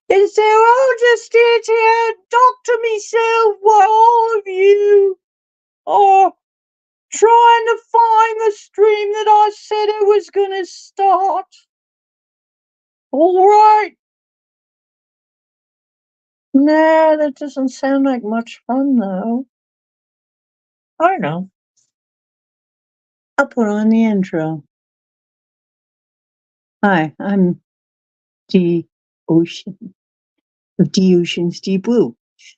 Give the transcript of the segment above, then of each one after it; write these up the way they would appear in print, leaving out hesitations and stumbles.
He said, I'll just stand here and talk to myself while all of you are trying to find the stream that I said I was going to start. All right. Nah, that doesn't sound like much fun, though. I don't know. I'll put on the intro. Hi, I'm D Ocean of D Ocean's Deep Blue.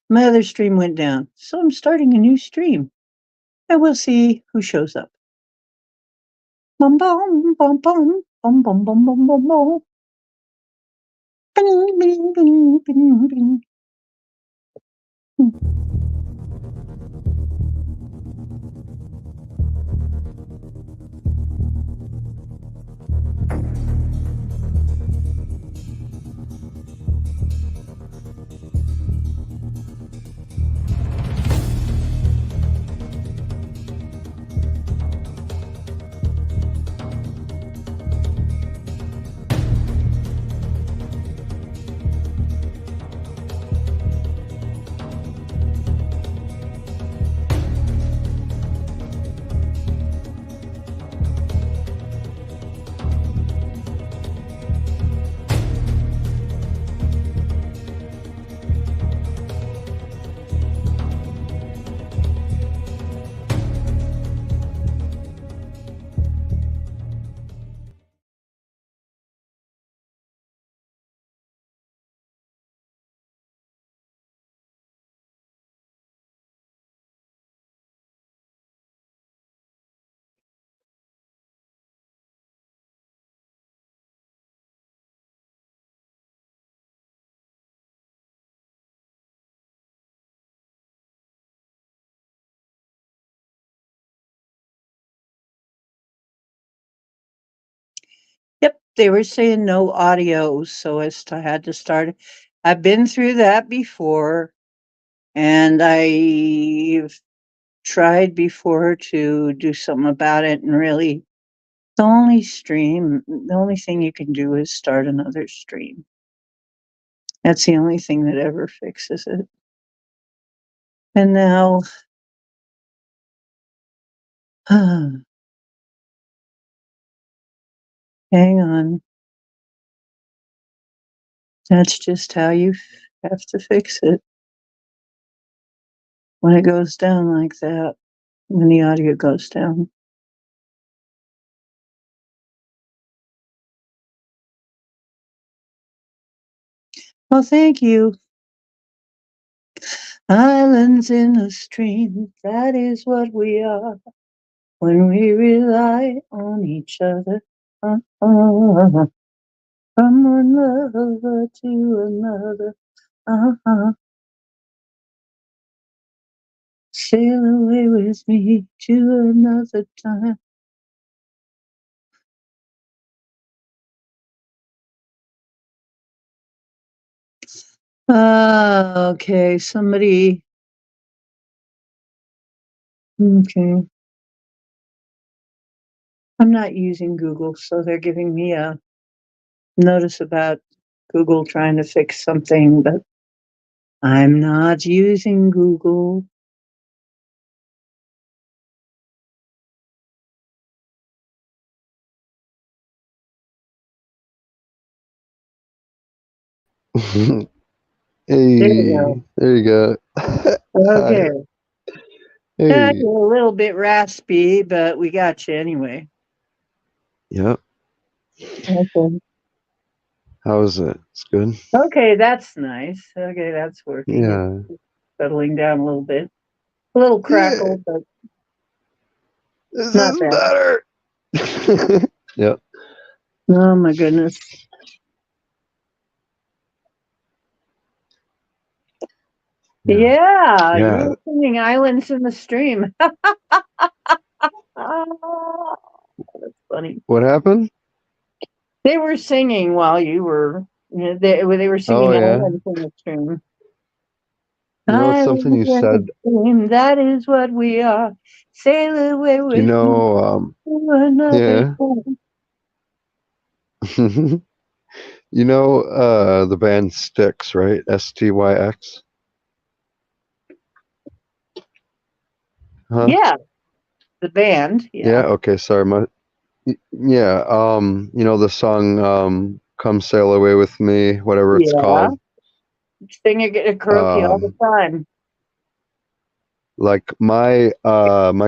My other stream went down, so I'm starting a new stream. And we'll see who shows up. Bum bum bum bum bum bum bum bum bum bum. Bing, bing, bing, bing, bing. Yep, they were saying no audio, so I had to start. I've been through that before, and I've tried before to do something about it, and really, the only thing you can do is start another stream. That's the only thing that ever fixes it. And now, hang on. That's just how you have to fix it. When it goes down like that, when the audio goes down. Well, thank you. Islands in the stream, that is what we are when we rely on each other. From one lover to another. Sail away with me to another time. Okay, somebody. Okay. I'm not using Google, so they're giving me a notice about Google trying to fix something, but I'm not using Google. Hey, There you go. Okay. Hey. You're a little bit raspy, but we got you anyway. Yep. Okay. How is it? It's good. Okay, that's nice. Okay, that's working. Yeah. It's settling down a little bit. A little crackle, but This not is bad. better. Yep. Oh my goodness. Yeah, you Yeah. were singing Islands in the Stream. Oh, that's funny. What happened? They were singing while you were, they were Oh singing yeah. Islands in the Stream. You know it's something Islands you in the said. Stream, that is what we are. Sail away You with me know. to another Yeah. time. You know the band Styx, right? STYX. Huh? Yeah, the band. Yeah. Yeah. Okay. Sorry. Yeah. You know the song "Come Sail Away with Me," whatever it's Yeah. called. Sing it at karaoke all the Um, time. like my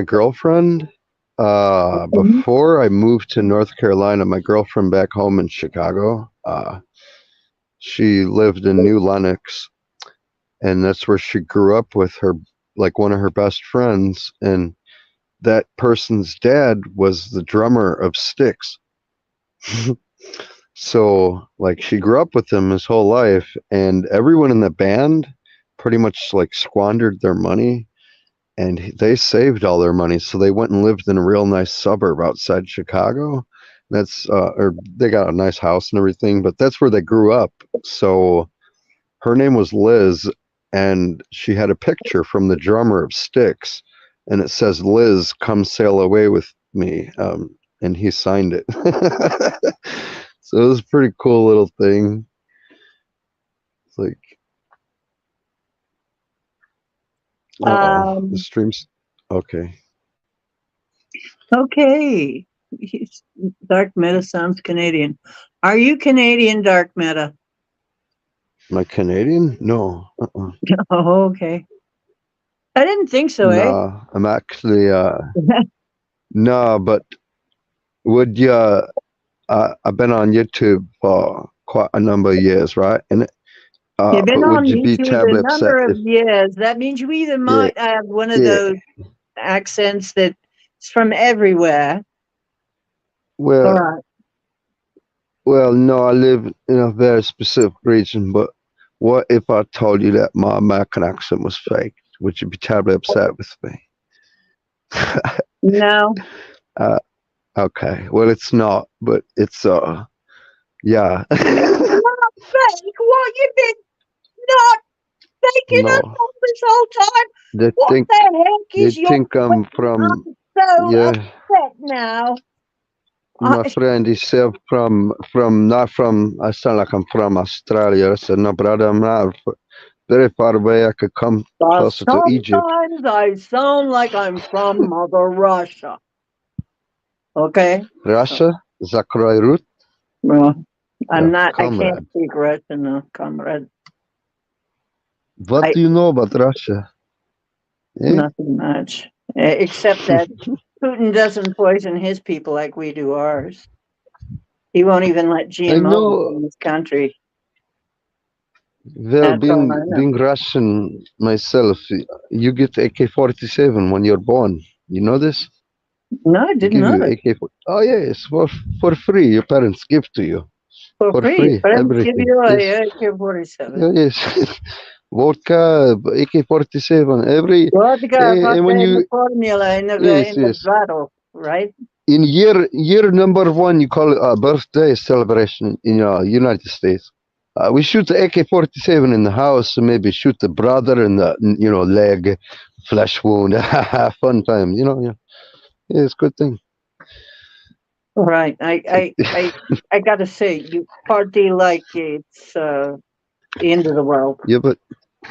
girlfriend. Mhm. Before I moved to North Carolina, my girlfriend back home in Chicago. She lived in New Lenox, and that's where she grew up with her, like one of her best friends, and that person's dad was the drummer of Styx. So like she grew up with him his whole life, and everyone in the band pretty much like squandered their money, and they saved all their money, so they went and lived in a real nice suburb outside Chicago. That's or they got a nice house and everything, but that's where they grew up. So her name was Liz, and she had a picture from the drummer of Styx, and it says, "Liz, come sail away with me," and he signed it. So it was a pretty cool little thing. It's like, the Um, stream's okay. okay. He's- Dark Meta sounds Canadian. Are you Canadian, Dark Meta? Am I Canadian? No. Oh, okay. I didn't think so, eh? No, I'm actually no, but would you? I've been on YouTube for quite a number of years, right? And You've been but would on you be YouTube a terribly upset number of if years. That means you either yeah, might have one of yeah. those accents that's from everywhere. All Well, right. no, I live in a very specific region, but what if I told you that my American accent was fake? Would you be terribly upset with me? No. uh, okay. Well, it's not, but it's yeah. It's not fake. What, you've been not faking us No, all this whole time? they What think the heck they is your think I'm from I'm so yeah. upset now. My I, friend, he said from not from. I sound like I'm from Australia. I said no, brother, I'm not. Very far away. I could come closer to Egypt. sometimes I sound like I'm from Mother Russia. Okay? So, Russia, Zakroy Rut, well, I'm not, I can't comrade. speak Russian, comrade. What I, do you know about Russia? Eh? nothing much. Except that Putin doesn't poison his people like we do ours. He won't even let I GMOs know. in this country. Well, That's all being I know. being Russian myself, you get AK-47 when you're born. You know this? No, I They didn't give know you that. AK. Oh yes, for free. Your parents give to you For for free. free. Friends give Everything. you Yes. a AK-47. Yeah, yes. Vodka, AK-47. Every Vodka, and vodka when in the you formula yes, in the yes. bottle, right? In year number one, you call it a birthday celebration in United States. We shoot the AK-47 in the house, and maybe shoot the brother in the leg, flesh wound. Fun time, yeah. Yeah, it's a good thing. Right. It's like, I gotta say, you party like it's the end of the world. yeah, but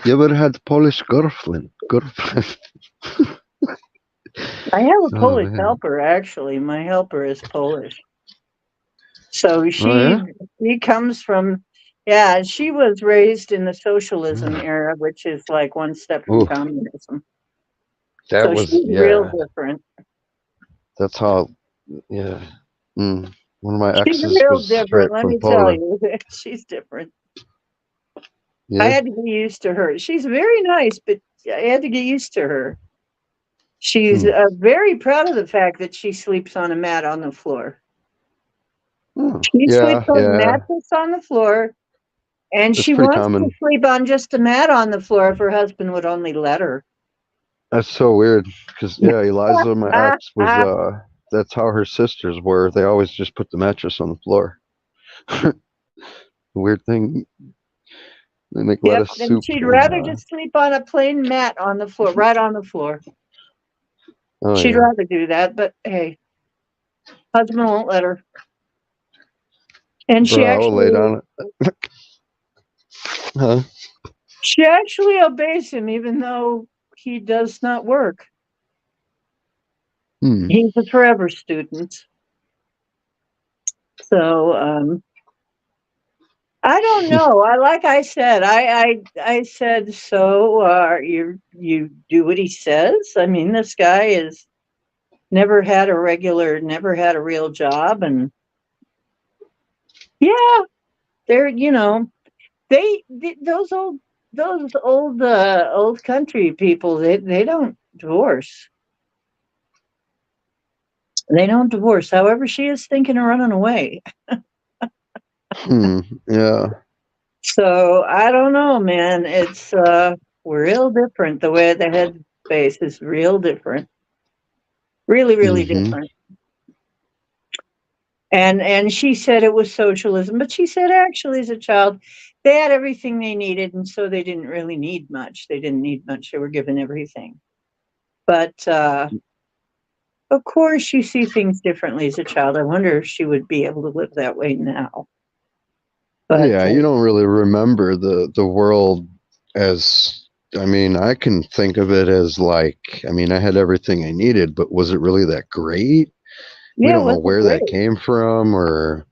you ever had Polish girlfriend? Girlfriend? I have a Oh Polish man. helper, actually. My helper is Polish. So Oh she yeah. she comes from yeah, she was raised in the socialism era, which is like one step from Oh, communism. that So was she's real yeah. different. That's how. Yeah. Mm. One of my She's exes real was different, straight let from me tell Poland. you. She's different. I Yeah. had to get used to her. She's very nice, but I had to get used to her. She's Hmm. very proud of the fact that she sleeps on a mat on the floor. Oh, She sleeps yeah, on a yeah. mattress on the floor, and That's she pretty wants to common. sleep on just a mat on the floor if her husband would only let her. That's so weird because yeah, Eliza, my ex, was that's how her sisters were. They always just put the mattress on the floor. Weird thing. They make Yep, lettuce and soup she'd and rather just sleep on a plain mat on the floor, right on the floor. oh She'd yeah. rather do that, but hey, husband won't let her. And Bro, I will lay down. Huh? she actually obeys him, even though he does not work. Hmm. He's a forever student. So I don't know. Like I said, I said, so you do what he says. I mean, this guy is never had a real job, and yeah, they're those old country people, they don't divorce. They don't divorce. However, she is thinking of running away. Hmm. Yeah. So I don't know, man. It's real different. The way the headspace is real different. Really, really Mm-hmm. different. And she said it was socialism, but she said actually as a child they had everything they needed, and so they didn't really need much. They didn't need much. They were given everything. But of course, you see things differently as a child. I wonder if she would be able to live that way now. But Yeah, you don't really remember the world as. I mean, I can think of it as like. I mean, I had everything I needed, but was it really that great? We yeah, it don't know wasn't where that great. came from, or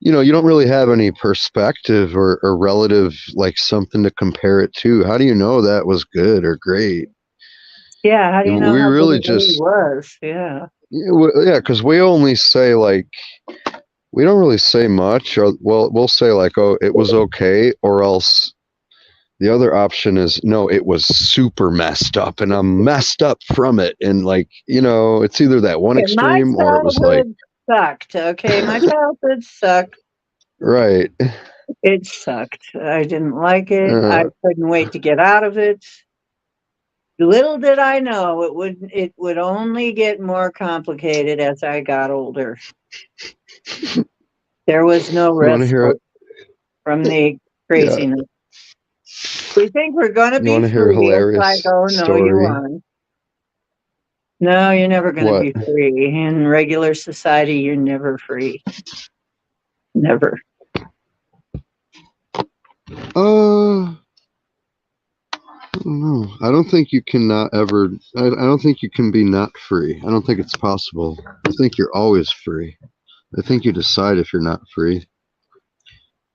you don't really have any perspective or relative like something to compare it to. How do you know that was good or great? Yeah, how do you know We how good really it really just was? Yeah. yeah, because we only say like we don't really say much. Or well, we'll say like, oh, it was okay, or else the other option is no, it was super messed up, and I'm messed up from it, and like it's either that one Okay, my extreme or it was like childhood sucked. Okay, my childhood sucked. right. It sucked. I didn't like it. I Uh, couldn't wait to get out of it. Little did I know it would only get more complicated as I got older. There was no you want to hear respite from the yeah, craziness. We think we're going to you be want to hear a free. It's like, hilarious oh no, you story? aren't. No, you're never going to What? be free. In regular society, you're never free. Never. Uh, I don't know. I don't think you cannot ever. I don't think you can be not free. I don't think it's possible. I think you're always free. I think you decide if you're not free.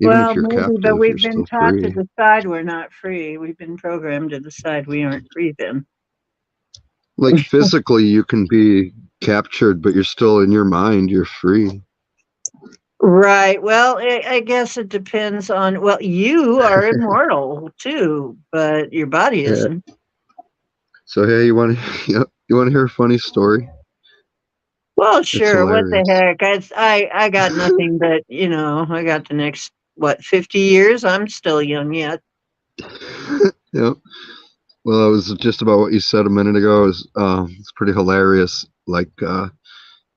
Even if Well, you're maybe, but captive, you're we've been still taught to free. decide we're not free. We've been programmed to decide we aren't free then. Like physically, you can be captured, but you're still in your mind. You're free. Right. Well, I guess it depends on, well, you are immortal too, but your body Yeah. isn't. So hey, you want to? Yep. You want to hear a funny story? Well, It's sure. What the hilarious. heck? I got nothing but, I got the next, what, 50 years? I'm still young yet. Yep. Well, it was just about what you said a minute ago. It's pretty hilarious. Like I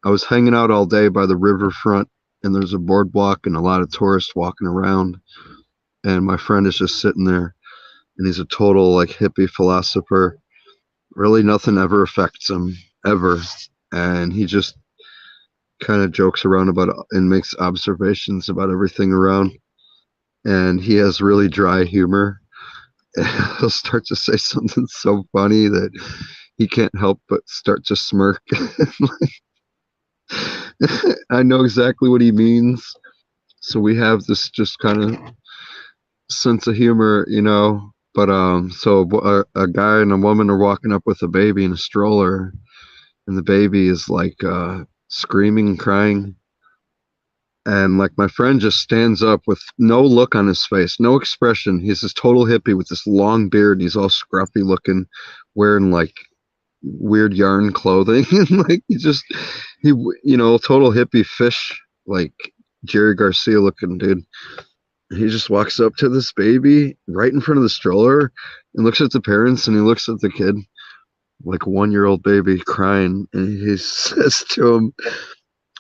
was hanging out all day by the riverfront, and there's a boardwalk and a lot of tourists walking around. And my friend is just sitting there, and he's a total like hippie philosopher. Really, nothing ever affects him ever, and he just kind of jokes around about it and makes observations about everything around. And he has really dry humor. He'll start to say something so funny that he can't help but start to smirk. I know exactly what he means. So we have this just kind of sense of humor. But so a guy and a woman are walking up with a baby in a stroller, and the baby is like screaming and crying. And like my friend just stands up with no look on his face, no expression. He's this total hippie with this long beard. He's all scruffy looking, wearing like weird yarn clothing, and like he total hippie fish, like Jerry Garcia looking dude. He just walks up to this baby right in front of the stroller and looks at the parents, and he looks at the kid like a 1 year old baby crying, and he says to him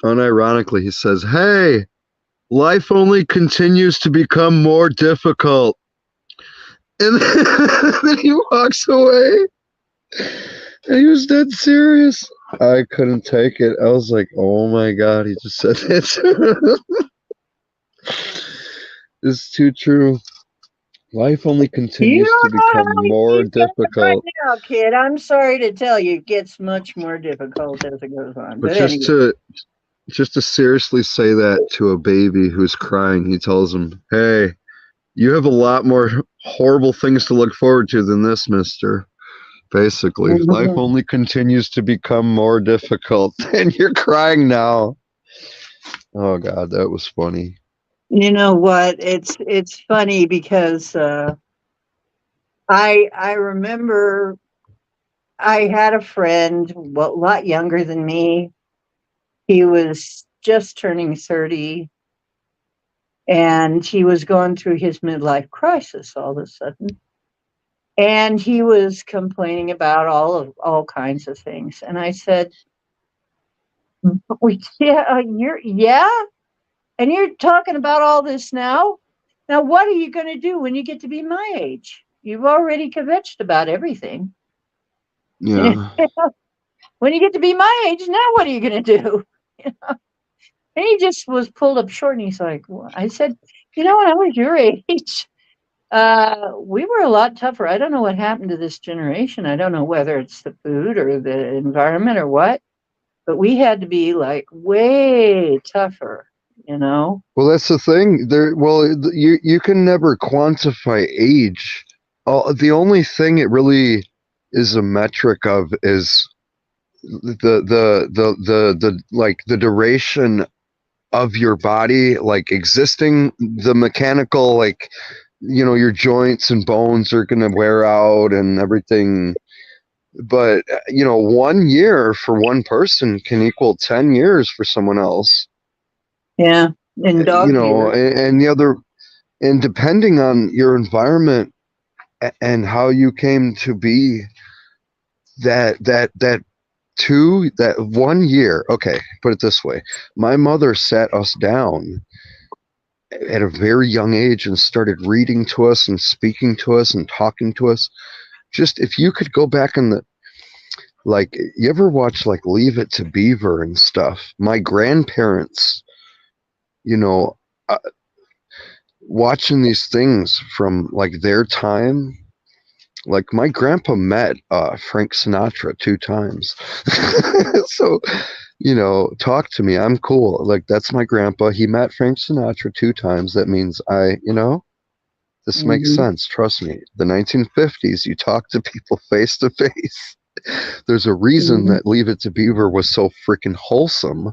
unironically, he says, "Hey, life only continues to become more difficult." And then he walks away. And he was dead serious. I couldn't take it. I was like, oh my God, he just said that. is too true. Life only You continues to don't know become how more he's feeling right difficult. now, kid. I'm sorry to tell you, it gets much more difficult as it goes on. But But anyway, just to seriously say that to a baby who's crying, he tells him, "Hey, you have a lot more horrible things to look forward to than this, mister." Basically, life mhm. only continues to become more difficult, and you're crying now. Oh God, that was funny. You know what? It's funny because I remember I had a friend, well, a lot younger than me. He was just turning 30, and he was going through his midlife crisis all of a sudden. And he was complaining about all kinds of things. And I said, yeah, yeah, and you're talking about all this now. Now, what are you going to do when you get to be my age? You've already kvetched about everything. Yeah. When you get to be my age, now what are you going to do? And he just was pulled up short, and he's like, well, I said, you know, when I was your age, we were a lot tougher. I don't know what happened to this generation. I don't know whether it's the food or the environment or what, but we had to be like way tougher, you know? Well, that's the thing. You can never quantify age. The only thing it really is a metric of is the duration of your body, like existing, the mechanical, like, your joints and bones are gonna wear out and everything. But 1 year for one person can equal 10 years for someone else. Yeah. In You dog know, years. and the other, and depending on your environment and how you came to be, that 1 year. Okay, put it this way: my mother sat us down at a very young age and started reading to us and speaking to us and talking to us. Just if you could go back in the, like, you ever watch like Leave It to Beaver and stuff? My grandparents, you know, uh, watching these things from like their time. Like my grandpa met Frank Sinatra 2 times. So, talk to me. I'm cool. Like that's my grandpa. He met Frank Sinatra 2 times. That means this makes Mhm. sense. Trust me. The 1950s, you talk to people face to face. There's a reason Mhm. that Leave It to Beaver was so freaking wholesome.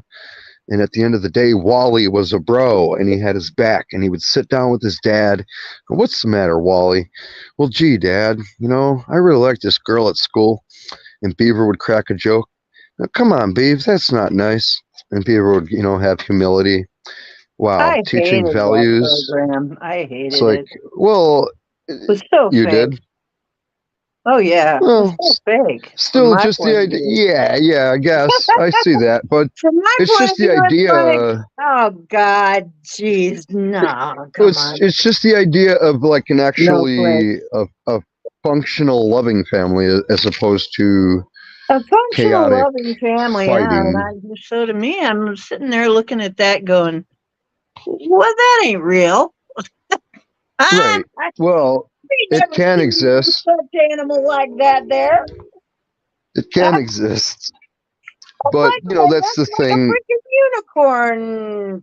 And at the end of the day, Wally was a bro and he had his back and he would sit down with his dad. What's the matter, Wally? Well, gee, Dad, I really like this girl at school. And Beaver would crack a joke. "Now, come on, Beav, that's not nice." And Beaver would, have humility. Wow, I teaching hated that values. program. I It's hated like, it. well, It was so you fake. did. Oh yeah, it was Well, so fake from still my just the point of idea. view. Yeah, yeah, I guess. I see that. But From my it's point just of the view, it's like, idea. oh God, jeez, no, Well, come it's on, it's just the idea of like an no place. actually a functional loving family as opposed to A functional, chaotic loving family, yeah. And fighting. so to me, I'm sitting there looking at that, going, "Well, that ain't real." Right. I Well, ain't it never can seen no exist. such animal like that. There, It can exist. oh But, my God, that's that's the like a thing. freaking unicorn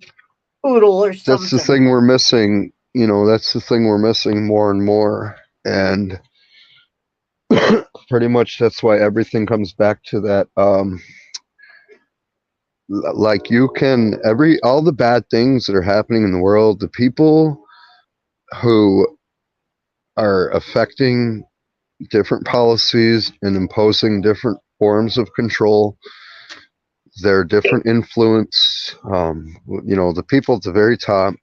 poodle or That's the something. thing we're missing. That's the thing we're missing more and more. And pretty much that's why everything comes back to that. Like you can, all the bad things that are happening in the world, the people who are affecting different policies and imposing different forms of control, their different influence. The people at the very top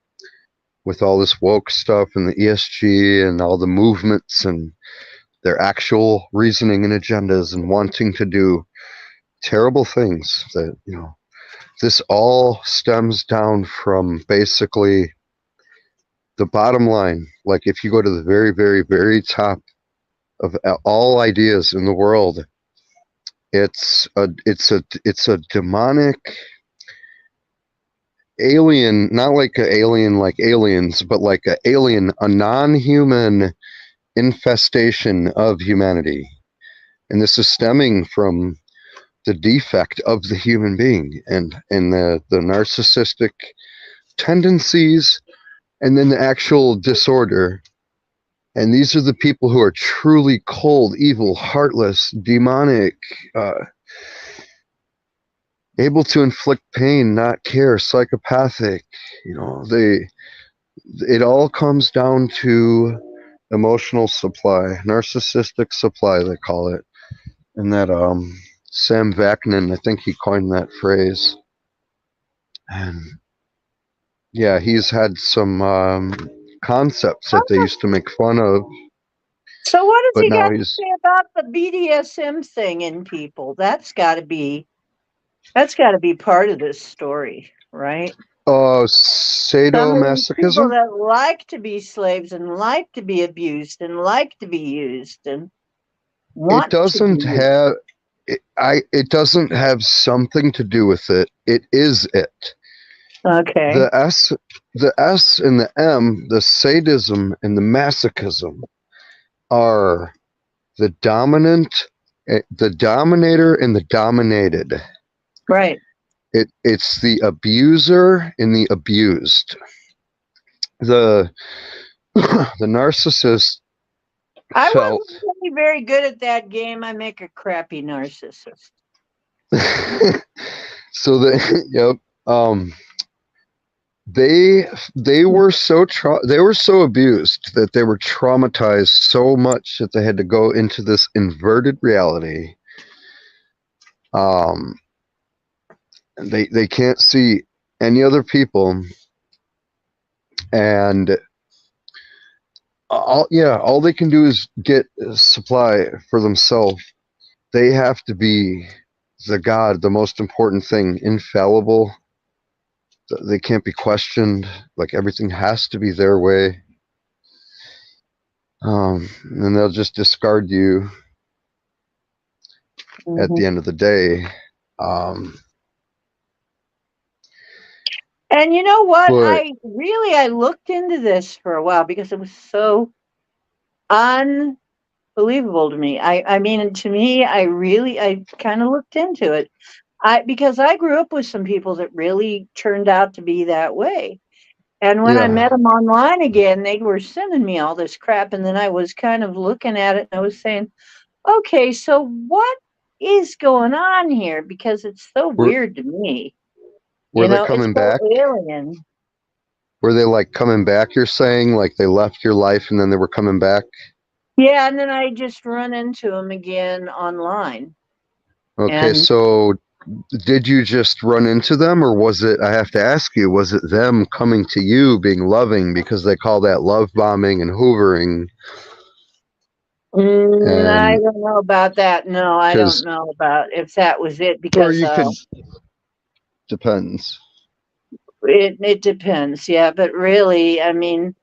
with all this woke stuff and the ESG and all the movements and their actual reasoning and agendas and wanting to do terrible things that, this all stems down from basically the bottom line. Like if you go to the very, very, very top of all ideas in the world, it's a demonic alien, not like a alien like aliens, but like a alien, a non-human infestation of humanity. And this is stemming from the defect of the human being and the narcissistic tendencies and then the actual disorder. And these are the people who are truly cold, evil, heartless, demonic, uh, able to inflict pain, not care, psychopathic. You know, it all comes down to emotional supply, narcissistic supply, they call it. And that Sam Vaknin, I think he coined that phrase. And yeah, he's had some concepts that they used to make fun of, So what has but he now got to he's say about the BDSM thing in people? That's got to be part of this story, right? Some of these people sadomasochism. that like to be slaves and like to be abused and like to be used and It want to be doesn't used. have it doesn't have something to do with it. It is it. Okay. The S and the M, the sadism and the masochism are the dominant, the dominator and the dominated. Right. It's the abuser and the abused. The the narcissist I felt wasn't really very good at that game. I make a crappy narcissist. so the yep they they were so abused that they were traumatized so much that they had to go into this inverted reality. Um, they can't see any other people, and all they can do is get supply for themselves. They have to be the god, the most important thing, infallible. They can't be questioned. Like everything has to be their way. And they'll just discard you at Hmm. the end of the day. Um, And you know what? but I looked into this for a while because it was so unbelievable to me. I mean, to me, I kind of looked into it. Because I grew up with some people that really turned out to be that way. And when I met yeah, them online again, they were sending me all this crap. And then I was kind of looking at it and I was saying, okay, so what is going on here? Because it's so were weird to me. were they It's coming so back? alien. Were they like coming back? You're saying like they left your life and then they were coming back? Yeah. And then I just run into them again online. Okay, And so did you just run into them, or was it? I have to ask you, was it them coming to you, being loving, because they call that love bombing and hoovering, I and don't know about that. No, I don't because know about if that was it or because you could depends. it depends, yeah, but really, I mean,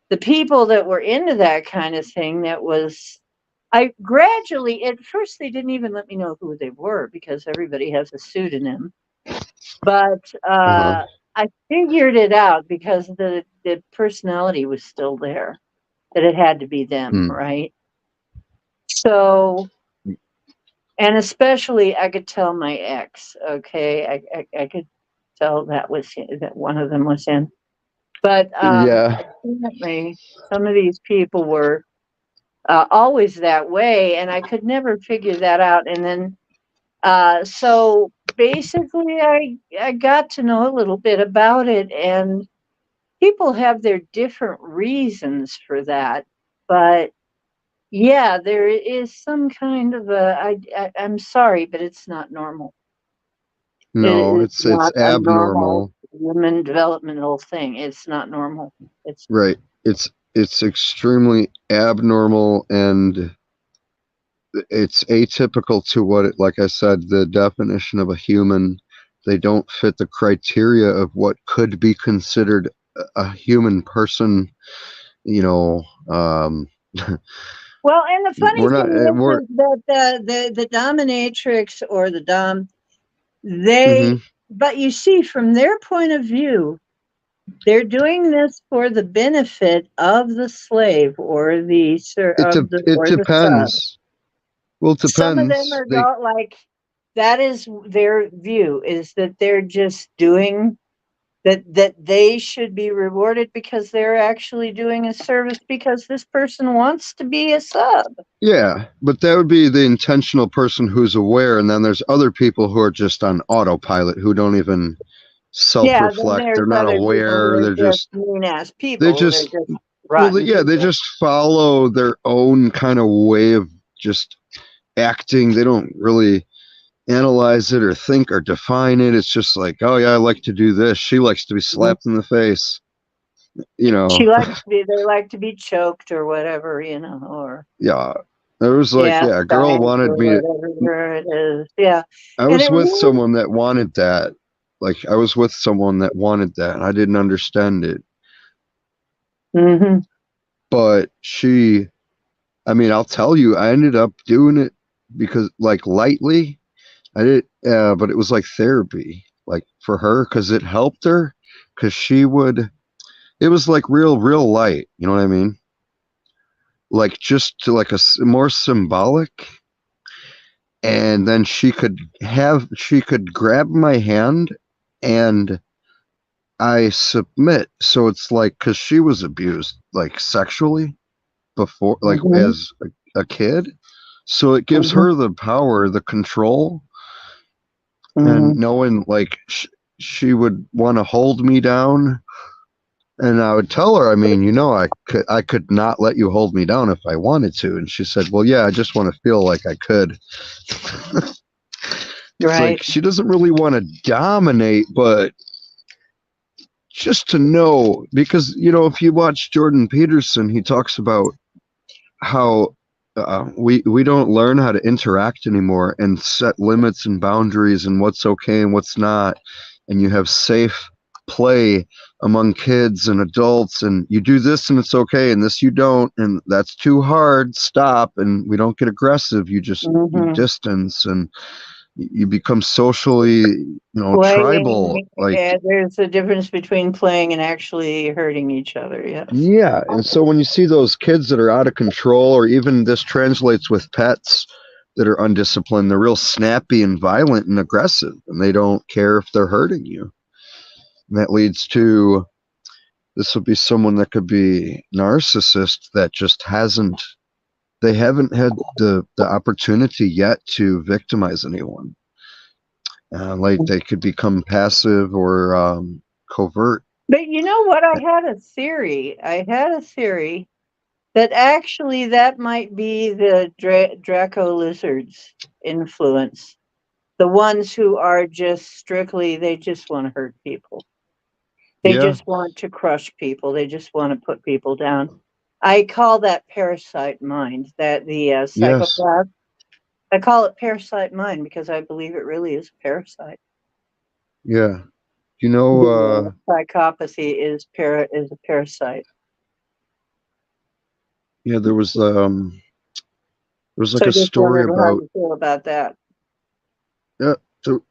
the people that were into that kind of thing, that was I gradually at first they didn't even let me know who they were because everybody has a pseudonym. But Uh huh. I figured it out because the personality was still there, that it had to be them, Hmm. right? So, and especially I could tell my ex, okay, I could tell that one of them was in. But Yeah. apparently, some of these people were always that way, and I could never figure that out. And then, so basically, I got to know a little bit about it, and people have their different reasons for that. But yeah, there is some kind of I'm sorry, but it's not normal. No, It's it's not a normal abnormal. human developmental thing. It's not normal. It's Right. It's extremely abnormal and it's atypical to what it, like I said, the definition of a human. They don't fit the criteria of what could be considered a human person. You know, Well, and the funny we're not. thing We're. is that the dominatrix or the dom, they Mhm. but you see, from their point of view, they're doing this for the benefit of the slave or the It or the sub. depends. Well, it Some of them depends. are not like that is their view is that they're just doing that they should be rewarded because they're actually doing a service because this person wants to be a sub. Yeah, but that would be the intentional person who's aware, and then there's other people who are just on autopilot who don't even Yeah, then self-reflect. They're there's not other people who aware. are They're just just mean ass they people. They're just just well, rotten yeah, they people. just follow their own kind of way of just acting. They don't really analyze it or think or define it. It's just like, oh yeah, I like to do this. She likes to be Mhm. slapped in the face. You know, They like to be choked or whatever, or yeah. There was like, yeah, yeah, a girl spanked wanted or me to. whatever it is. Yeah. I And was it with really someone that wanted that. Like, I was with someone that wanted that, and I didn't understand it. hmm But I mean, I'll tell you, I ended up doing it because, like, lightly. I did, but it was like therapy, like for her, because it helped her. Because she would, it was like real light. You know what I mean? Like just to like more symbolic. And then she could grab my hand and I submit. So it's like, because she was abused, like sexually before, like hmm as a kid. So it gives hmm her the power, the control, and hmm knowing like she would want to hold me down. And I would tell her, I mean, I could not let you hold me down if I wanted to. And she said, well, yeah, I just want to feel like I could. It's like Right. she doesn't really want to dominate, but just to know, because, if you watch Jordan Peterson, he talks about how we don't learn how to interact anymore and set limits and boundaries and what's okay and what's not, and you have safe play among kids and adults, and you do this and it's okay and this you don't, and that's too hard, stop, and we don't get aggressive, you hmm distance, and you become socially, tribal, Playing, like. there's a difference between playing and actually hurting each other. Yes. Yeah, and so when you see those kids that are out of control, or even this translates with pets that are undisciplined, they're real snappy and violent and aggressive, and they don't care if they're hurting you. And that leads to this would be someone that could be narcissist that just they haven't had the opportunity yet to victimize anyone. Like they could become passive or covert. But you know what? I had a theory. That actually that might be the Draco lizards influence. The ones who are just strictly, they just want to hurt people. They Yeah. just want to crush people. They just want to put people down. I call that parasite mind, that the Yes. psychopath. I call it parasite mind because I believe it really is a parasite. Yeah. The psychopathy is a parasite. Yeah, there was like So I a just story wondered how about you feel about that. yeah,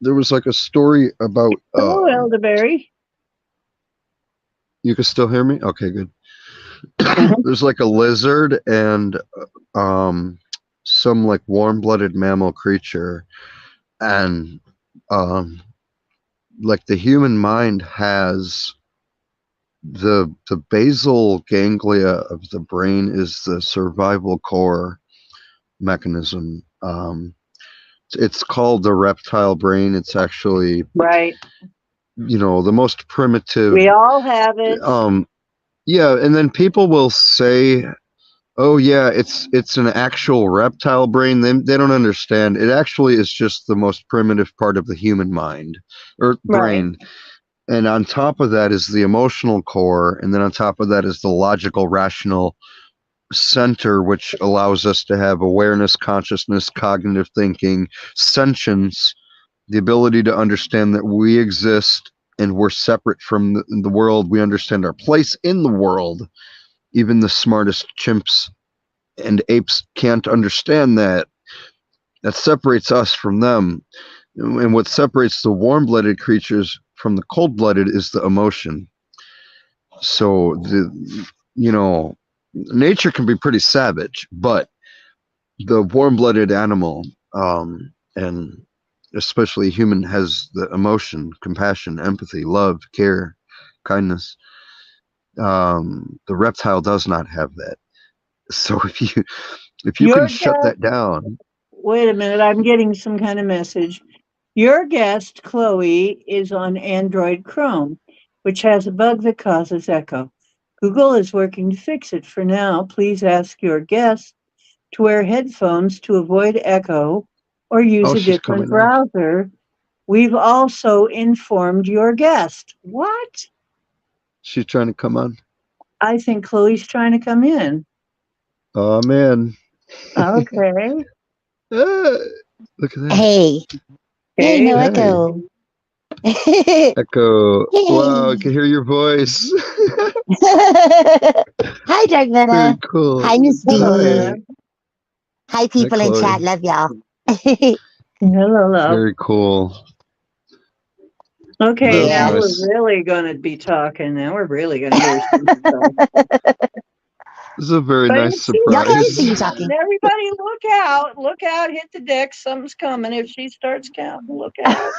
there was like a story about Oh, elderberry. you can still hear me? Okay, good. Mhm. There's like a lizard and um some like warm-blooded mammal creature, and um like the human mind has the basal ganglia of the brain is the survival core mechanism. It's called the reptile brain. It's actually, Right. the most primitive. We all have it. Um, yeah, and then people will say, "Oh yeah, it's an actual reptile brain." They don't understand. It actually is just the most primitive part of the human mind or Right. brain. And on top of that is the emotional core, and then on top of that is the logical, rational center, which allows us to have awareness, consciousness, cognitive thinking, sentience, the ability to understand that we exist and we're separate from the world. We understand our place in the world. Even the smartest chimps and apes can't understand that. That separates us from them. And what separates the warm-blooded creatures from the cold-blooded is the emotion. So nature can be pretty savage, but the warm-blooded animal, and especially human, has the emotion, compassion, empathy, love, care, kindness. The reptile does not have that. So if you can Your shut guest, that down, wait a minute, I'm getting some kind of message. Your guest, Chloe, is on Android Chrome, which has a bug that causes echo. Google is working to fix it. For now, please ask your guest to wear headphones to avoid echo or use oh, a she's different coming on. browser. We've also informed your guest. What? She's trying to come on. I think Chloe's trying to come in. Oh man. Okay. Ah, look at that. Hey. Hey, Okay. no Hey. echo. Echo. Wow, I Yay. can hear your voice. Hi, Dark Very Meta. cool. Hi, Miss Hello Hi. there. B. Hi, Hi, people in chat. Chloe. Love y'all. Hello. Very cool. Okay, That was now Yeah. we're nice. really going to be talking. Now we're really going to hear some stuff. This is a very But nice if she Y'all can starts surprise. continue counting, talking. everybody look out. Look out, hit the deck. Something's coming. If she starts counting, look out.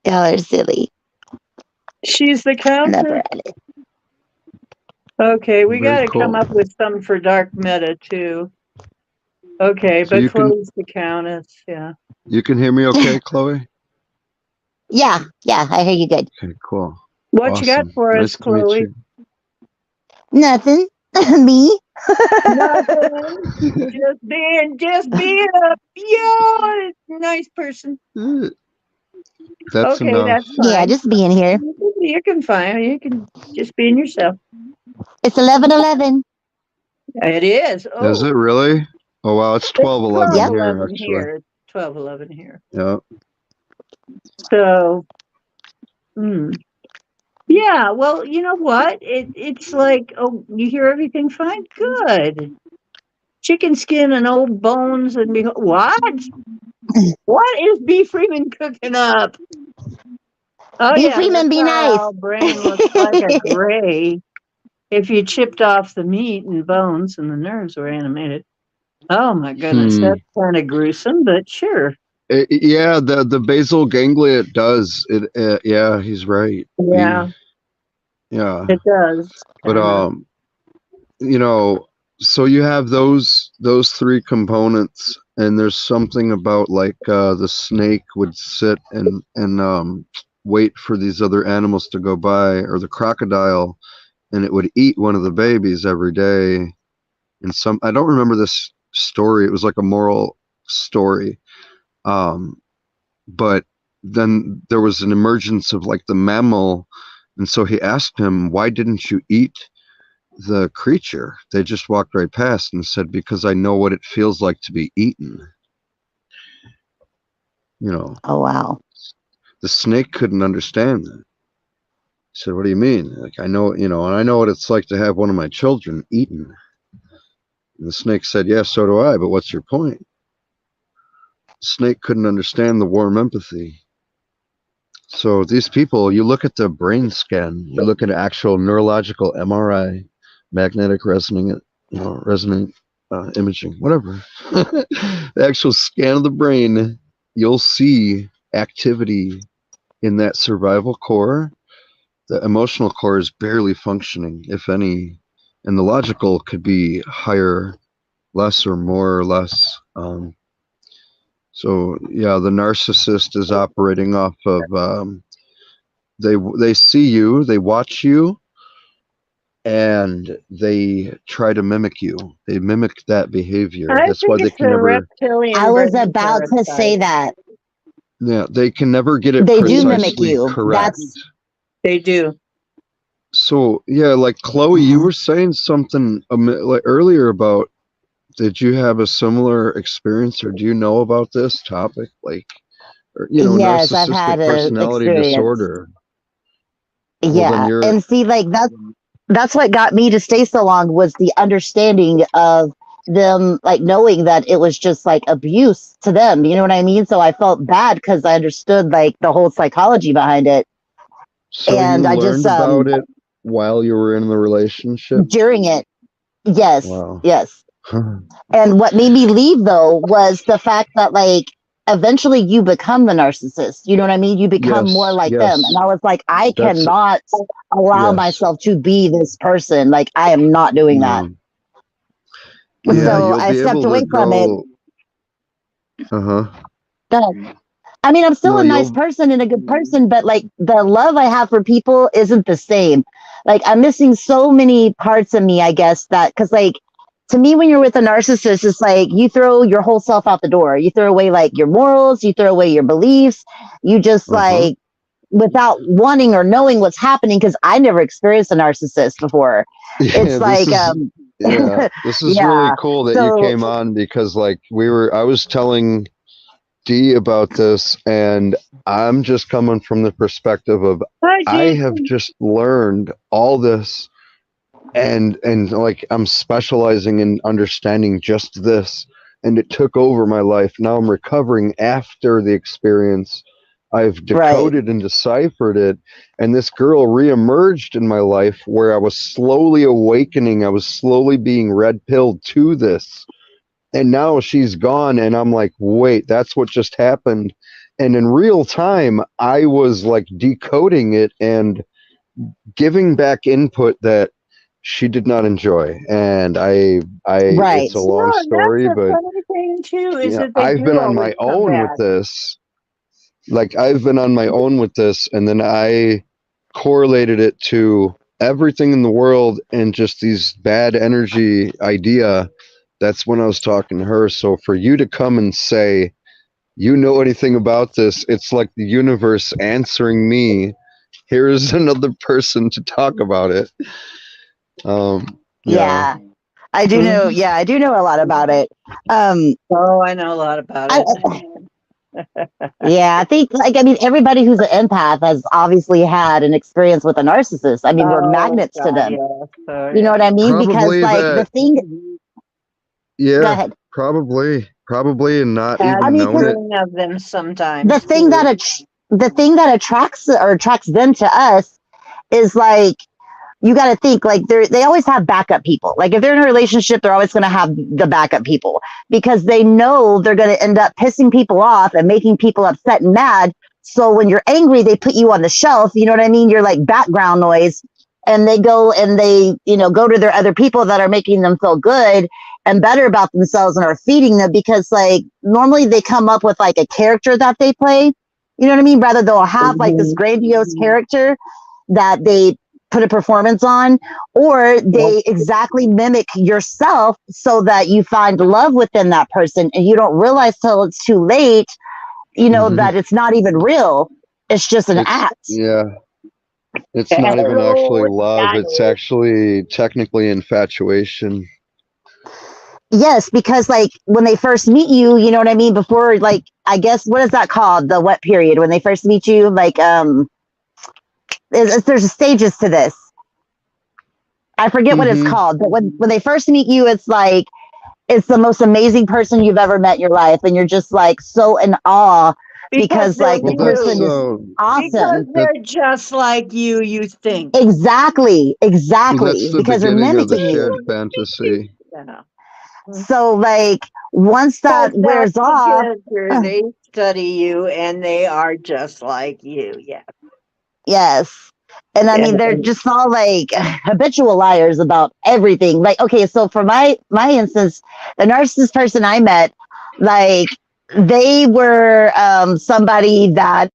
Y'all are silly. She's the Never counter. at it. Okay, we got Very to come cool. up with some for Dark Meta too. Okay, So but Chloe's the countess. Yeah. you can hear me okay, Chloe? Yeah. Yeah. I hear you good. Okay, cool. What you got Awesome. for us, Nice to meet Chloe? you. Nothing. Me. Nothing. Just being a nice person. That's Okay, enough. that's Yeah. fine. Just being here. You can find. You can just be in yourself. It's 11:11. It is. Is Oh, it really? Oh wow, it's it's 12:11 Yep. here 12:11 actually. here. It's 12:11 here. Yeah. So, hmm. Yeah. Well, you know what? It's like, oh, you hear everything fine. Good. Chicken skin and old bones and what? What is B. Freeman cooking up? Oh Be yeah, Freeman, be nice. reptile brain looks like a gray. If you chipped off the meat and bones and the nerves were animated. Oh my goodness, Hmm. that's kind of gruesome, but sure. Yeah, the basal ganglia does it. Yeah, he's right. Yeah, Yeah, it does but kind of. you know, so you have those three components, and there's something about like the snake would sit and wait for these other animals to go by, or the crocodile, and it would eat one of the babies every day. And some I don't remember this story. It was like a moral story. Um, but then there was an emergence of like the mammal, and so he asked him, why didn't you eat the creature? They just walked right past, and said, because I know what it feels like to be eaten. You know, Oh, wow. the snake couldn't understand that. He said, what do you mean? Like, I know, and I know what it's like to have one of my children eaten. And the snake said, yeah, so do I, but what's your point? The snake couldn't understand the warm empathy. So these people, you look at the brain scan, you look at actual neurological MRI, magnetic resonant imaging, whatever. The actual scan of the brain, you'll see activity in that survival core. The emotional core is barely functioning, if any, and the logical could be higher, less, or more or less. So yeah, the narcissist is operating off of they see you, they watch you, and they try to mimic you. They mimic that behavior. I That's think why they it's can the never, I reptilian was brain about to say parasite. that. yeah, they can never get it They do mimic precisely you. correct. That's They do. So yeah, like Chloe, you were saying something like earlier about. Did you have a similar experience, or do you know about this topic, like, or, yes, I've narcissistic had a personality experience. disorder? Well, then Yeah. you're And see, like that's what got me to stay so long was the understanding of them like knowing that it was just like abuse to them. You know what I mean? So I felt bad because I understood like the whole psychology behind it. So And you I just learned about it while you were in the relationship? during it, yes, Wow. yes. And what made me leave though was the fact that like eventually you become the narcissist. You know what I mean? You become more Yes, like them. And yes. I was like, I That's cannot allow yes. myself to be this person. Like I am not doing that. No. Yeah, So you'll I be stepped able to away from it. go. Uh-huh. I mean, I'm still No, a nice you'll person and a good person, but like the love I have for people isn't the same. Like I'm missing so many parts of me, I guess, that because like to me, when you're with a narcissist, it's like you throw your whole self out the door. You throw away like your morals, you throw away your beliefs. You just uh-huh. like without wanting or knowing what's happening, because I never experienced a narcissist before. Yeah, It's like this is really yeah. cool that you So came on because like I was telling Dee about this, and I'm just coming from the perspective of Hi, I Dee. have just learned all this, and like I'm specializing in understanding just this, and it took over my life. Now I'm recovering after the experience. I've right. decoded and deciphered it, and this girl reemerged in my life where I was slowly awakening. I was slowly being red pilled to this, and now she's gone, and I'm like, wait, that's what just happened. And in real time I was like decoding it and giving back input that she did not enjoy. And I Right. it's a No, long that's story, the but funny thing too, is yeah, that they I've do been on always my come own with back. this. Like I've been on my own with this, and then I correlated it to everything in the world and just these bad energy idea. That's when I was talking to her. So for you to come and say you know anything about this, it's like the universe answering me. Here's another person to talk about it. Yeah. Yeah. I do know. Mhm. Yeah, I do know a lot about it. Um, Oh, I know a lot about I, it. yeah, I think like I mean everybody who's an empath has obviously had an experience with a narcissist. I mean, we're Oh magnets to God, them. yes. Oh You know what yeah. I mean? Because Probably like the that. thing, go Yeah. ahead. Probably, and not I Had even mean, known because it. feeling of them the sometimes thing too. that the thing that attracts them to us is like you got to think like they always have backup people. Like if they're in a relationship, they're always going to have the backup people because they know they're going to end up pissing people off and making people upset and mad. So when you're angry, they put you on the shelf. You know what I mean? You're like background noise, and they go and they go to their other people that are making them feel good and better about themselves and are feeding them because like normally they come up with like a character that they play. You know what I mean? Rather they'll have like this Mhm. grandiose character that they put a performance on, or Yep. they exactly mimic yourself so that you find love within that person and you don't realize till it's too late, Mhm. that it's not even real. It's just an It's act. yeah. It's not even actually Hello, love. It's Daddy. actually technically infatuation. Yes, because like when they first meet you, you know what I mean? Before like I guess what is that called? The wet period when they first meet you, like there's stages to this. I forget what it's Mm-hmm. called, but when they first meet you, it's like it's the most amazing person you've ever met in your life and you're just like so in awe Because because they're like the Well, that's person is you. Because awesome. that. they're just like you think. Exactly, Well, that's exactly, the because they're beginning of the mimicking shared you. fantasy. Yeah. So like once Because that that's wears the off, character. They study you and they are just like you. Yeah. yes. And I Yeah. mean they're just all like habitual liars about everything. Like okay, so for my instance, the narcissist person I met, like they were somebody that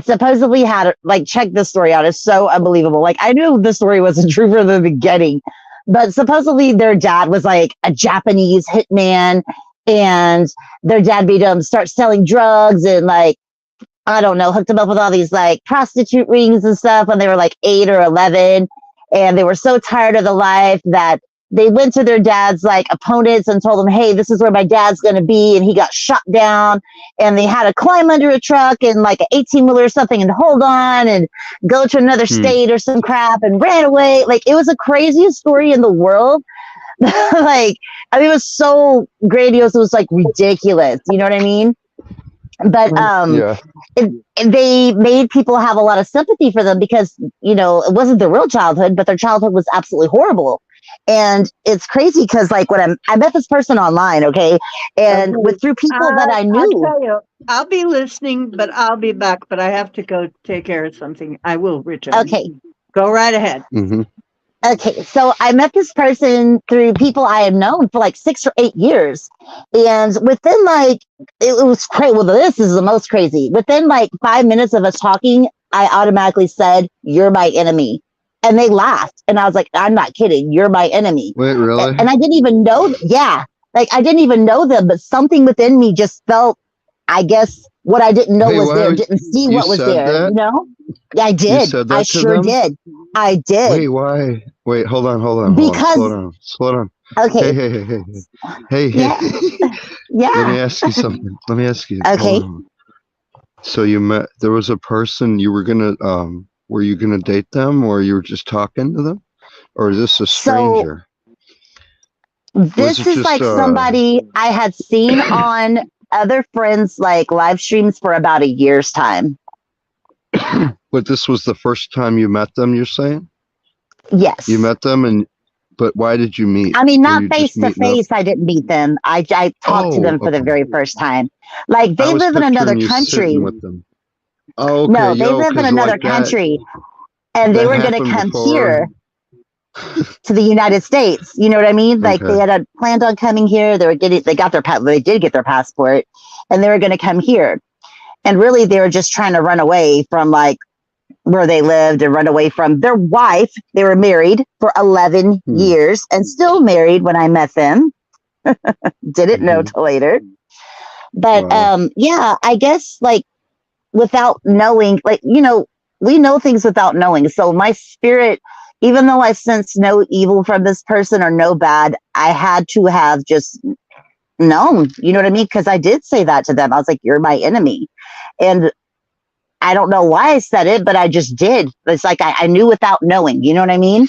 supposedly had like check this story out. It's so unbelievable. Like I knew the story wasn't true from the beginning, but supposedly their dad was like a Japanese hitman, and their dad made them start selling drugs and like I don't know, hooked them up with all these like prostitute rings and stuff when they were like 8 or 11. And they were so tired of the life that they went to their dad's like opponents and told them, hey, this is where my dad's going to be. And he got shot down and they had to climb under a truck and like an 18-wheeler or something and hold on and go to another Hmm. state or some crap and ran away. Like it was the craziest story in the world Like, I mean, it was so grandiose. It was like ridiculous. You know what I mean? But Yeah. they made people have a lot of sympathy for them because, you know, it wasn't their real childhood, but their childhood was absolutely horrible. And it's crazy because, like, when I met this person online, okay, and Okay. through people that I I'll knew. tell you, I'll be listening, but I'll be back. But I have to go take care of something. I will return. Okay, Go right ahead. Hmm. okay, so I met this person through people I have known for like 6 or 8 years, and within like it was crazy. Well, this is the most crazy. Within like 5 minutes of us talking, I automatically said, "You're my enemy," and they laughed, and I was like, "I'm not kidding. You're my enemy." Wait, really? And I didn't even know. Yeah, like I didn't even know them, but something within me just felt, I guess, what I didn't know Wait, was why there, would- didn't see you what was said there. that? You know? Yeah, I You did. said I that to sure them? did. I did. Wait, why? Wait, hold on. Because Slow down. okay, Hey. yeah, Let me yeah, ask you something. Let me ask you. okay. Hold on. So you met, there was a person you were you gonna date them or you were just talking to them? Or is this a So stranger? Was this it is just, like somebody I had seen on other friends like live streams for about a year's time. but this was the first time you met them, you're saying? Yes. You met them but why did you meet? I mean, Were not you face just to meeting up? face. I didn't meet them. I talked to Oh, them for the okay. very first time. Like I they was live in another picturing you country. sitting with them. Oh, okay, No, they yo, live in because another like that, country, and they that were going to happened come before. here to the United States. You know what I mean? Like they Okay. had planned on coming here. They got their, they did get their passport, and they were going to come here. And really, they were just trying to run away from like where they lived and run away from their wife. They were married for 11 Hmm. years and still married when I met them. Didn't know Mhm. till later. But Wow. yeah, I guess like without knowing, like, you know, we know things without knowing. So my spirit, even though I sense no evil from this person or no bad, I had to have just known, you know what I mean? Because I did say that to them. I was like, "You're my enemy." And I don't know why I said it, but I just did. It's like I knew without knowing, you know what I mean?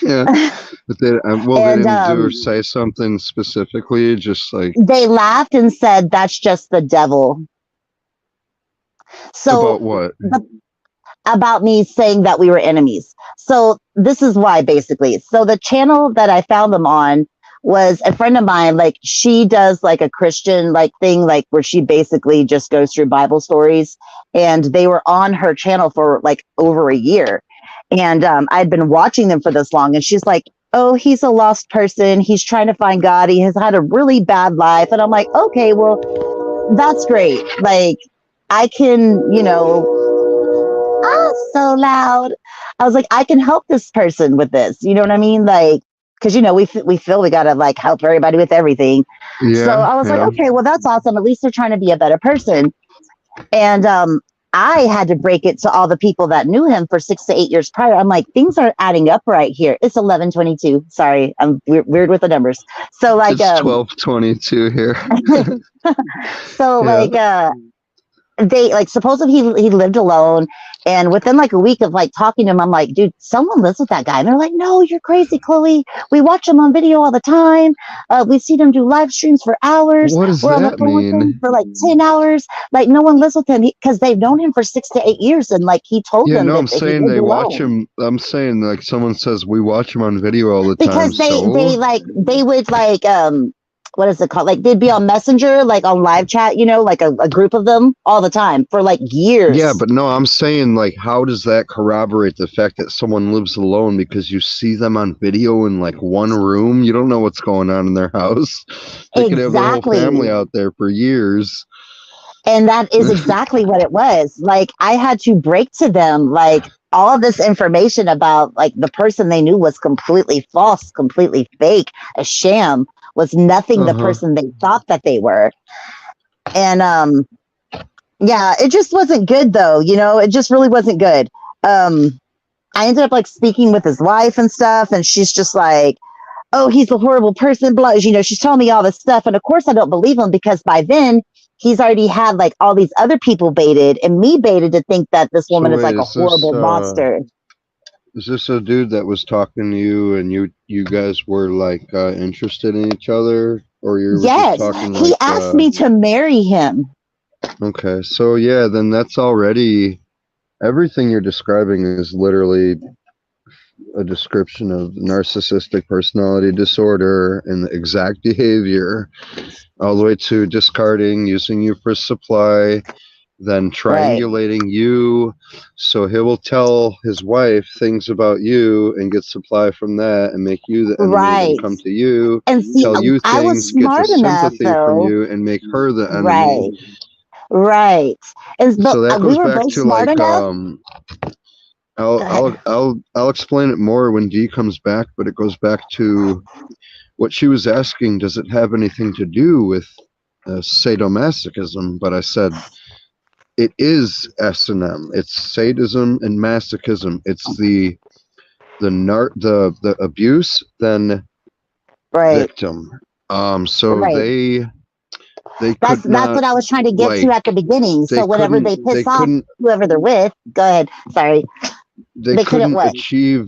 Yeah. But they, well, they And didn't do or say something specifically, just like they laughed and said, "That's just the devil." So about what? about me saying that we were enemies. So this is why basically. So the channel that I found them on was a friend of mine, like she does like a Christian like thing, like where she basically just goes through Bible stories. And they were on her channel for like over a year. And I'd been watching them for this long. And she's like, "Oh, he's a lost person. He's trying to find God. He has had a really bad life." And I'm like, "Okay, well, that's great. Like, I can, you know, so loud." I was like, "I can help this person with this." You know what I mean? Like, because, you know, we feel we got to like help everybody with everything. So Yeah, I was like, yeah. "Okay, well, that's awesome. At least they're trying to be a better person." And I had to break it to all the people that knew him for 6 to 8 years prior. I'm like, things are adding up right here. It's 11:22. Sorry, I'm weird with the numbers. So like, It's 12:22 here. so Yeah. like, they like supposedly he lived alone, and within like a week of like talking to him, I'm like, "Dude, someone lives with that guy." And they're like, "No, you're crazy, Chloe. We watch him on video all the time. We've seen him do live streams for hours. What does We're on the that phone with him mean? for like 10 hours. Like, no one lives with him because they've known him for 6 to 8 years." And like he told Yeah, them no, I'm that he saying lived they watch alone him. I'm saying like someone says we watch him on video all the time. because they So like they would like what is it called? Like they'd be on Messenger, like on live chat, you know, like a group of them all the time for like years. yeah, but no, I'm saying like how does that corroborate the fact that someone lives alone because you see them on video in like one room? You don't know what's going on in their house. They could have their whole Exactly. family out there for years. And that is exactly what it was. Like I had to break to them like all of this information about like the person they knew was completely false, completely fake, a sham, was nothing the Uh-huh. person they thought that they were. And yeah, it just wasn't good though, you know, it just really wasn't good. I ended up like speaking with his wife and stuff, and she's just like, "Oh, he's a horrible person," blah, you know, she's telling me all this stuff. And of course I don't believe him because by then he's already had like all these other people baited and me baited to think that this So woman is wait, like a horrible monster. Is this a dude that was talking to you and you guys were like interested in each other, or you were just Yes, talking he like asked me to marry him. okay, so yeah, then that's already everything you're describing is literally a description of narcissistic personality disorder and the exact behavior, all the way to discarding, using you for supply, then Right, triangulating you. So he will tell his wife things about you and get supply from that and make you the enemy, then right. come to you, And see, tell you I was things, get the smart enough sympathy from though. you and make her the enemy. Right, right. And but So that we goes were back both to smart like enough. Go ahead. I'll explain it more when Dee comes back, but it goes back to what she was asking. Does it have anything to do with sadomasochism? But I said it is S&M. It's sadism and masochism. It's the abuse then Right, victim. So right. they That's could not what I was trying to get to like at the beginning. they So whenever couldn't they they piss off couldn't whoever they're with, go ahead. Sorry, they they couldn't couldn't what? achieve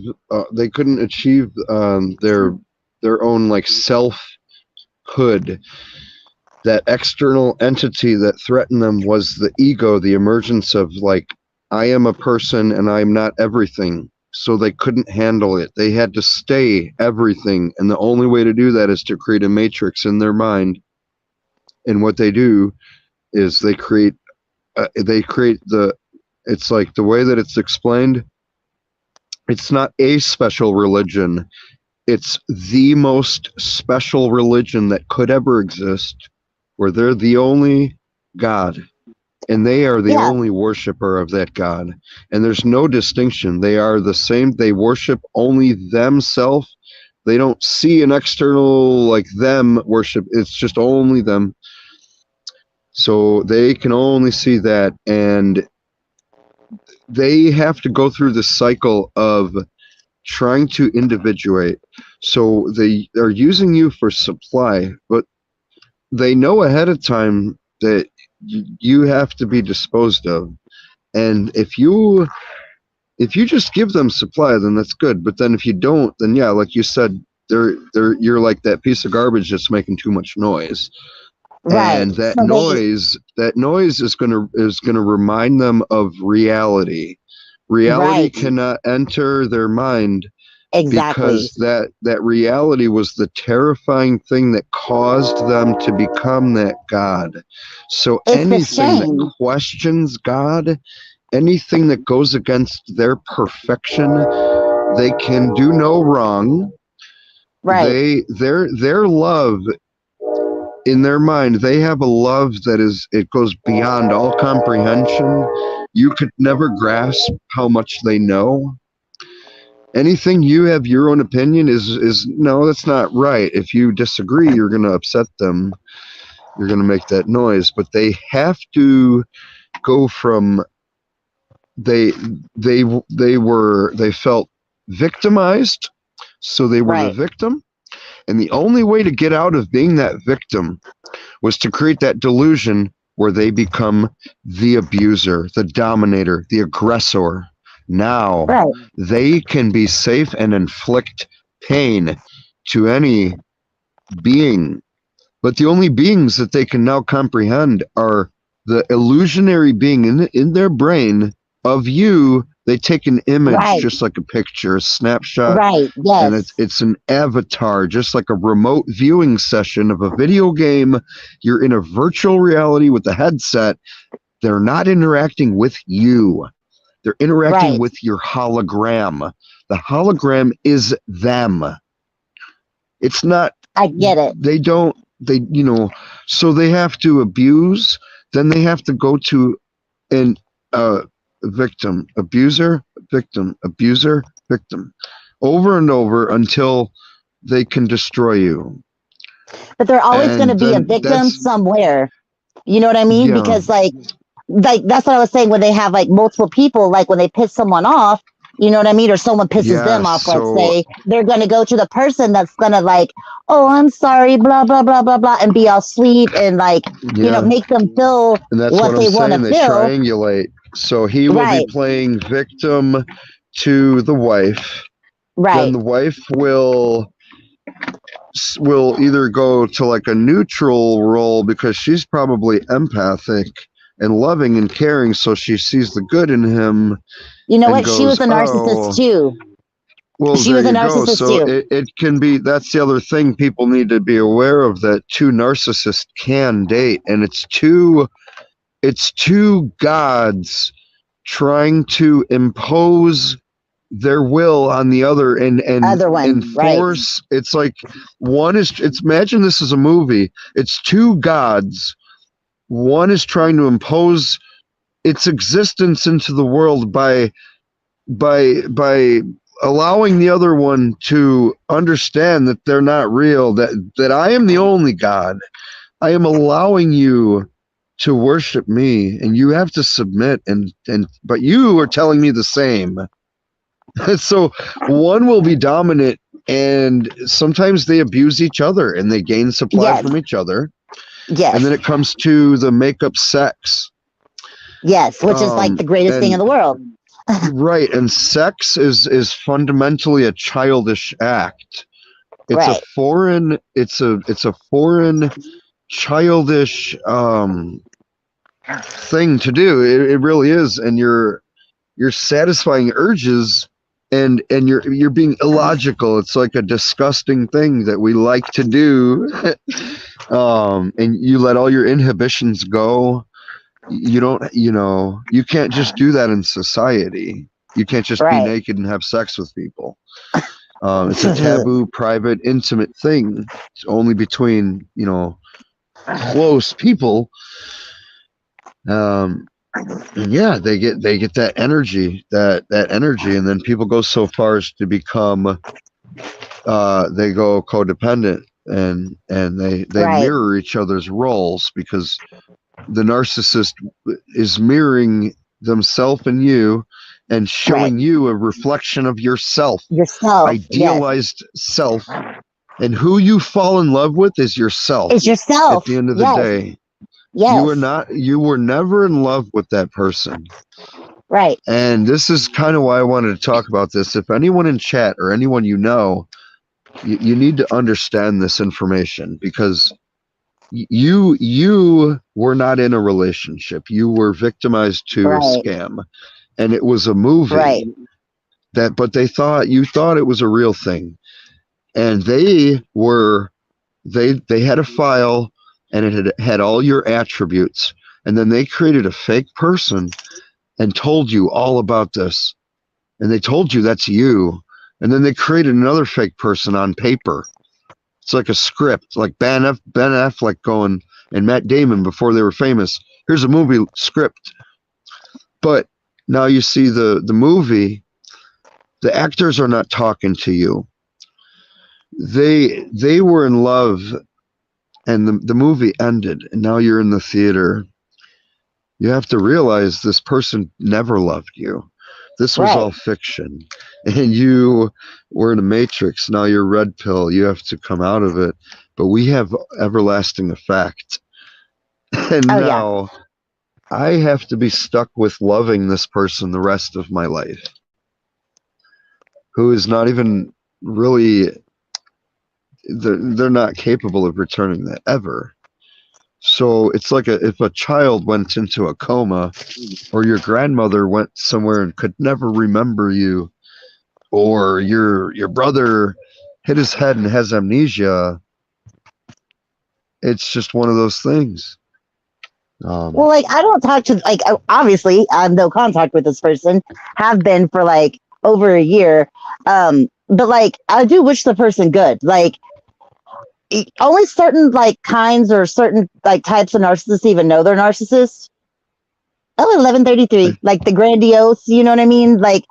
their own like selfhood. That external entity that threatened them was the ego, the emergence of like I am a person and I'm not everything. So they couldn't handle it. They had to stay everything, and the only way to do that is to create a matrix in their mind. And what they do is they create the it's like the way that it's explained, it's not a special religion, it's the most special religion that could ever exist, where they're the only God and they are the Yeah, only worshiper of that God. And there's no distinction. They are the same. They worship only themselves. They don't see an external like them worship. It's just only them. So they can only see that, and they have to go through the cycle of trying to individuate. So they are using you for supply, but they know ahead of time that you have to be disposed of. And if you just give them supply, then that's good. But then if you don't, then yeah, like you said, you're like that piece of garbage that's making too much noise. right. And So they that noise is gonna remind them of reality. Reality right, cannot enter their mind exactly. because that reality was the terrifying thing that caused them to become that God. So It's the anything that shame. questions God, anything that goes against their perfection, they can do no wrong. Right. Their love in their mind, they have a love that it goes beyond all comprehension. You could never grasp how much they know. Anything you have your own opinion is no, that's not right. If you disagree, you're going to upset them. You're going to make that noise. But they have to go from they they felt victimized, so they were the Right. victim, and the only way to get out of being that victim was to create that delusion where they become the abuser, the dominator, the aggressor. Now Right. they can be safe and inflict pain to any being. But the only beings that they can now comprehend are the illusionary being in their brain of you. They take an image Right. just like a picture, a snapshot, Right. and Yes. it's an avatar, just like a remote viewing session of a video game. You're in a virtual reality with a headset. They're not interacting with you. They're interacting Right. with your hologram. The hologram is them. It's not, I get it. they don't, they, so they have to abuse, then they have to go to an victim, abuser, victim, abuser, victim, over and over until they can destroy you. But they're always going to And be a then victim that's, somewhere. You know what I mean? yeah, Because like that's what I was saying when they have like multiple people, like when they piss someone off, you know what I mean? Or someone pisses yeah. them off, let's So, say, they're going to go to the person that's going to like, oh, I'm sorry, blah, blah, blah, blah, blah, and be all sweet and like, yeah. make them feel And that's what what I'm they want to saying. They feel. triangulate. So he will be Right. playing victim to the wife, then Right. the wife will either go to like a neutral role because she's probably empathic and loving and caring, so she sees the good in him You know and what? She goes, was a narcissist oh, too. well, She there was a you go. narcissist So too. it can be, that's the other thing people need to be aware of, that two narcissists can date, and it's two gods trying to impose their will on the other and Other one, right? enforce. It's like it's imagine this is a movie. It's two gods. One is trying to impose its existence into the world by allowing the other one to understand that they're not real, that I am the only God. I am allowing you to worship me, and you have to submit, and but you are telling me the same. So one will be dominant, and sometimes they abuse each other and they gain supply Yes. from each other. Yes. And then it comes to the makeup sex. Yes, which is like the greatest thing in the world. Right, and sex is fundamentally a childish act. It's Right. a foreign childish thing to do. It really is, and you're satisfying urges, and you're being illogical. It's like a disgusting thing that we like to do. And you let all your inhibitions go. You don't, you can't just do that in society. You can't just be naked and have sex with people. It's a taboo, private, intimate thing. It's only between, close people. And yeah, they get that energy, that energy, and then people go so far as to become, they go codependent, and they mirror each other's roles, because the narcissist is mirroring themselves and you, and showing you a reflection of yourself, idealized self, and who you fall in love with is yourself. It's yourself. At the end of the day. Yes. You were never in love with that person. Right. And this is kind of why I wanted to talk about this. If anyone in chat or anyone you need to understand this information, because you were not in a relationship. You were victimized to a scam, and it was a movie. But you thought it was a real thing, and they had a file, and it had all your attributes, and then they created a fake person and told you all about this, and they told you that's you, and then they created another fake person on paper. It's like a script, like Ben Affleck going, and Matt Damon before they were famous. Here's a movie script. But now you see the movie, the actors are not talking to you. They were in love, and the movie ended, and now you're in the theater. You have to realize this person never loved you. This was all fiction, and you were in a matrix. Now you're red pill. You have to come out of it, but we have everlasting effect. And now I have to be stuck with loving this person the rest of my life, who is not even really, they're not capable of returning that ever. So it's like if a child went into a coma, or your grandmother went somewhere and could never remember you, or your brother hit his head and has amnesia. It's just one of those things. Well, like, I don't talk to, like, obviously I have no contact with this person, have been for like over a year. But like, I do wish the person good. Like, only certain like kinds or certain like types of narcissists even know they're narcissists. Oh, 1133, like the grandiose, you know what I mean? Like,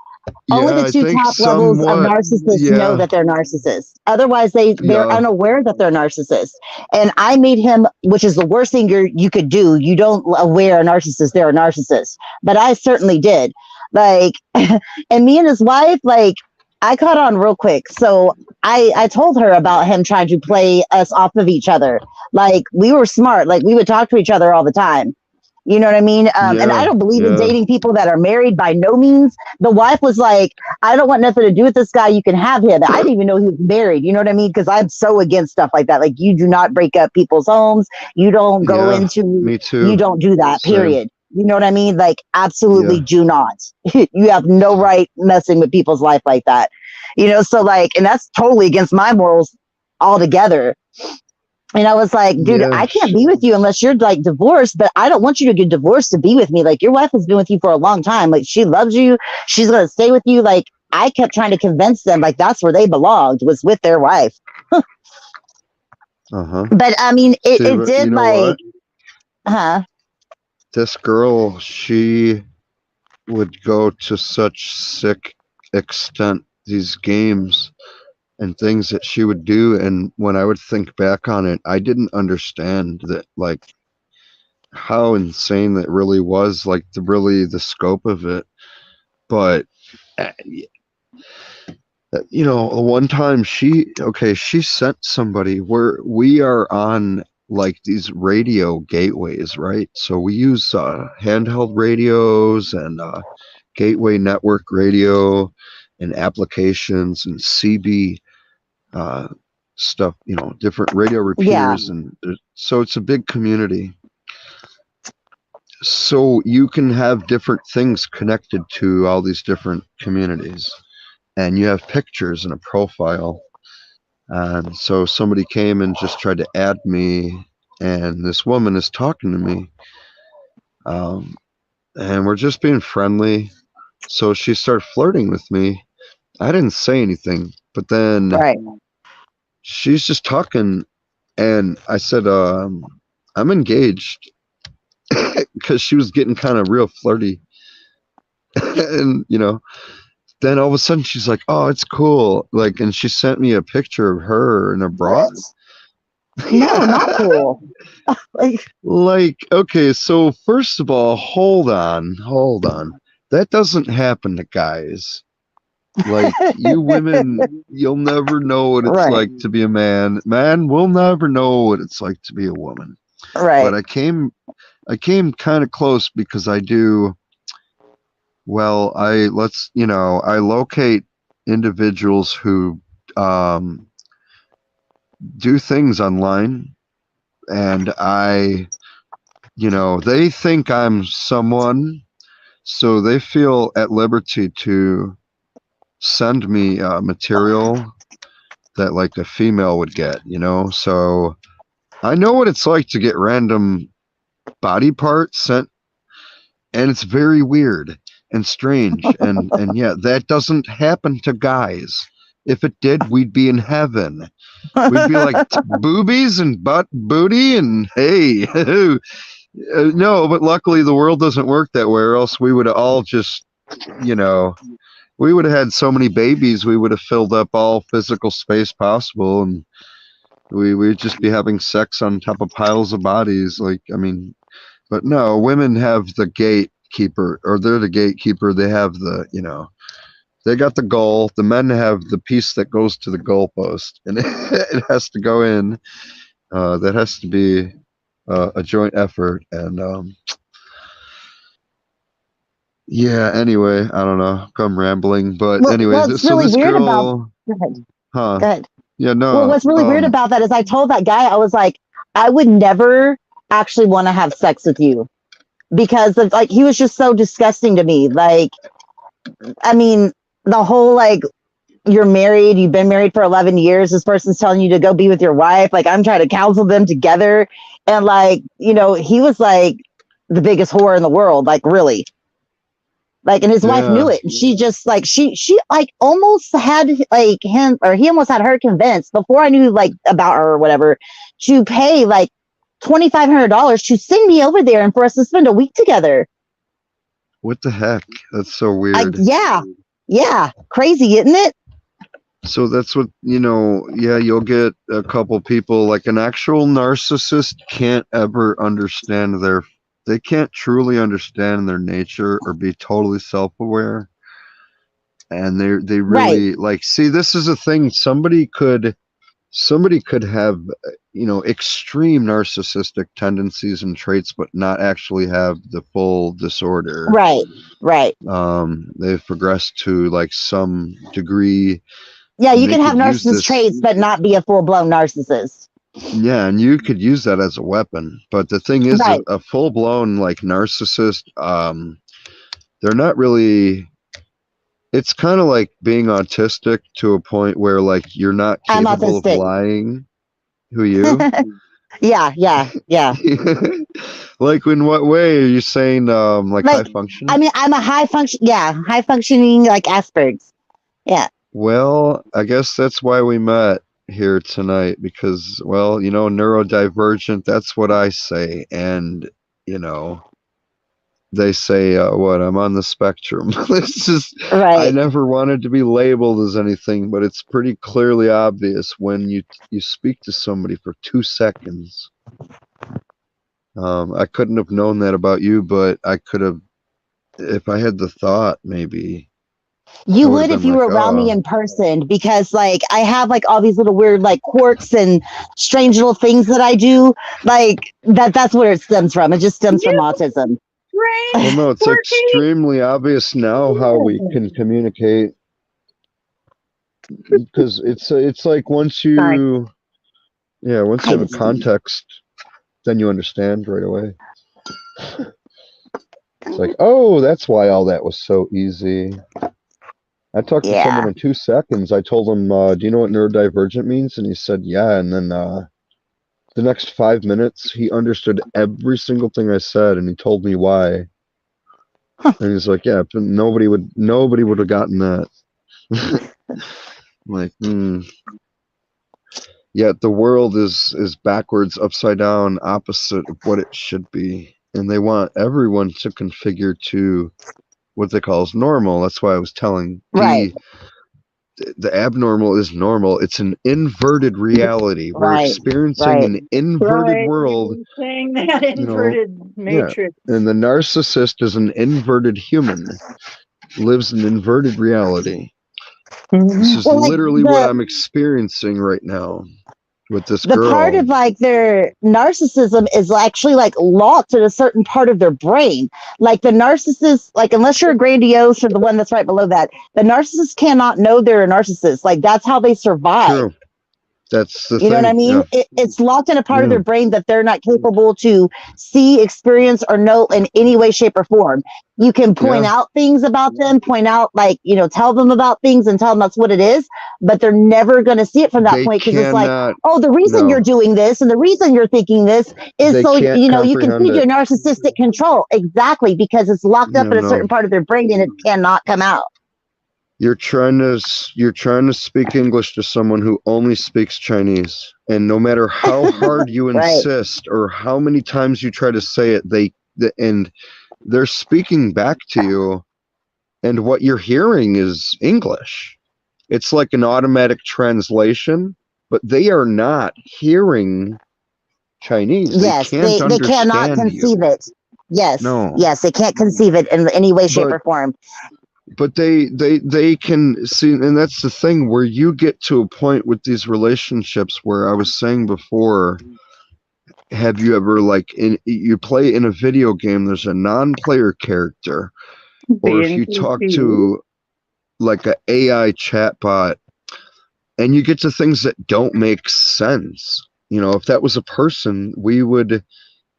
only the two top levels of narcissists know that they're narcissists. Otherwise, they're unaware that they're narcissists. And I made him, which is the worst thing you could do. You don't aware a narcissist, they're a narcissist. But I certainly did. Like, and me and his wife, like, I caught on real quick. So I told her about him trying to play us off of each other. Like, we were smart. Like, we would talk to each other all the time. You know what I mean? And I don't believe in dating people that are married by no means. The wife was like, I don't want nothing to do with this guy. You can have him. I didn't even know he was married. You know what I mean? Because I'm so against stuff like that. Like, you do not break up people's homes. You don't go into, me too. You don't do that, period. You know what I mean? Like, absolutely do not. You have no right messing with people's life like that. You know, so like, and that's totally against my morals altogether. And I was like, dude, I can't be with you unless you're like divorced, but I don't want you to get divorced to be with me. Like, your wife has been with you for a long time. Like, she loves you. She's going to stay with you. Like, I kept trying to convince them, like, that's where they belonged, was with their wife. But I mean, it did, you know, like, this girl, she would go to such sick extent, these games and things that she would do, and when I would think back on it, I didn't understand that, like, how insane that really was, like, the scope of it. But you know, one time she sent somebody, where we are on like these radio gateways, right? So we use handheld radios and gateway network radio and applications and CB stuff, you know, different radio repeaters. And so it's a big community. So you can have different things connected to all these different communities, and you have pictures and a profile. And so somebody came and just tried to add me, and this woman is talking to me, and we're just being friendly. So she started flirting with me. I didn't say anything, but then she's just talking, and I said, I'm engaged, because she was getting kind of real flirty. And, you know, then all of a sudden she's like, oh, it's cool. Like, and she sent me a picture of her in a bra. No, not cool. Like, okay, so first of all, hold on. That doesn't happen to guys. Like, you women, you'll never know what it's like to be a man. Man, we'll never know what it's like to be a woman. Right. But I came kind of close, because I do, well, I locate individuals who do things online, and they think I'm someone, so they feel at liberty to send me material that like a female would get, you know. So I know what it's like to get random body parts sent, and it's very weird and strange. and yeah, that doesn't happen to guys. If it did, we'd be in heaven. We'd be like boobies and butt booty and hey. No, but luckily the world doesn't work that way, or else we would have all just, you know, we would have had so many babies, we would have filled up all physical space possible, and we'd just be having sex on top of piles of bodies. Like, I mean, but no, women have the gatekeeper, or they're the gatekeeper. They have the, you know, they got the goal. The men have the piece that goes to the goalpost, and it has to go in. That has to be a joint effort. And yeah. Anyway, I don't know. I'm rambling, but anyway, so this girl. Go ahead. Yeah, no. Well, what's really weird about that is I told that guy, I was like, I would never actually want to have sex with you, because of, like, he was just so disgusting to me. Like, I mean, the whole, like, you've been married for 11 years. This person's telling you to go be with your wife. Like, I'm trying to counsel them together. And like, you know, he was like the biggest whore in the world. Like, really. Like, and his wife knew it. And she just like, she like almost had like him, or he almost had her convinced, before I knew like about her or whatever, to pay like $2,500 to send me over there and for us to spend a week together. What the heck? That's so weird. Yeah. Crazy, isn't it? So that's what, you know, yeah, you'll get a couple people, like an actual narcissist can't ever understand they can't truly understand their nature or be totally self-aware. And they really like, see, this is a thing. Somebody could have, extreme narcissistic tendencies and traits, but not actually have the full disorder. Right. Right. They've progressed to like some degree. Yeah, and you they can have could use narcissist this. traits, but not be a full blown narcissist. Yeah, and you could use that as a weapon. But the thing is, Right. a full blown like narcissist, they're not really. It's kind of like being autistic to a point where like you're not I'm capable of autistic. lying. Who you? Yeah. Like in what way are you saying? Like high Like, functioning? I mean, I'm a high functioning, like Asperger's. Yeah. Well, I guess that's why we met here tonight because, well, neurodivergent, that's what I say. And, you know, they say, what, I'm on the spectrum. It's just, I Right. never wanted to be labeled as anything, but it's pretty clearly obvious when you speak to somebody for 2 seconds. I couldn't have known that about you, but I could have, if I had the thought, maybe. You I would have would if been you like, were around me oh, in person, because like I have like all these little weird like quirks and strange little things that I do. Like that's where it stems from. It just stems from autism. well, no, it's Quirky. extremely obvious now how we can communicate because it's like once you have a context, then you understand right away. It's like, oh, that's why all that was so easy. I talked to Yeah. someone in 2 seconds. I told him, do you know what neurodivergent means? And he said, yeah. And then the next 5 minutes, he understood every single thing I said, and he told me why. And he's like, yeah, but nobody would have gotten that. I'm like, Yet the world is backwards, upside down, opposite of what it should be. And they want everyone to configure to what they call as normal. That's why I was telling Right. the abnormal is normal. It's an inverted reality. We're Right. experiencing Right. an inverted Right. world. You're saying that inverted matrix. And the narcissist is an inverted human, lives an inverted reality. This is Well, like literally what I'm experiencing right now with this the girl. part of like their narcissism is actually like locked in a certain part of their brain. Like the narcissist, like unless you're a grandiose or the one that's right below that, the narcissist cannot know they're a narcissist. Like that's how they survive. True. That's the You thing. know what I mean? Yeah. It's locked in a part of their brain that they're not capable to see, experience, or know in any way, shape, or form. You can point out things about them, tell them about things and tell them that's what it is, but they're never going to see it from that point because it's like, oh, the reason you're doing this and the reason you're thinking this is so, you can see your narcissistic control. Exactly, because it's locked up in a certain part of their brain and it cannot come out. You're trying to speak English to someone who only speaks Chinese, and no matter how hard you insist or how many times you try to say it, they're speaking back to you, and what you're hearing is English. It's like an automatic translation, but they are not hearing Chinese. Yes, they cannot conceive it. Yes, no. Yes, they can't conceive it in any way, shape, or form. But they can see, and that's the thing where you get to a point with these relationships where I was saying before, have you ever you play in a video game, there's a non-player character, or if you talk to like an AI chatbot and you get to things that don't make sense. If that was a person, we would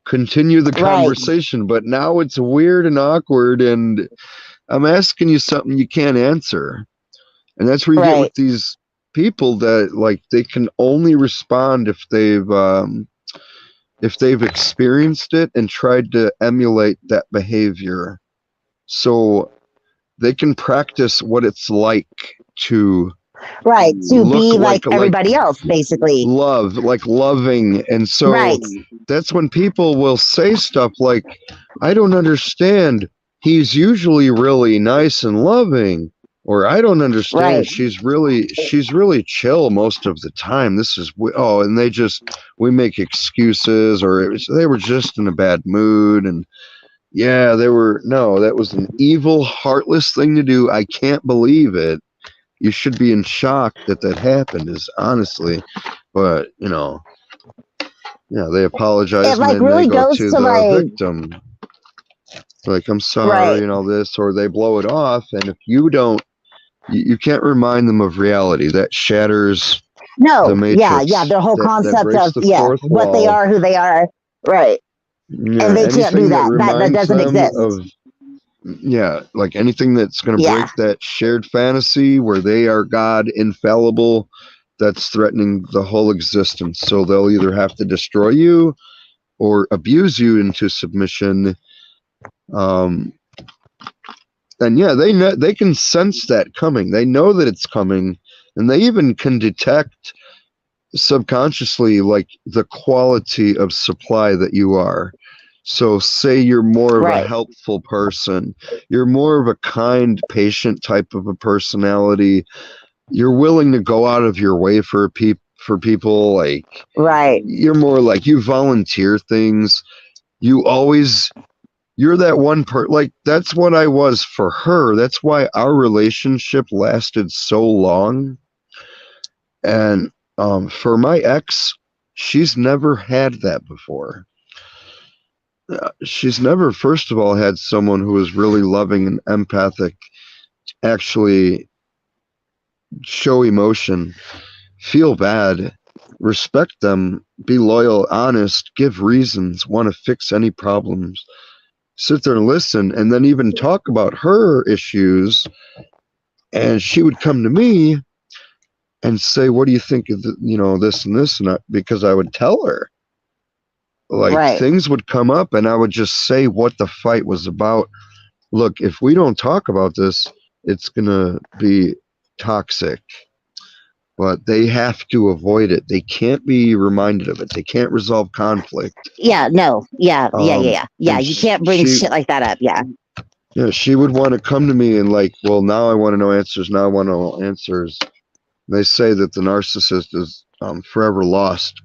continue the conversation, but now it's weird and awkward and I'm asking you something you can't answer. And that's where you get with these people that they can only respond if they've experienced it and tried to emulate that behavior. So they can practice what it's like to be like everybody else, basically. Loving. And so that's when people will say stuff like, I don't understand. He's usually really nice and loving, or I don't understand. She's really chill most of the time. And we make excuses, or they were just in a bad mood. And that was an evil, heartless thing to do. I can't believe it. You should be in shock that happened, is honestly, but Yeah, they apologize It and like then they really go goes to to the like, victim. Like, I'm right. sorry and all this, or they blow it off. And if you don't, you can't remind them of reality. That shatters the No, yeah, matrix. their whole That concept breaks of the yeah, fourth what they wall. are, who they are, right? Yeah, And they can't do anything that that. That reminds doesn't them exist. of, yeah, like anything that's going to Yeah, break that shared fantasy where they are God infallible, that's threatening the whole existence. So they'll either have to destroy you or abuse you into submission. Um, and yeah, they can sense that coming. They know that it's coming, and they even can detect subconsciously like the quality of supply that you are. So say you're more of a right, helpful person, you're more of a kind, patient type of a personality. You're willing to go out of your way for people. Like, right. you're more like, you volunteer things. You always you're that one like, that's what I was for her. That's why our relationship lasted so long. And for my ex, she's never had that before. She's never, first of all, had someone who was really loving and empathic, actually show emotion, feel bad, respect them, be loyal, honest, give reasons, want to fix any problems, sit there and listen, and then even talk about her issues. And she would come to me and say, "What do you think of this and this?" And because I would tell her, like, Right. things would come up, and I would just say what the fight was about. Look, if we don't talk about this, it's gonna be toxic. But they have to avoid it. They can't be reminded of it. They can't resolve conflict. Yeah, no, yeah. And You can't bring she, shit like that up. Yeah, yeah, she would want to come to me and like, well, now I want to know answers. Now I want to know answers. They say that the narcissist is forever lost.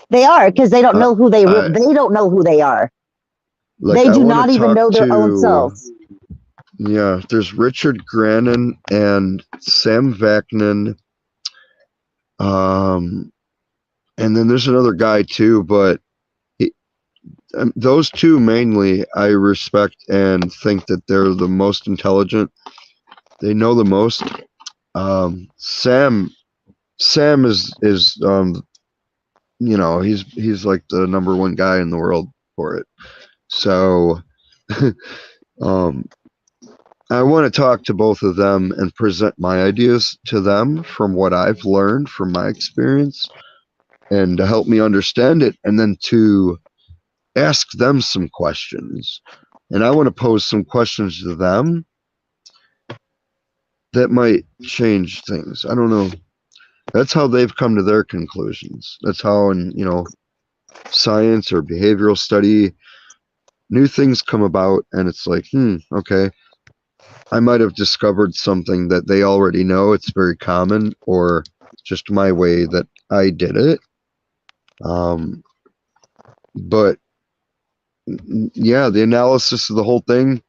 they are because they don't I, know who I they don't know who they are. like They I do want to not even talk know their own to, selves. yeah. There's Richard Grannon and Sam Vaknin, and then there's another guy too. But he, those two mainly, I respect and think that they're the most intelligent. They know the most. Sam is he's like the number one guy in the world for it. So um, I want to talk to both of them and present my ideas to them from what I've learned from my experience and to help me understand it, and then to ask them some questions. And I want to pose some questions to them that might change things. I don't know. That's how they've come to their conclusions. That's how, in science or behavioral study, new things come about, and it's like, okay, I might have discovered something that they already know. It's very common, or just my way that I did it. But yeah, the analysis of the whole thing,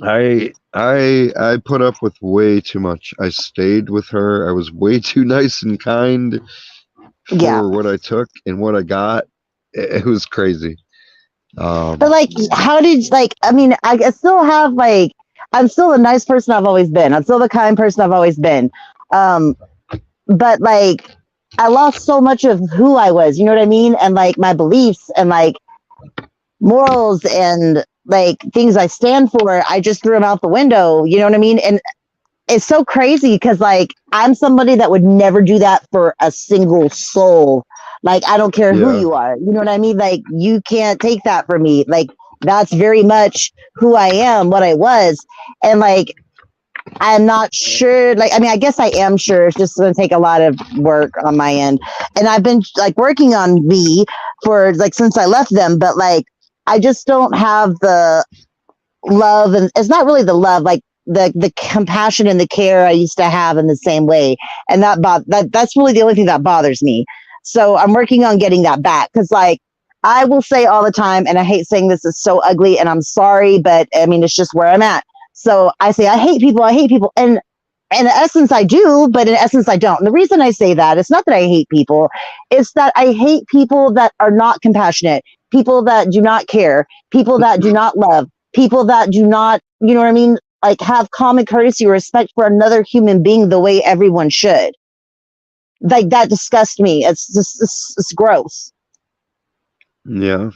I put up with way too much. I stayed with her. I was way too nice and kind Yeah, for what I took and what I got. It was crazy. but like, how did like? I mean, I still have like, I'm still the nice person I've always been. I'm still the kind person I've always been. Um, but like, I lost so much of who I was. You know what I mean? And like my beliefs and like morals and like things I stand for. I just threw them out the window. You know what I mean? And it's so crazy because like I'm somebody that would never do that for a single soul. Like I don't care who Yeah, you are. You know what I mean? Like you can't take that from me. Like that's very much who I am, what I was. And like I'm not sure, like I mean I guess I am sure it's just gonna take a lot of work on my end. And I've been like working on me for like since I left them, but like I just don't have the love, and it's not really the love, like the compassion and the care I used to have in the same way. And that's really the only thing that bothers me. So I'm working on getting that back because like I will say all the time, and I hate saying this is so ugly, and I'm sorry, but I mean it's just where I'm at. So I say I hate people, and in essence I do, but in essence I don't. And the reason I say that, it's not that I hate people, it's that I hate people that are not compassionate, people that do not care, people that do not love, people that do not, you know what I mean, like have common courtesy or respect for another human being the way everyone should. Like that disgusts me. It's just it's gross. Yeah.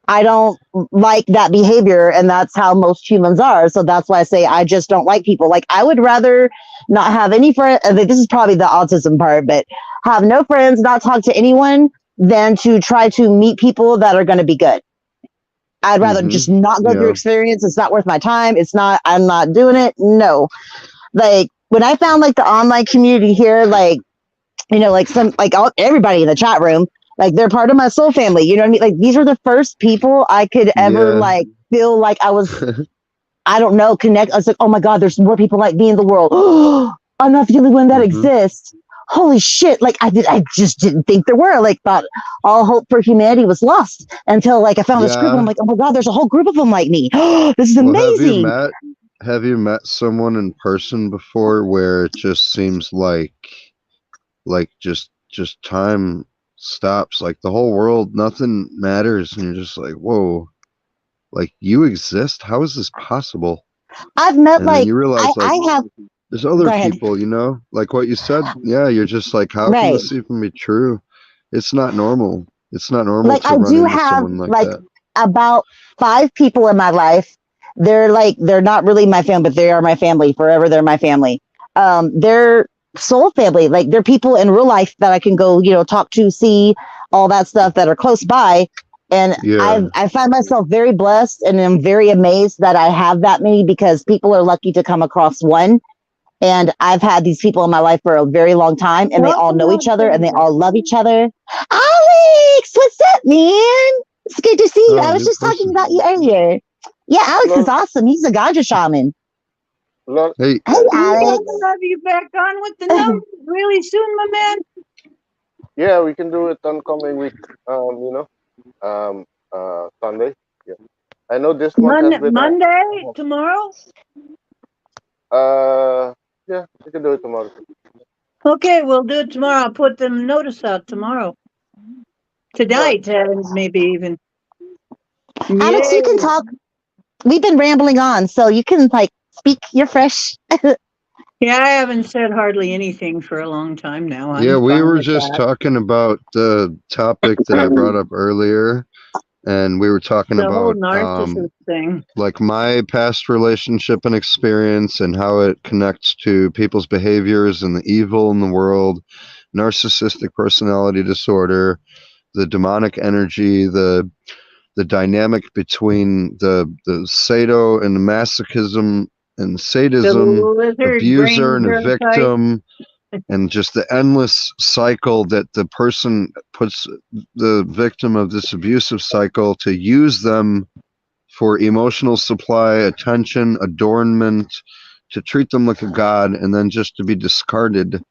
I don't like that behavior, and that's how most humans are. So that's why I say I just don't like people. Like I would rather not have any friends. This is probably the autism part, but have no friends, not talk to anyone, than to try to meet people that are going to be good. I'd rather just not go through Yeah. experience. It's not worth my time. It's not. I'm not doing it. No. Like when I found like the online community here, like you know, like some like everybody in the chat room, like they're part of my soul family. You know what I mean? Like these are the first people I could ever Yeah. like feel like I was, I don't know, connect. I was like, oh my God, there's more people like me in the world. I'm not the only one that exists. Holy shit. Like I just didn't think there were. Like thought all hope for humanity was lost until like I found this group and I'm Yeah. like, oh my God, there's a whole group of them like me. This is Well, amazing. have you met someone in person before where it just seems like just time stops, like the whole world, nothing matters, and you're just like, whoa, like you exist? How is this possible? I've met And then like, you realize like I have, there's other go ahead. people, you know, like what you said. Yeah, you're just like, how can Right. this even be true? It's not normal. It's not normal Like to I run do into have someone like like that. about 5 people in my life. They're not really my family, but they are my family forever. They're my family. They're soul family. Like they're people in real life that I can go, you know, talk to, see all that stuff that are close by. And Yeah. I find myself very blessed and I'm very amazed that I have that many because people are lucky to come across one. And I've had these people in my life for a very long time and they all Welcome, know each other and they Alexander. all love each other. Alex, what's up, man? It's good to see you. Oh, I was new just talking person. about you earlier. Yeah, Alex is Hello, awesome. He's a ganja shaman. hello. Hey, Hey, We Alex. gotta have you back on with the numbers really soon, my man. Yeah, we can do it on coming week. Sunday. Yeah, I know this month has been Monday, tomorrow. uh, yeah, we can do it tomorrow. Okay, we'll do it tomorrow. I'll put the notice out tomorrow. All right. Tonight, maybe even. Alex, you Yay. can talk. We've been rambling on, so you can like speak. You're fresh. Yeah, I haven't said hardly anything for a long time now. yeah, I'm we fine were with just that. talking about the topic that I brought up earlier, and we were talking The whole about narcissist thing. like my past relationship and experience and how it connects to people's behaviors and the evil in the world, narcissistic personality disorder, the demonic energy, the dynamic between the sado and the masochism and The sadism, lizard abuser brain and a parasite. victim, and just the endless cycle that the person puts the victim of this abusive cycle to use them for emotional supply, attention, adornment, to treat them like a god, and then just to be discarded.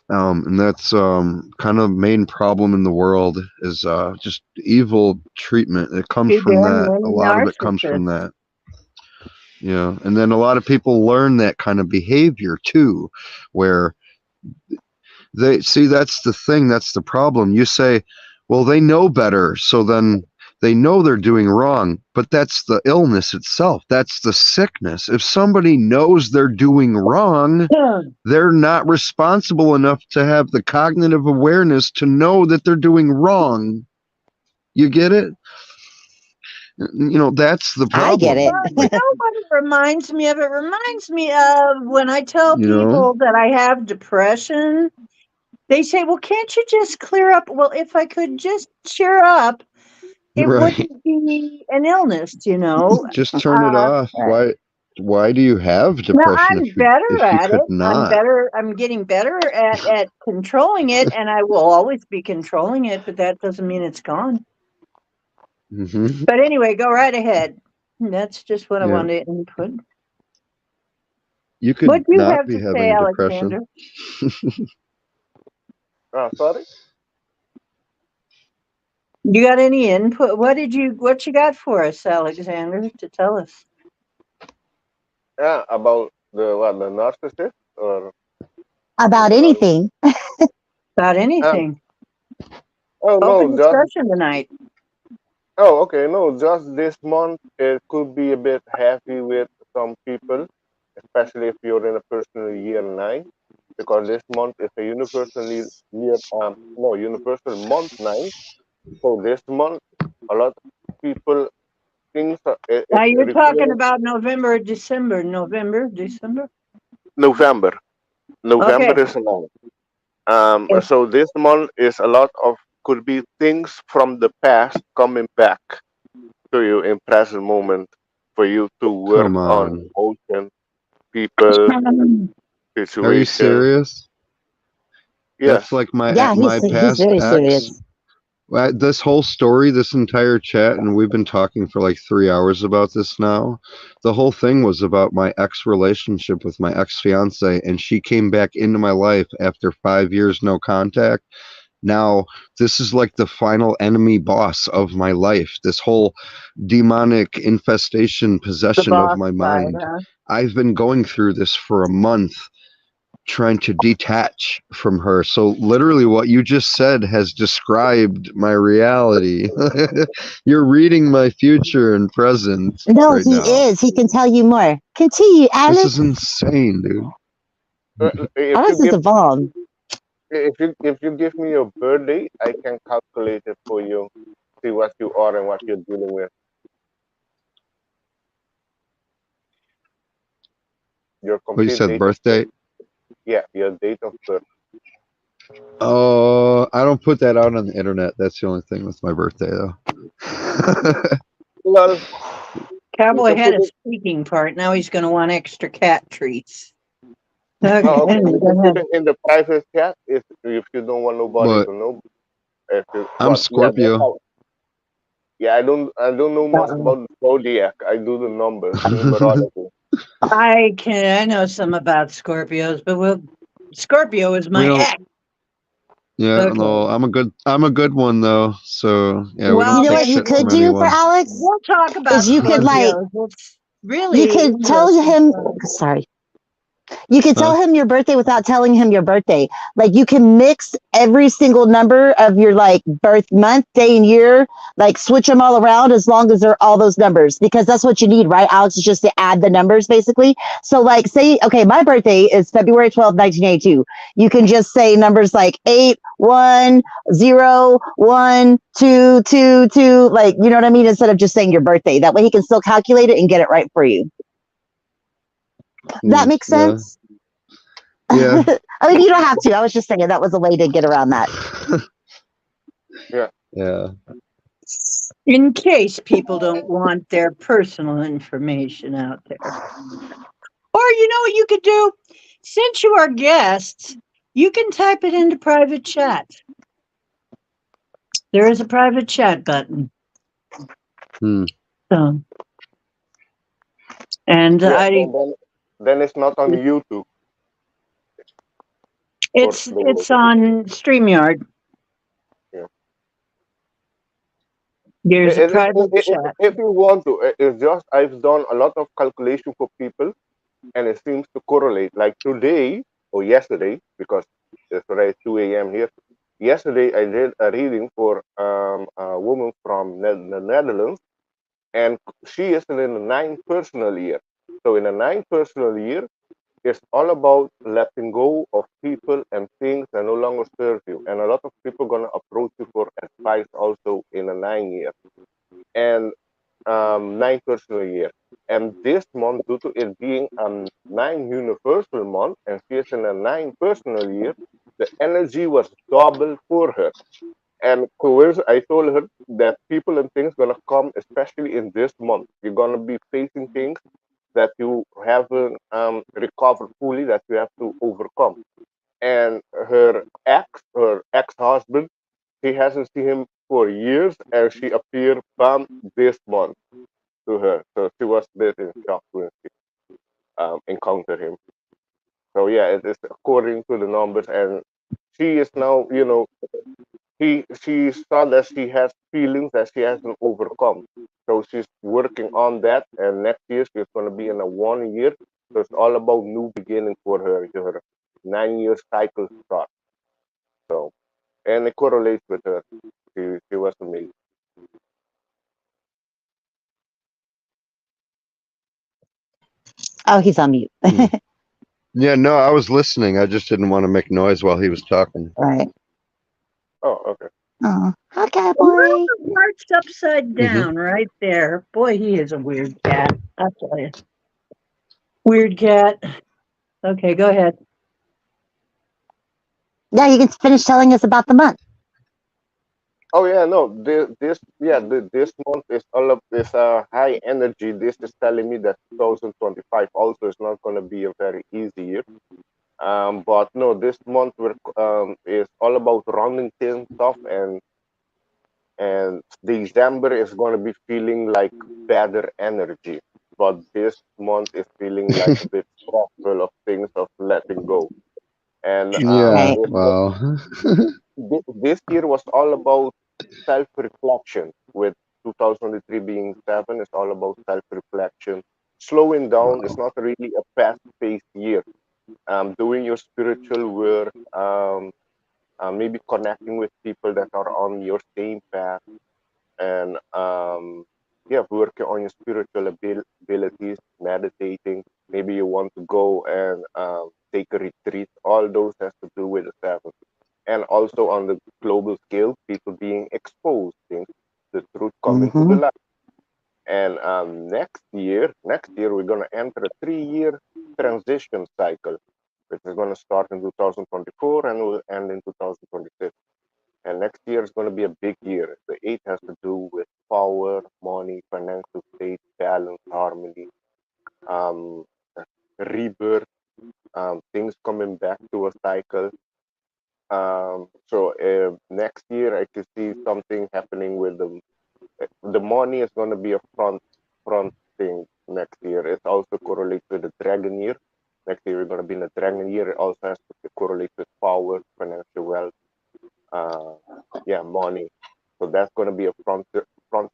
And that's kind of main problem in the world is just evil treatment. It comes Too from damn that. A many lot of it comes from narcissists. that. Yeah, and then a lot of people learn that kind of behavior too, where they see that's the thing, that's the problem. You say, well, they know better, so then they know they're doing wrong, but that's the illness itself. That's the sickness. If somebody knows they're doing wrong, they're not responsible enough to have the cognitive awareness to know that they're doing wrong. You get it? You know, that's the I get problem. it. Well, you Like, know what it reminds me of? It reminds me of when I tell you know, people that I have depression. They say, "Well, can't you just clear up?" Well, if I could just cheer up, it right. wouldn't be an illness, you know. Just turn it Uh, off. Why do you have now depression I'm better if you at could it. I'm not? better. I'm getting better at controlling it, and I will always be controlling it. But that doesn't mean it's gone. Hmm. But anyway, go right ahead. That's just what I Yeah. wanted to input. You What could do you not have be to say, having depression. Alexander? Sorry. You got any input? What you got for us, Alexander, to tell us? Yeah, about the narcissist. or About uh, anything. About um, anything. oh Open no, just discussion tonight. oh okay, no, just this month it could be a bit heavy with some people, especially if you're in a personal year 9, because this month is a universal year no universal month 9. So this month a lot of people things Now it's you're talking referring about November or December. November, December. November. Okay. November is long. So this month is a lot of could be things from the past coming back to you in present moment for you to work Come on on. emotion, people, Are you situation. serious? That's Yes. like my Yeah, my he's past very ex. serious. This whole story, this entire chat, and we've been talking for like 3 hours about this now. The whole thing was about my ex relationship with my ex fiance, and she came back into my life after 5 years no contact. Now, this is like the final enemy boss of my life. This whole demonic infestation, The possession of boss my side, mind. huh? I've been going through this for a month trying to detach from her. So literally what you just said has described my reality. You're reading my future and present No, right he now. is. He can tell you more. Continue, This is Alex. insane, dude. If you Alex is give a bomb. if you give me your birthday, I can calculate it for you, see what you are and what you're dealing with. Your What you complete said, date of birth. birthday? Yeah, your date of birth. Oh, I don't put that out on the internet. That's the only thing with my birthday, though. Well, you Cowboy can had put a it. speaking part. Now he's going to want extra cat treats. Okay, Oh, okay. You can go put ahead. it in the private chat if you don't want nobody But to know. If you, I'm well, yeah, that's Scorpio. how. Yeah, I don't know much Uh-oh. about the zodiac. I do the numbers, numerology. I know some about Scorpios, but Scorpio is We my don't. ex. Yeah, Okay. no, I'm a good one though. So yeah, we You don't Well, know take what you shit could from then do for anyone. Alex we'll talk about is you could like Scorpios. It's you really could tell interesting him. stuff. Sorry. You could Huh? tell him your birthday without telling him your birthday. Like you can mix every single number of your like birth month, day, and year. Like switch them all around as long as they're all those numbers because that's what you need, right? Alex is just to add the numbers basically. So like say, okay, my birthday is February 12th, 1982. You can just say numbers like 8, 1, 0, 1, 2, 2, 2. Like you know what I mean? Instead of just saying your birthday. That way he can still calculate it and get it right for you. That makes Yeah. sense. Yeah. I mean, you don't have to. I was just saying that was a way to get around that. Yeah. Yeah. In case people don't want their personal information out there. Or you know what you could do? Since you are guests, you can type it into private chat. There is a private chat button. Hmm. So, and Yeah. I Then it's not on YouTube for the it's on StreamYard. yeah. There's a private chat. If you want to, it's just I've done a lot of calculation for people, and it seems to correlate. Like today or yesterday, because it's already 2 a.m. here. Yesterday, I did a reading for a woman from the Netherlands, and she is in the ninth personal year. So in the ninth personal year, it's all about letting go of people and things that no longer serve you. And a lot of people gonna approach you for advice also in a 9 year. And nine personal year. And this month, due to it being a nine universal month, and she is in a nine personal year, the energy was double for her. And I told her that people and things gonna come, especially in this month. You're gonna be facing things that you haven't recovered fully, that you have to overcome. And her ex-husband, she hasn't seen him for years, and she appeared this month to her. So she was a bit in shock when she encountered him. So yeah, it is according to the numbers, and she is now, she saw that she has feelings that she hasn't overcome. So she's working on that, and next year she's going to be in a 1 year. So it's all about new beginning for her. Her 9 year cycle starts. So and it correlates with her. She was amazing. Oh, he's on mute. Hmm. Yeah, no, I was listening. I just didn't want to make noise while he was talking. Right. Oh, okay. Oh, okay, boy. Well, Mark's upside Hmm. down right there. Boy, he is a weird cat. I'll tell you. Weird cat. Okay, go ahead. Yeah, you can finish telling us about the month. Oh yeah, no. This month is all of this high energy. This is telling me that 2025 also is not going to be a very easy year. But no, this month is all about rounding things off, and December is going to be feeling like better energy. But this month is feeling like a bit stressful of things of letting go. And Yeah, Right. wow. this year was all about self-reflection. With 2023 being seven, it's all about self-reflection. Slowing down is Wow. not really a fast-paced year. Doing your spiritual work, maybe connecting with people that are on your same path, and yeah, working on your spiritual abilities, meditating. Maybe you want to go and take a retreat. All those has to do with the seven, and also on the global scale, people being exposed, things, the truth coming to the Mm-hmm. light. And next year we're gonna enter a 3 year transition cycle, which is gonna start in 2024 and will end in 2026. And next year is going to be a big year. The eight has to do with power, money, financial state, balance, harmony, um, rebirth, things coming back to a cycle. So next year, I could see something happening with the money is going to be a front thing next year. It also correlates with the dragon year. Next year, we're going to be in the dragon year. It also has to correlate with power, financial wealth, uh, yeah, money. So that's going to be a front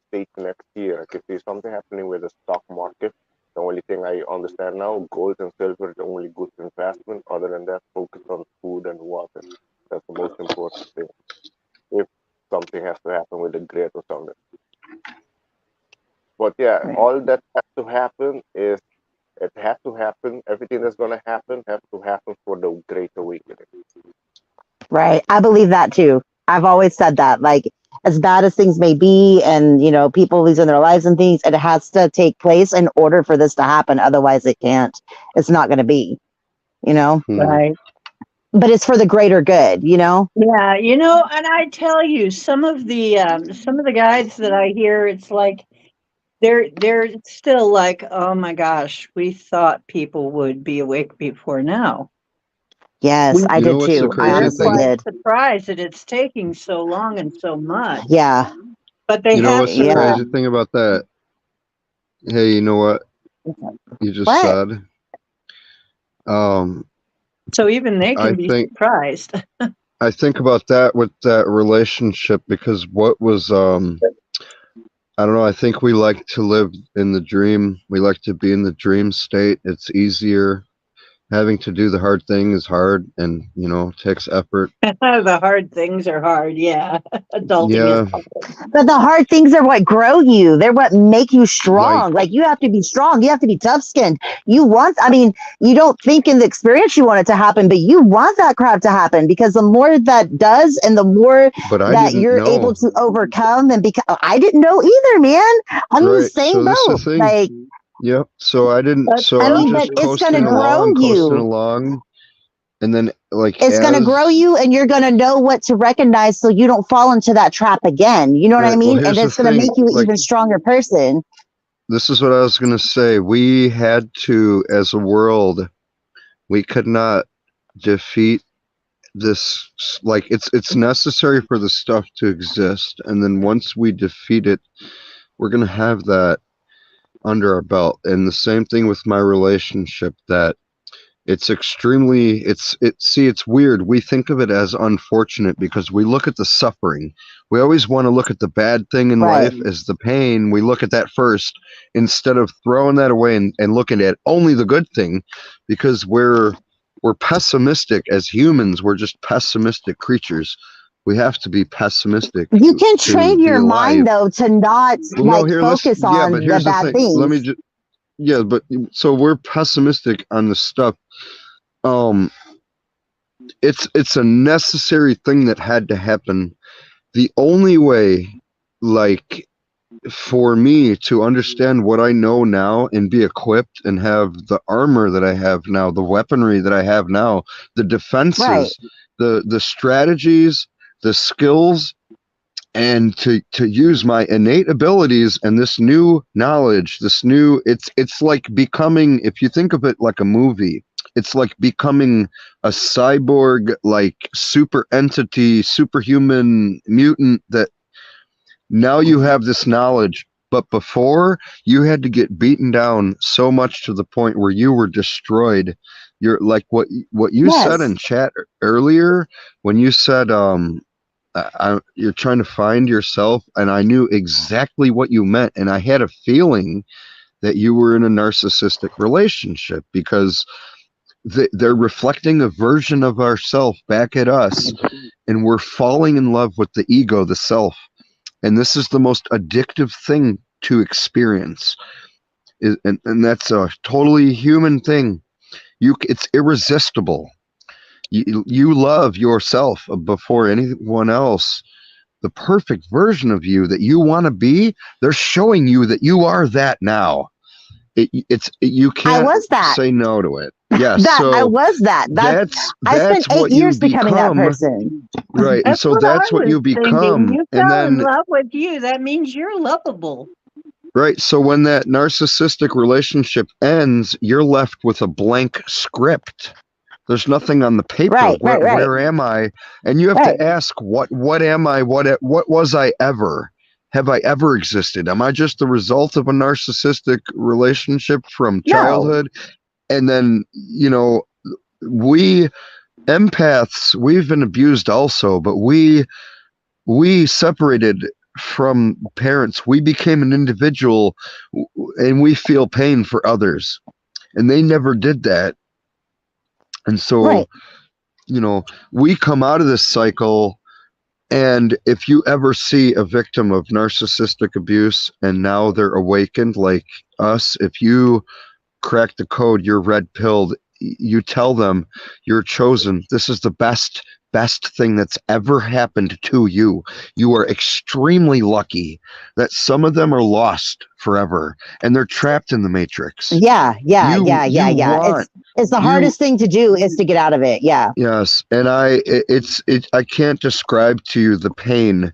stage next year. I can see something happening with the stock market. The only thing I understand now, gold and silver is the only good investment. Other than that, focus on food and water. That's the most important thing. If something has to happen with the grid or something. But yeah, Right. all that has to happen is it has to happen. Everything that's going to happen has to happen for the great awakening. Right. I believe that too. I've always said that. Like, as bad as things may be, and people losing their lives and things, it has to take place in order for this to happen. Otherwise, it can't. It's not going to be. You know. Hmm. Right. But it's for the greater good. You know. Yeah, and I tell you, some of the guides that I hear, it's like they're still like, oh my gosh, we thought people would be awake before now. Yes, We I You know did what's the too. I We're crazy honestly thing? quite did. surprised that it's taking so long and so much. Yeah. But they You know have what's the to. Yeah. crazy thing about that? Hey, you know what you just What? said? Um, So even they I can be think surprised. I think about that with that relationship because what was I don't know, I think we like to live in the dream. We like to be in the dream state. It's easier. Having to do the hard thing is hard and, takes effort. The hard things are hard. Yeah, adulting is Yeah, hard. But the hard things are what grow you. They're what make you like strong. Like, you have to be strong. You have to be tough skinned. I mean, you don't think in the experience you want it to happen, but you want that crap to happen, because the more that does and the more but I that didn't you're able know. to overcome and become. I didn't know either, man. I'm in the Right. same So this is boat. the thing. Like, Yep. So I didn't But so I I'm mean, just but it's going to yeah, coasting grow you. along and then like It's going to grow as you, and you're going to know what to recognize so you don't fall into that trap again. You know what I right, well mean? And here's the it's going to thing, make you an like even stronger person. this is what I was gonna say. We had to, as a world, we could not defeat this like it's necessary for the stuff to exist and then once we defeat it we're going to have that under our belt and the same thing with my relationship that It's extremely, it's weird. We think of it as unfortunate because we look at the suffering. We always want to look at the bad thing in Right. life as the pain. We look at that first instead of throwing that away and looking at only the good thing, because we're pessimistic as humans. We're just pessimistic creatures. We have to be pessimistic You can to train be your alive. mind though to not Well, no, like here, listen. focus Yeah, but on the here's the bad thing. Let me things. just, yeah, but so we're pessimistic on the stuff. Um, it's a necessary thing that had to happen. The only way, like, for me to understand what I know now and be equipped and have the armor that I have now, the weaponry that I have now, the Right. defenses, the strategies, the skills, and to use my innate abilities and this new knowledge, this new, it's like becoming, if you think of it like a movie, it's like becoming a cyborg, like super entity, superhuman mutant, that now you have this knowledge. But before, you had to get beaten down so much to the point where you were destroyed. You're like what you said Yes. in chat earlier when you said you're trying to find yourself, and I knew exactly what you meant, and I had a feeling that you were in a narcissistic relationship because they're reflecting a version of ourself back at us, and we're falling in love with the ego, the self, and this is the most addictive thing to experience. And that's a totally human thing. It's irresistible. You love yourself before anyone else. The perfect version of you that you want to be, they're showing you that you are that now. You I can't was that. say no to it. Yes, That I so was that. I spent that's 8 what you years becoming that become, person. right? And That's so what I that's what was you thinking. become, You and fell in then love with you. That means you're lovable. right. So when that narcissistic relationship ends, you're left with a blank script. There's nothing on the paper. Right, right, right, Where am I? And you have right. to ask, what am I? What was I ever? Have I ever existed? Am I just the result of a narcissistic relationship from No. childhood? And then, we empaths, we've been abused also, but we separated from parents. We became an individual, and we feel pain for others. And they never did that. And so, Right. we come out of this cycle. And if you ever see a victim of narcissistic abuse and now they're awakened like us, if you crack the code, you're red pilled, you tell them you're chosen. This is the best thing that's ever happened to you. You are extremely lucky that some of them are lost forever and they're trapped in the matrix. Yeah, yeah, yeah, yeah, You yeah. want It's the you hardest thing to do is to get out of it. Yeah. Yes, and I can't describe to you the pain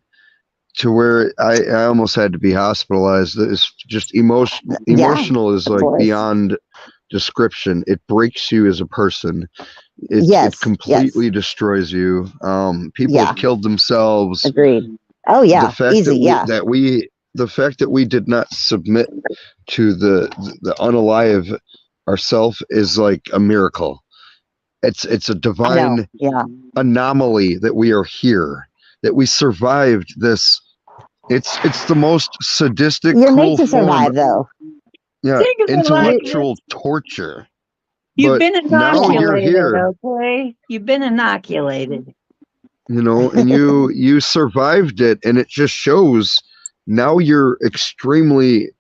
to where I almost had to be hospitalized. It's just Yeah, emotional is of like course. beyond description. It breaks you as a person. It Yes, yes. completely destroys you. People Yeah, have killed themselves. agreed. Oh The yeah, fact easy. Yeah. that we did not submit to the unalive ourself is like a miracle. It's a I know. divine Yeah. anomaly that we are here, that we survived this. It's the most sadistic, You're made cruel to form, survive though. yeah, Think of it like You this. intellectual torture. You've But been now yeah. you're inoculated, here, okay? You've been inoculated. and you survived it, and it just shows. Now you're extremely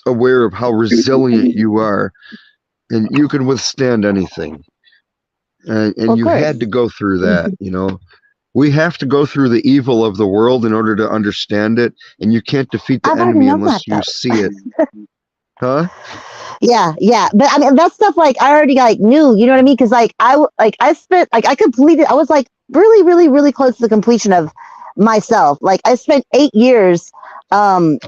aware of how resilient you are, and you can withstand anything. And Of you course. had to go through that, We have to go through the evil of the world in order to understand it, and you can't defeat the I've already enemy known that unless you though. see it. Huh? Yeah, yeah. But I mean, that stuff like I already like knew. You know what I mean? Because I spent like I completed. I was like really, really, really close to the completion of myself. Like I spent 8 years, um,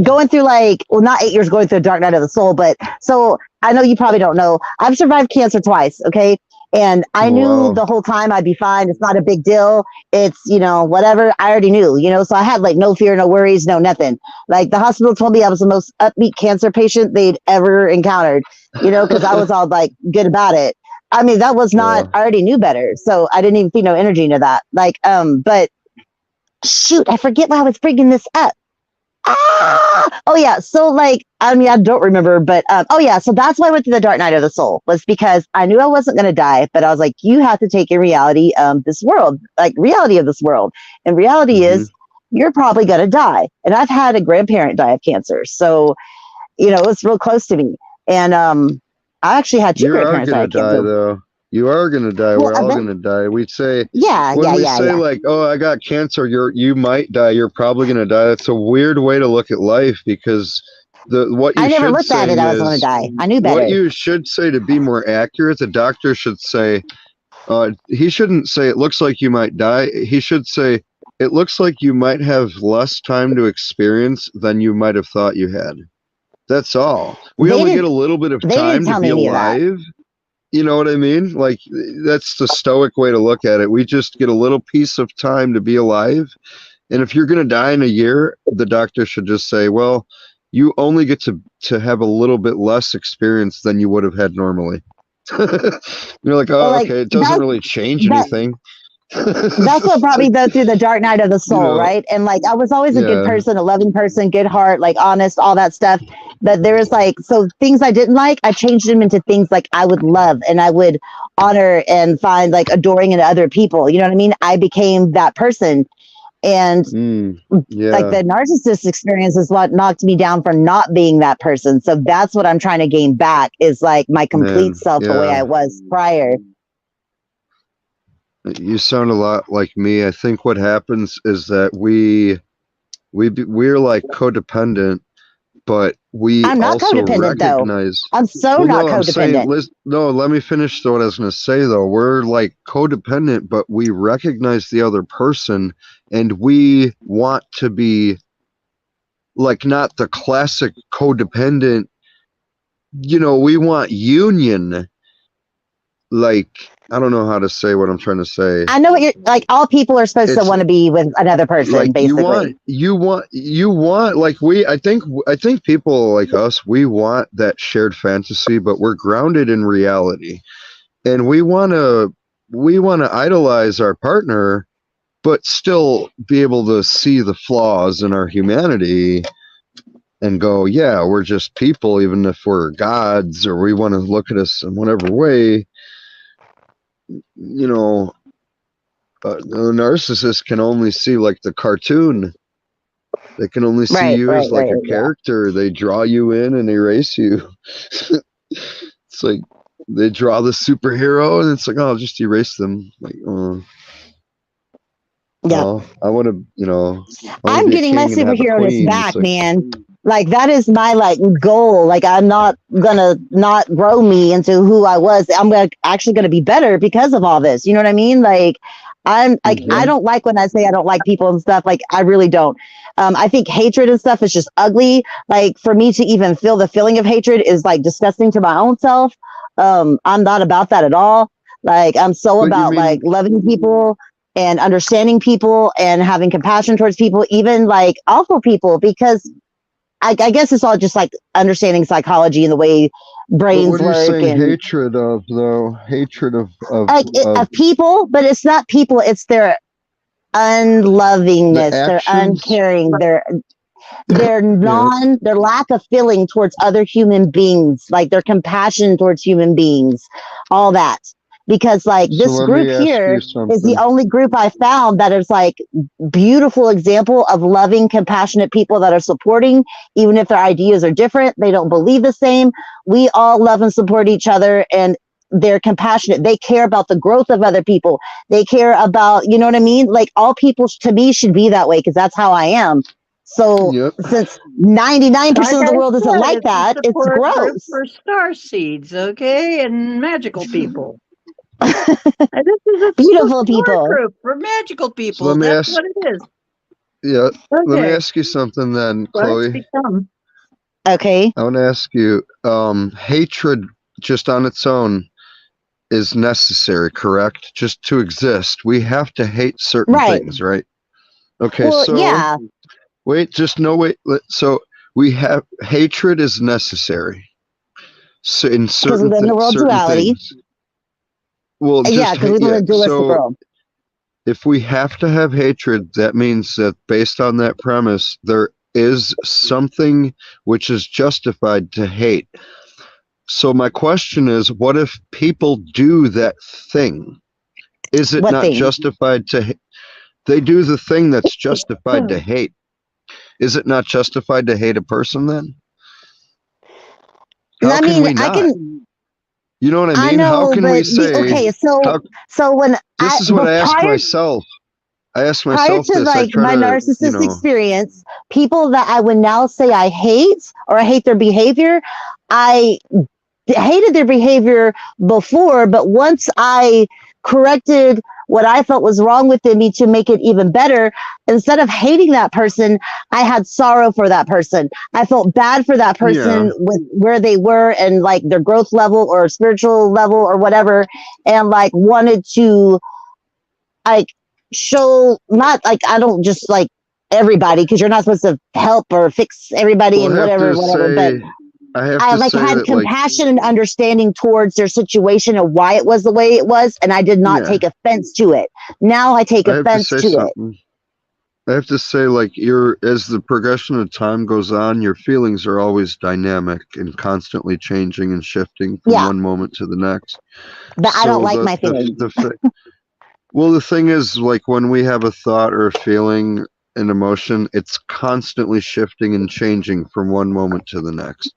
going through not 8 years going through a dark night of the soul, but so I know you probably don't know. I've survived cancer twice. Okay. And I knew Wow. the whole time I'd be fine. It's not a big deal. It's, whatever. I already knew, so I had like no fear, no worries, no nothing. Like the hospital told me I was the most upbeat cancer patient they'd ever encountered, because I was all like good about it. I mean, that was not, I already knew better. So I didn't even feed no energy into that. Like, but shoot, I forget why I was bringing this up. Oh yeah. So like, I mean, I don't remember, but oh yeah. So that's why I went to the Dark Night of the Soul, was because I knew I wasn't going to die, but I was like, you have to take in reality this world, like reality of this world. And reality is you're probably going to die. And I've had a grandparent die of cancer. So, you know, it's real close to me. And I actually had two You are grandparents die gonna of die cancer. though. You are gonna die. Well, We're all gonna die. We say yeah, when yeah, we yeah, say yeah. like, "Oh, I got cancer," you might die. You're probably gonna die. That's a weird way to look at life because what I you never should looked at say it. I was going to is die. I knew what better. you should say to be more accurate. The doctor should say, he shouldn't say it looks like you might die. He should say it looks like you might have less time to experience than you might have thought you had. That's all. We They only didn't. get a little bit of They didn't time to tell be me any of that. alive. You know what I mean? Like, that's the stoic way to look at it. We just get a little piece of time to be alive. And if you're going to die in a year, the doctor should just say, well, you only get to have a little bit less experience than you would have had normally. You're like, Well, oh, like okay, it doesn't really change that anything. that's what brought me though through the Dark Night of the You Soul, know, right? And like I was always a good yeah. person, a loving person, good heart, like honest, all that stuff. But there was like, so things I didn't like, I changed them into things like I would love and I would honor and find like adoring in other people. You know what I mean? I became that person. And like Yeah, the narcissist experience is what knocked me down for not being that person. So that's what I'm trying to gain back, is like my complete man. self the way Yeah. I was prior. You sound a lot like me. I think what happens is that we're like codependent, but we I'm not also codependent though. recognize. I'm so Well, not no, I'm saying, codependent. no, let me finish what I was going to say though. We're like codependent, but we recognize the other person and we want to be like not the classic codependent, we want union. Like, I don't know how to say what I'm trying to say. I know what you're like. All people are supposed to It's want to be with another person, like basically. you want like I think people like us, we want that shared fantasy, but we're grounded in reality. And we want to idolize our partner but still be able to see the flaws in our humanity and go, yeah, we're just people, even if we're gods or we want to look at us in whatever way. The narcissist can only see like the cartoon. They can only see Right, you right, as like right. a Yeah. character. They draw you in and erase you. It's like they draw the superhero and it's like, oh, I'll just erase them. Like, Yep. I want to, I want to I'm be a getting my king and have a superhero-ness queen. It's back, like, man. Like that is my like goal. Like I'm not gonna not grow me into who I was. I'm actually gonna be better because of all this. You know what I mean? Like I'm like I don't like when I say I don't like people and stuff. Like I really don't. I think hatred and stuff is just ugly. Like for me to even feel the feeling of hatred is like disgusting to my own self. I'm not about that at all. Like I'm so But you about like mean, loving people and understanding people and having compassion towards people, even like awful people, because I guess it's all just like understanding psychology and the way but brains what are you work saying and hatred of though? Hatred like of of people, but it's not people, it's their the unlovingness, their actions? uncaring, their Yeah. their lack of feeling towards other human beings, like their compassion towards human beings, all that. Because like So this let me group ask you here is the something. only group I found that is like beautiful example of loving, compassionate people that are supporting, even if their ideas are different, they don't believe the same. We all love and support each other, and they're compassionate. They care about the growth of other people. They care about, you know what I mean? Like all people to me should be that way because that's how I am. So Yep. since 99% Like of the I world isn't said, like it's a that, it's support group gross. for star seeds, okay, and magical people. And this is a Beautiful support people. group for magical So people. That's what it is. yeah, let me Okay, ask you something then, well, it's Chloe. become. Okay. I want to ask you, hatred just on its own is necessary, correct? Just to exist, we have to hate certain Right. things, right? Okay, Well, so yeah. wait, just no wait. So we have hatred is necessary. So in Because we live in a world certain duality. things, Well, Yeah, just because we hate. live Yeah. in a dualistic So world. if we have to have hatred, that means that based on that premise, there is something which is justified to hate. So my question is, what if people do that thing? Is it What not thing? justified to? They do the thing that's justified to hate. Is it not justified to hate a person then? How I can mean, we I not? can. You know what I I mean? How know, can we but say, okay. how, So when this is what I ask prior myself. I ask prior myself to this. I like try my to, narcissist experience, people that I would now say I hate or I hate their behavior, I hated their behavior before, but once I corrected what I felt was wrong within me to make it even better, instead of hating that person, I had sorrow for that person. I felt bad for that yeah, person with where they were and like their growth level or spiritual level or whatever, and like wanted to like show not like I don't just like everybody because you're not supposed to help or fix everybody well, and whatever, but I have I to like say had that, like, compassion and understanding towards their situation and why it was the way it was, and I did not yeah, take offense to it. Now I take I have to offense say to it. something. I have to say, like, as the progression of time goes on, your feelings are always dynamic and constantly changing and shifting from Yeah, one moment to the next. but I don't So like my feelings. well, the thing is, like, when we have a thought or a feeling, an emotion, it's constantly shifting and changing from one moment to the next.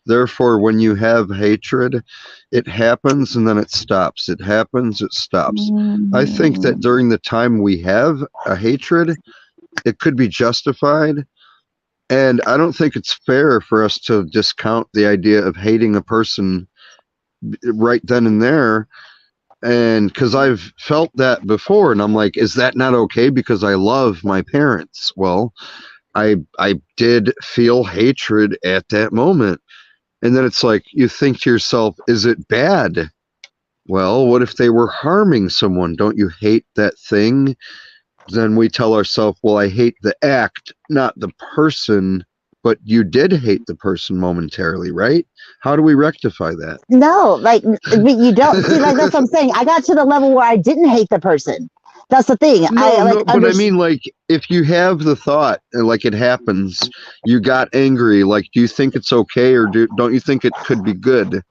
Therefore, when you have hatred, it happens and then it stops. It happens, it stops. I think that during the time we have a hatred, it could be justified. And I don't think it's fair for us to discount the idea of hating a person right then and there. And because I've felt that before, and I'm like, is that not okay? Because I love my parents. Well, I did feel hatred at that moment. And then it's like, you think to yourself, is it bad? Well, what if they were harming someone? Don't you hate that thing? Then we tell ourselves, well, I hate the act, not the person, but you did hate the person momentarily, right? How do we rectify that? No, like you don't see, like that's what I'm saying. I got to the level where I didn't hate the person. That's the thing. No, I like no, but I mean, like, if you have the thought and like it happens, you got angry. Like, do you think it's okay, or don't you think it could be good?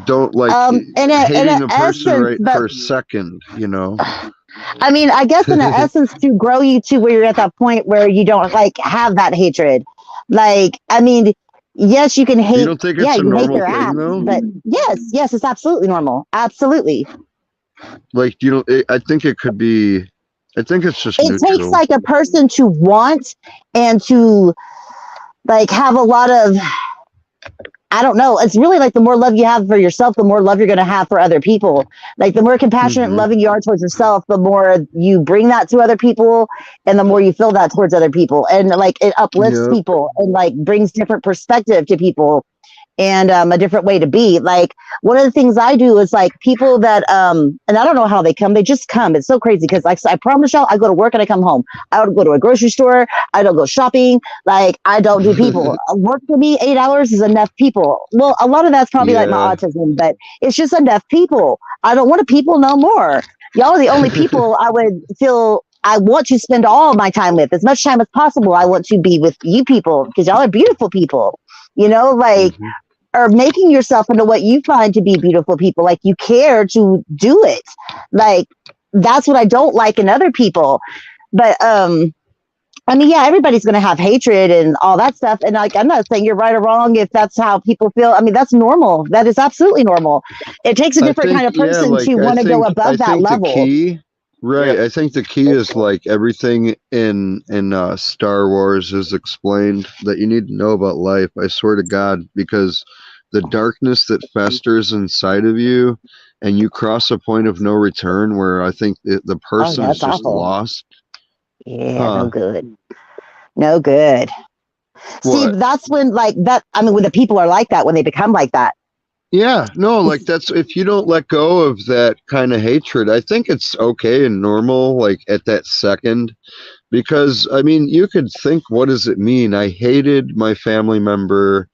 Don't like in a hating a person essence, right but for a second, you know? I mean, I guess in a essence to grow you to where you're at that point where you don't like have that hatred. Like, I mean, yes, you can You hate, don't think yeah, it's a you hate normal their thing acts, though? but yes, it's absolutely normal. Absolutely. Like, you know, I think it could be. I think it's just It takes neutral. like a person to want and to like have a lot of I don't know. It's really like the more love you have for yourself, the more love you're going to have for other people. Like the more compassionate and Hmm. loving you are towards yourself, the more you bring that to other people and the more you feel that towards other people. And like it uplifts Yep. people and like brings different perspective to people and a different way to be. Like one of the things I do is like people that and I don't know how they come, they just come. It's so crazy because like I promise y'all, I go to work and I come home. I don't go to a grocery store, I don't go shopping, like I don't do people. Work for me 8 hours is enough people. Well, a lot of that's probably like my Yeah. autism, but it's just enough people. I don't want to people no more. Y'all are the only people I would feel I want to spend all my time with. As much time as possible, I want to be with you people because y'all are beautiful people. You know, like Hmm. or making yourself into what you find to be beautiful people. Like you care to do it. Like that's what I don't like in other people. But I mean, yeah, everybody's going to have hatred and all that stuff. And like, I'm not saying you're right or wrong if that's how people feel. I mean, that's normal. That is absolutely normal. It takes a I different think, kind of yeah, person like to want to go I above that think the level. key, right? Yes. I think the key is like everything in Star Wars is explained that you need to know about life. I swear to God, because the darkness that festers inside of you, and you cross a point of no return where I think the Oh, person is that's just awful. lost. Yeah, no Huh? good. No good. See, What? that's when like that. I mean, when the people are like that, when they become like that. Yeah, no, like that's if you don't let go of that kind of hatred, I think it's okay and normal, like at that second. Because, I mean, you could think, what does it mean? I hated my family member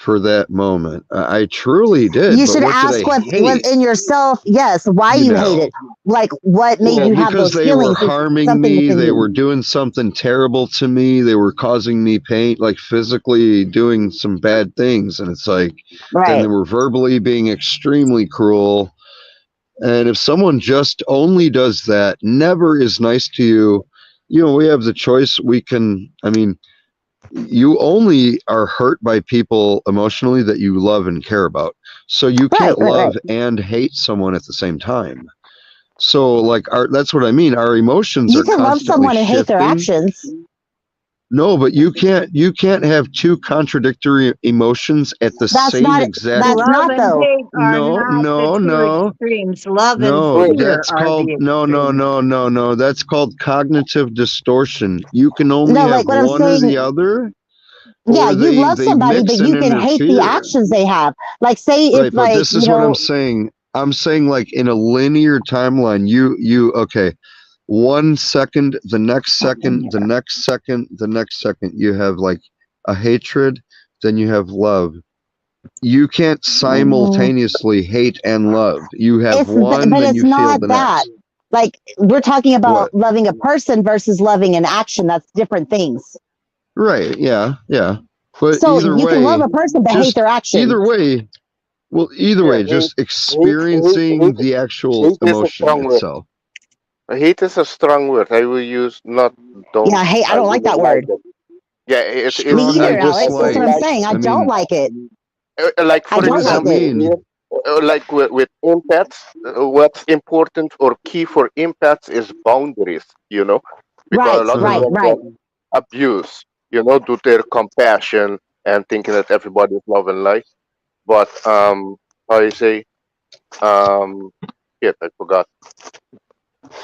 for that moment. I truly did. You But should what did ask I what hate? in yourself. Yes, why You you hate know, it. Like what made well, you have because those they were feelings is harming something me. within They you. were doing something terrible to me. They were causing me pain, like physically doing some bad things. And it's like, then they Right. were verbally being extremely cruel. And if someone just only does that, never is nice to you, we have the choice. I mean, you only are hurt by people emotionally that you love and care about. So you Right, can't right, right. love and hate someone at the same time. So like that's what I mean. Our emotions You are can love constantly someone and hate their shifting. actions. No, but you can't have two contradictory emotions at the That's same not exact. that's Love not and though. hate are No, not the no, two no. extremes. Love and No, Wait, fear that's are called the no, no, extremes. no, no, no. That's called cognitive distortion. You can only No, have like what I'm one or the saying, other, yeah, or you they love they somebody, but mix and you can hate the interfere. actions they have. Like say if Right, but like, this is what I'm saying. I'm saying like in a linear timeline, okay. 1 second, the next second, the next second, the next second, you have like a hatred, then you have love. You can't mm, simultaneously hate and love. You have it's one, but then it's you feel not the that. next. Like we're talking about What? loving a person versus loving an action. That's different things. Right, yeah, yeah. But So you can love a person but hate just their either actions. way, well, either yeah, way, just hate, hate, experiencing hate, the actual hate is a emotion strong word. itself. Hate is a strong word. I will use not don't. Yeah, hate. I I don't like wouldn't that like word. it. Yeah, Me it's Strongly either, I Alex. That's don't what I'm dislike. like. saying. I I don't mean, like it. Like I for what don't does that like example, it. mean? like with empaths, what's important or key for empaths is boundaries. Because a Right, lot of right, Uh-huh. them right. get abused. Due to their compassion and thinking that everybody is love and light. But how you say um, shit, I forgot.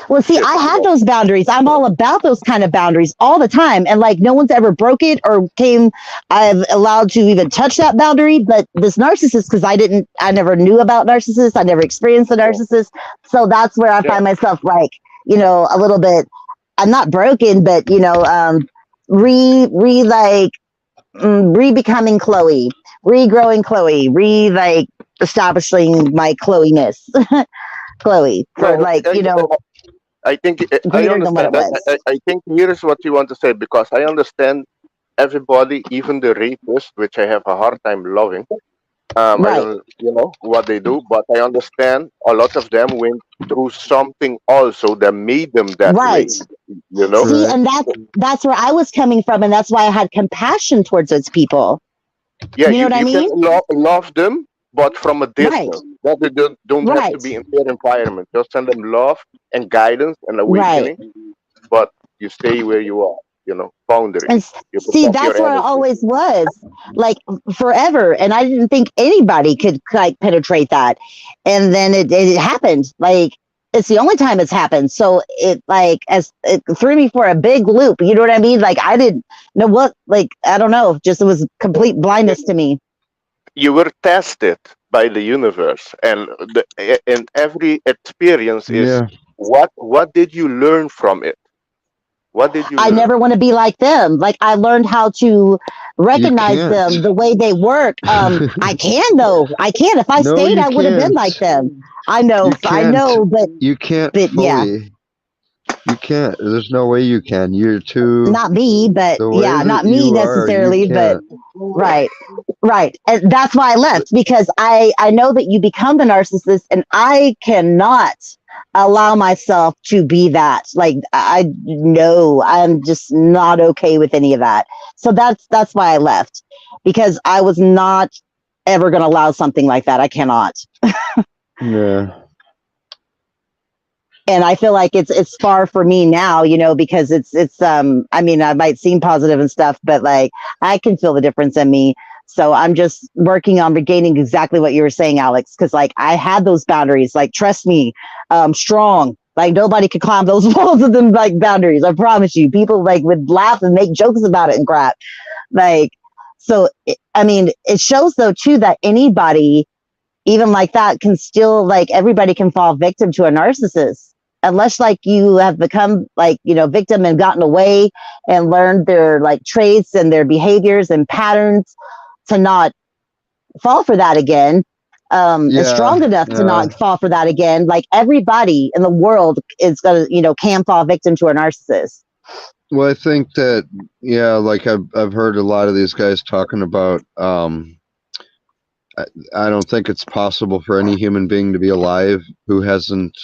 Well, see, Shit, I I have forgot. those boundaries. I'm all about those kind of boundaries all the time. And like no one's ever broke it or I've allowed to even touch that boundary. But this narcissist, because I never knew about narcissists. I never experienced a Yeah, narcissist. So that's where I yeah, find myself like, a little bit, I'm not broken, but, like, re becoming Chloe, regrowing Chloe, like establishing my Chloe ness, Chloe for no, like, I think I greater than what it understand. was. I think here is what you want to say because I understand everybody, even the rapists, which I have a hard time loving. I Right. don't, what they do, but I understand a lot of them went through something also that made them that Right. way. You know, See, Right. and that's where I was coming from, and that's why I had compassion towards those people. yeah, You know you what I you can mean? love them, but from a Right. distance. That they don't have to Right. be in their environment. Just send them love and guidance and Right. awakening, but you stay where you are. Boundaries. And You see, protect your that's where I energy. always was, like forever. And I didn't think anybody could like penetrate that. And then it happened. Like it's the only time it's happened. So it threw me for a big loop. You know what I mean? Like I didn't know what, like, I don't know, just it was complete blindness to me. You were tested by the universe, and every experience is Yeah. what did you learn from it? What did you I learn? never want to be like them. Like I learned how to You recognize can't. them, the way they work. I can though. I can. If I No, stayed, you I would have been can't. like them. You I can't. know, You can't but yeah, fully. You can't. There's no way you can. You're too. not me, but The way yeah, that not me you are, you necessarily, but can't. right. Right. And that's why I left because I know that you become the narcissist and I cannot allow myself to be that. Like I know I'm just not okay with any of that. So that's why I left because I was not ever going to allow something like that. I cannot. Yeah. And I feel like it's far for me now, because it's I mean, I might seem positive and stuff, but like I can feel the difference in me. So I'm just working on regaining exactly what you were saying, Alex, because like I had those boundaries, like trust me, strong. Like nobody could climb those walls of them like boundaries. I promise you. People like would laugh and make jokes about it and crap. Like so I mean, it shows though too that anybody even like that can still like everybody can fall victim to a narcissist unless like you have become like victim and gotten away and learned their like traits and their behaviors and patterns to not fall for that again. Is strong enough to not fall for that again. Like everybody in the world is gonna, can fall victim to a narcissist. Well, I think that like I've heard a lot of these guys talking about. I don't think it's possible for any human being to be alive who hasn't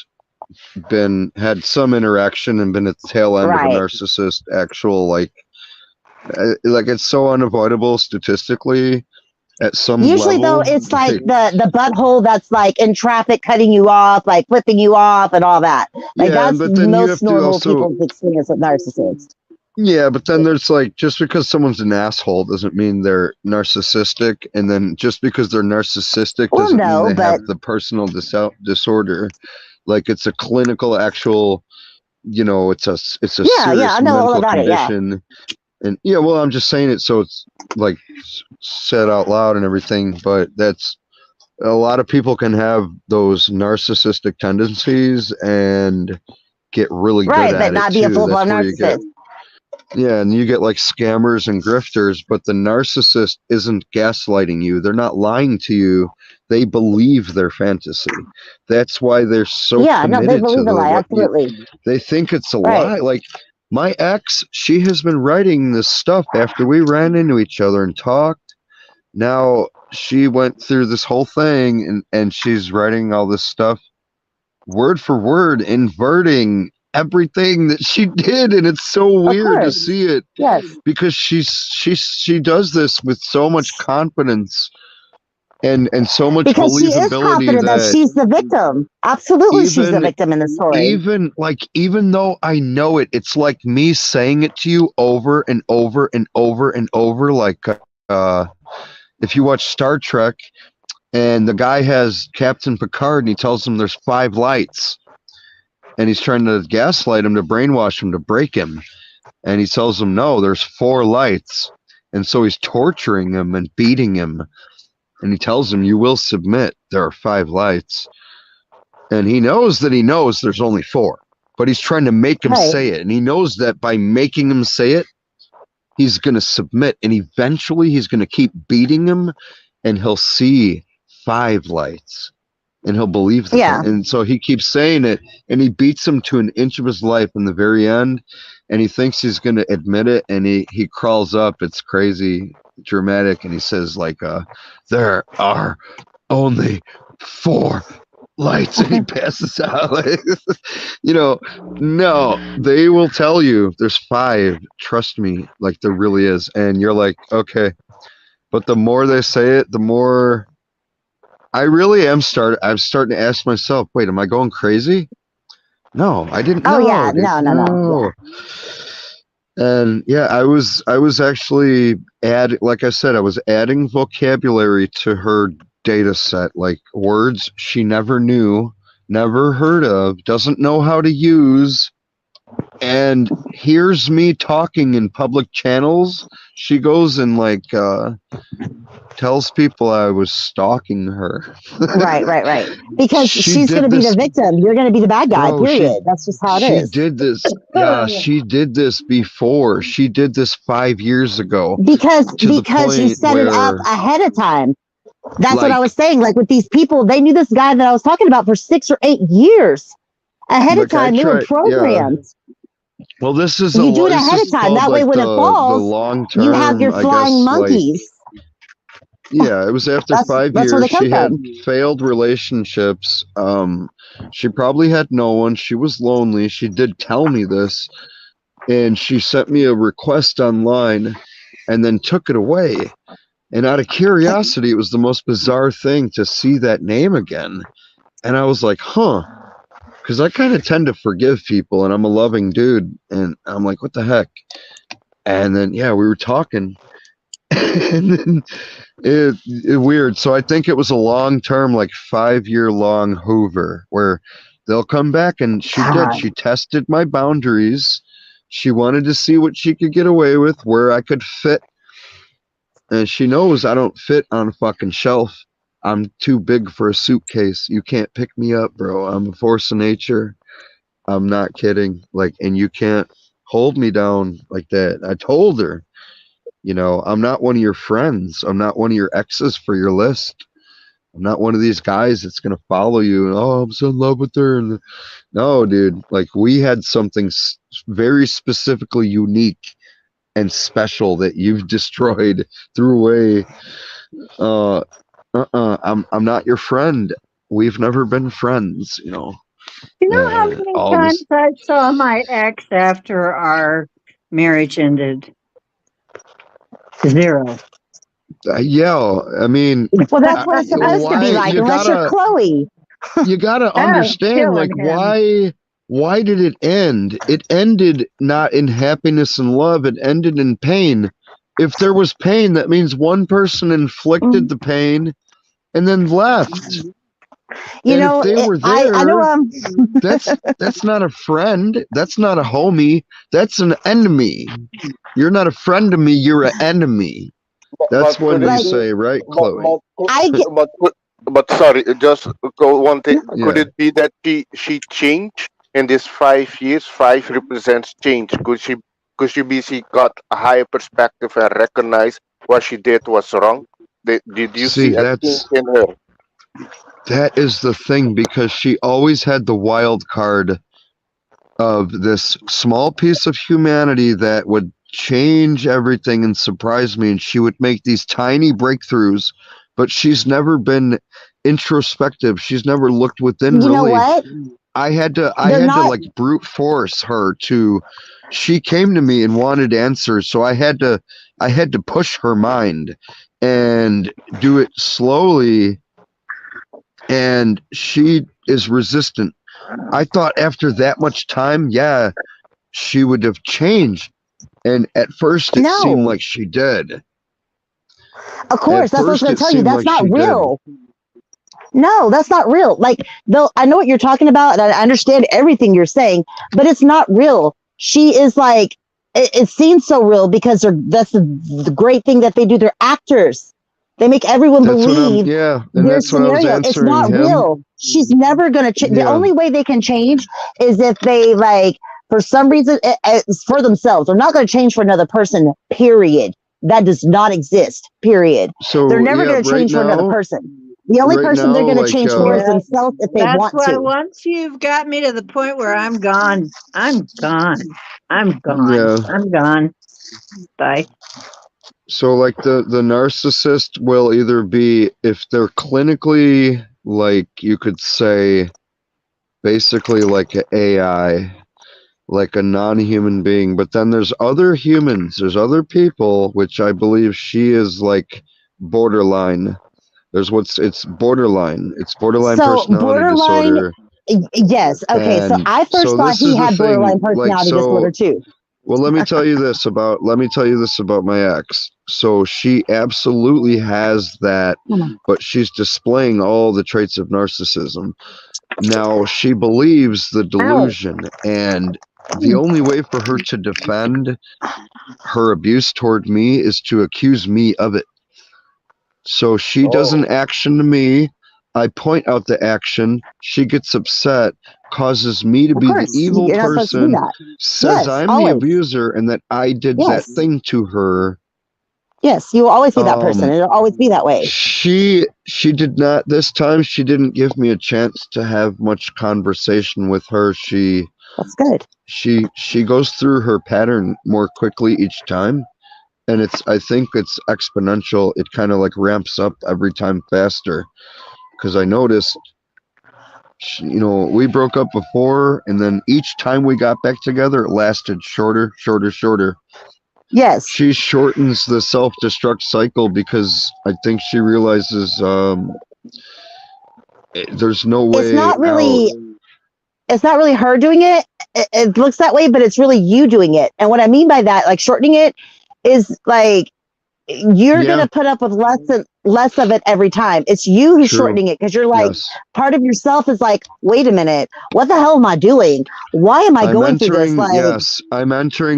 had some interaction and been at the tail end of a narcissist. Actual like it's so unavoidable statistically. At some usually level, though, it's like the butthole that's like in traffic cutting you off, like flipping you off and all that. Like that's most normal people's experience with narcissists. Yeah, but then there's like, just because someone's an asshole doesn't mean they're narcissistic, and then just because they're narcissistic doesn't mean they have the personal disorder. Like it's a clinical, actual, it's a serious mental condition. And well, I'm just saying it so it's like said out loud and everything, but that's a lot of people can have those narcissistic tendencies and get really good at it. Right, but not be a full-blown narcissist. Yeah, and you get like scammers and grifters, but the narcissist isn't gaslighting you. They're not lying to you. They believe their fantasy. That's why they're so committed they believe the lie. Absolutely. They think it's a lie. Like my ex, she has been writing this stuff after we ran into each other and talked. Now she went through this whole thing and she's writing all this stuff word for word, inverting everything that she did, and it's so weird to see it. Yes, because she does this with so much confidence and so much because believability she is confident that she's the victim. Absolutely, she's the victim in the story. Even though I know it, it's like me saying it to you over and over and over and over. Like if you watch Star Trek, and the guy has Captain Picard, and he tells him there's 5 lights. And he's trying to gaslight him, to brainwash him, to break him. And he tells him, no, there's 4 lights. And so he's torturing him and beating him. And he tells him, you will submit. There are 5 lights. And he knows there's only 4. But he's trying to make him say it. And he knows that by making him say it, he's going to submit. And eventually he's going to keep beating him. And he'll see 5 lights. And he'll believe that. And so he keeps saying it, and he beats him to an inch of his life in the very end, and he thinks he's going to admit it, and he crawls up. It's crazy dramatic, and he says, like, there are only 4 lights, and he passes out. No, they will tell you there's 5. Trust me, like there really is. And you're like, okay. But the more they say it, the more... I really am I'm starting to ask myself, wait, am I going crazy? No, I didn't know. Oh yeah, no. And I was actually like I said, I was adding vocabulary to her data set, like words she never knew, never heard of, doesn't know how to use, and hears me talking in public channels. She goes and like tells people I was stalking her. Right. Because she's going to be the victim. You're going to be the bad guy, period. That's just how it is. She did this. Yeah, she did this before. She did this 5 years ago. Because you set it up ahead of time. That's what I was saying. Like with these people, they knew this guy that I was talking about for 6 or 8 years. Ahead of time, they were programmed. Yeah. Well, this is you do it ahead of time. That way, when it falls, you have your flying monkeys. Yeah, it was after 5 years. She had failed relationships. She probably had no one. She was lonely. She did tell me this, and she sent me a request online and then took it away. And out of curiosity, it was the most bizarre thing to see that name again. And I was like, huh. Because I kind of tend to forgive people, and I'm a loving dude. And I'm like, what the heck? And then, we were talking. And then it weird. So I think it was a long-term, like 5-year-long Hoover, where they'll come back, and she did. She tested my boundaries. She wanted to see what she could get away with, where I could fit. And she knows I don't fit on a fucking shelf. I'm too big for a suitcase. You can't pick me up, bro. I'm a force of nature. I'm not kidding. Like, and you can't hold me down like that. I told her. I'm not one of your friends. I'm not one of your exes for your list. I'm not one of these guys that's gonna follow you and I'm so in love with her. And no, dude, like we had something very specifically unique and special that you've destroyed, threw away. Uh, I'm not your friend. We've never been friends. You know how many All times this. I saw my ex after our marriage ended? Zero. Yeah, I mean, Well, that's what it's supposed to be why like, you unless you're gotta Chloe. Oh, understand, like, killing him. why did it end? It ended not in happiness and love, it ended in pain. If there was pain, that means one person inflicted the pain and then left. You And if know, they were I know there, that's not a friend, that's not a homie, that's an enemy. You're not a friend to me, you're an enemy. That's But when could you it like be? say, right, But Chloe? but could- I get but but sorry, just go one thing. Could Yeah. it be that she changed in these 5 years? Five represents change. She got a higher perspective and recognized what she did was wrong? Did you See, see a change in her? that is the thing, because she always had the wild card of this small piece of humanity that would change everything and surprise me, and she would make these tiny breakthroughs, but she's never been introspective. She's never looked within you know really. what? I They're had to not like brute force her to. She came to me and wanted answers, so I had to push her mind and do it slowly, and she is resistant. I thought after that much time, yeah, she would have changed. And at first it seemed no. like she did. Of At course, that's what I was first gonna it tell you. seemed That's like not she did. real. No, that's not real. Like, though I know what you're talking about, and I understand everything you're saying, but it's not real. She is like, it seems so real because that's the great thing that they do. They're actors. They make everyone believe Yeah, and their that's what I was scenario. It's answering not him. real. She's never gonna change. The Yeah. only way they can change is if they like, for some reason, it's for themselves. They're not gonna change for another person. Period. That does not exist. Period. They're So never yeah, gonna change for another person. The only right person they're now, going to like change for is Yeah, themselves if they that's want why to. once you've got me to the point where I'm gone, I'm gone. I'm gone. yeah. I'm gone. Bye. So like the narcissist will either be, if they're clinically, like you could say, basically like an AI, like a non-human being, but then there's other humans, there's other people, which I believe she is like borderline. It's borderline So personality borderline, disorder. yes. Okay. So And I first so thought this he is the had borderline thing, like, personality so disorder too. well, let me tell you this about my ex. So she absolutely has that, but she's displaying all the traits of narcissism. Now she believes the Ow. delusion, and the only way for her to defend her abuse toward me is to accuse me of it. So she does an Oh, action to me. I point out the action. She gets upset, causes me to Of be the course, evil you're not supposed to do person, that. says Yes, I'm the always. abuser and that I did that Yes. thing to her. Yes, you will always be that person. Um, It'll always be that way. she did not, this time she didn't give me a chance to have much conversation with her. That's good. She goes through her pattern more quickly each time, and I think it's exponential. It kind of like ramps up every time faster, because I noticed, we broke up before, and then each time we got back together, it lasted shorter, shorter, shorter. Yes. She shortens the self-destruct cycle because I think she realizes there's no It's way not out. really. It's not really her doing it. It looks that way, but it's really you doing it. And what I mean by that, like shortening it, is like you're Yeah, gonna put up with less of it every time. It's you who's true. shortening it because you're like, Yes. part of yourself is like, wait a minute, what the hell am I doing? Why am I I'm going through this? entering, Like, yes,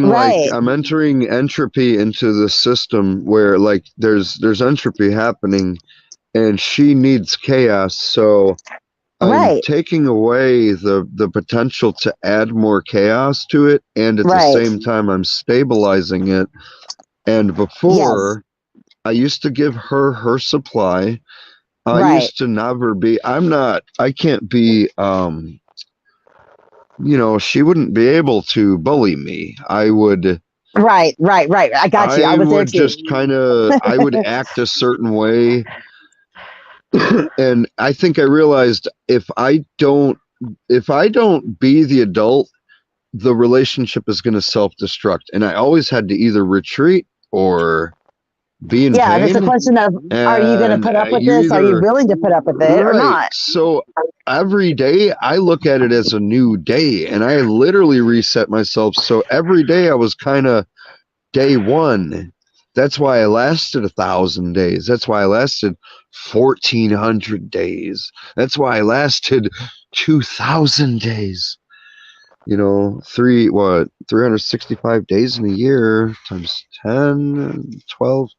right, I'm entering entropy into the system where like there's entropy happening, and she needs chaos. So I'm right, taking away the potential to add more chaos to it, and at the right. same time I'm stabilizing it. And Yes. before, I used to give her her supply. I Right. used to never be, I can't be, she wouldn't be able to bully me. Right. Right. Right. I got you. I I was there would too. just I would act a certain way. And I think I realized if I don't be the adult, the relationship is going to self-destruct. And I always had to either retreat or be in Yeah. And it's a pain. question of, are you going to And put up with you this? Are you either, willing to put up with it or right. not? So every day I look at it as a new day and I literally reset myself. So every day I was kind of day one. That's why I lasted 1,000 days. That's why I lasted 1,400 days. That's why I lasted 2,000 days. 365 days in a year times 10, 12.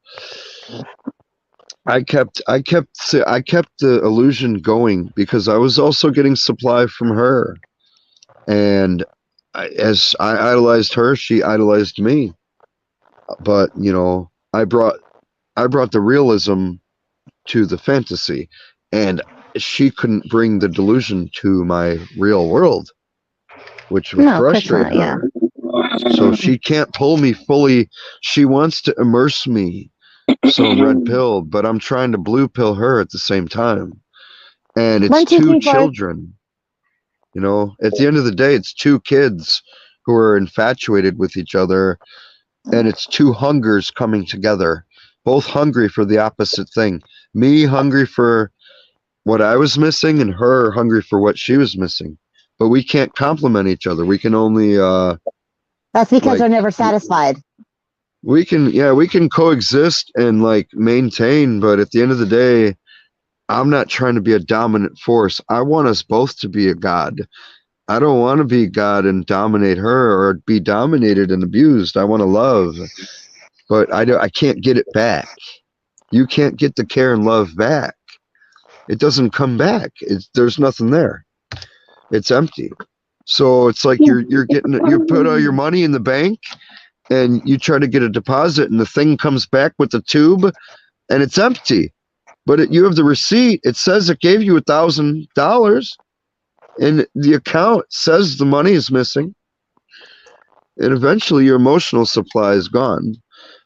I kept the illusion going because I was also getting supply from her. And as I idolized her, she idolized me. But, I brought the realism to the fantasy, and she couldn't bring the delusion to my real world, which would No, of course frustrate not. Yeah. her. So she can't pull me fully. She wants to immerse me, so I'm red pill, but I'm trying to blue pill her at the same time. And it's One, two, two three, four. children. At the end of the day, it's two kids who are infatuated with each other, and it's two hungers coming together, both hungry for the opposite thing. Me hungry for what I was missing, and her hungry for what she was missing. But we can't complement each other. We can only That's because like they're never satisfied. we can coexist and like maintain, but at the end of the day, I'm not trying to be a dominant force. I want us both to be a god. I don't want to be God and dominate her or be dominated and abused. I want to love, but I can't get it back. You can't get the care and love back. It doesn't come back. There's nothing there. It's empty. So it's like you put all your money in the bank and you try to get a deposit and the thing comes back with the tube and it's empty. But you have the receipt. It says it gave you $1,000 and the account says the money is missing. And eventually your emotional supply is gone.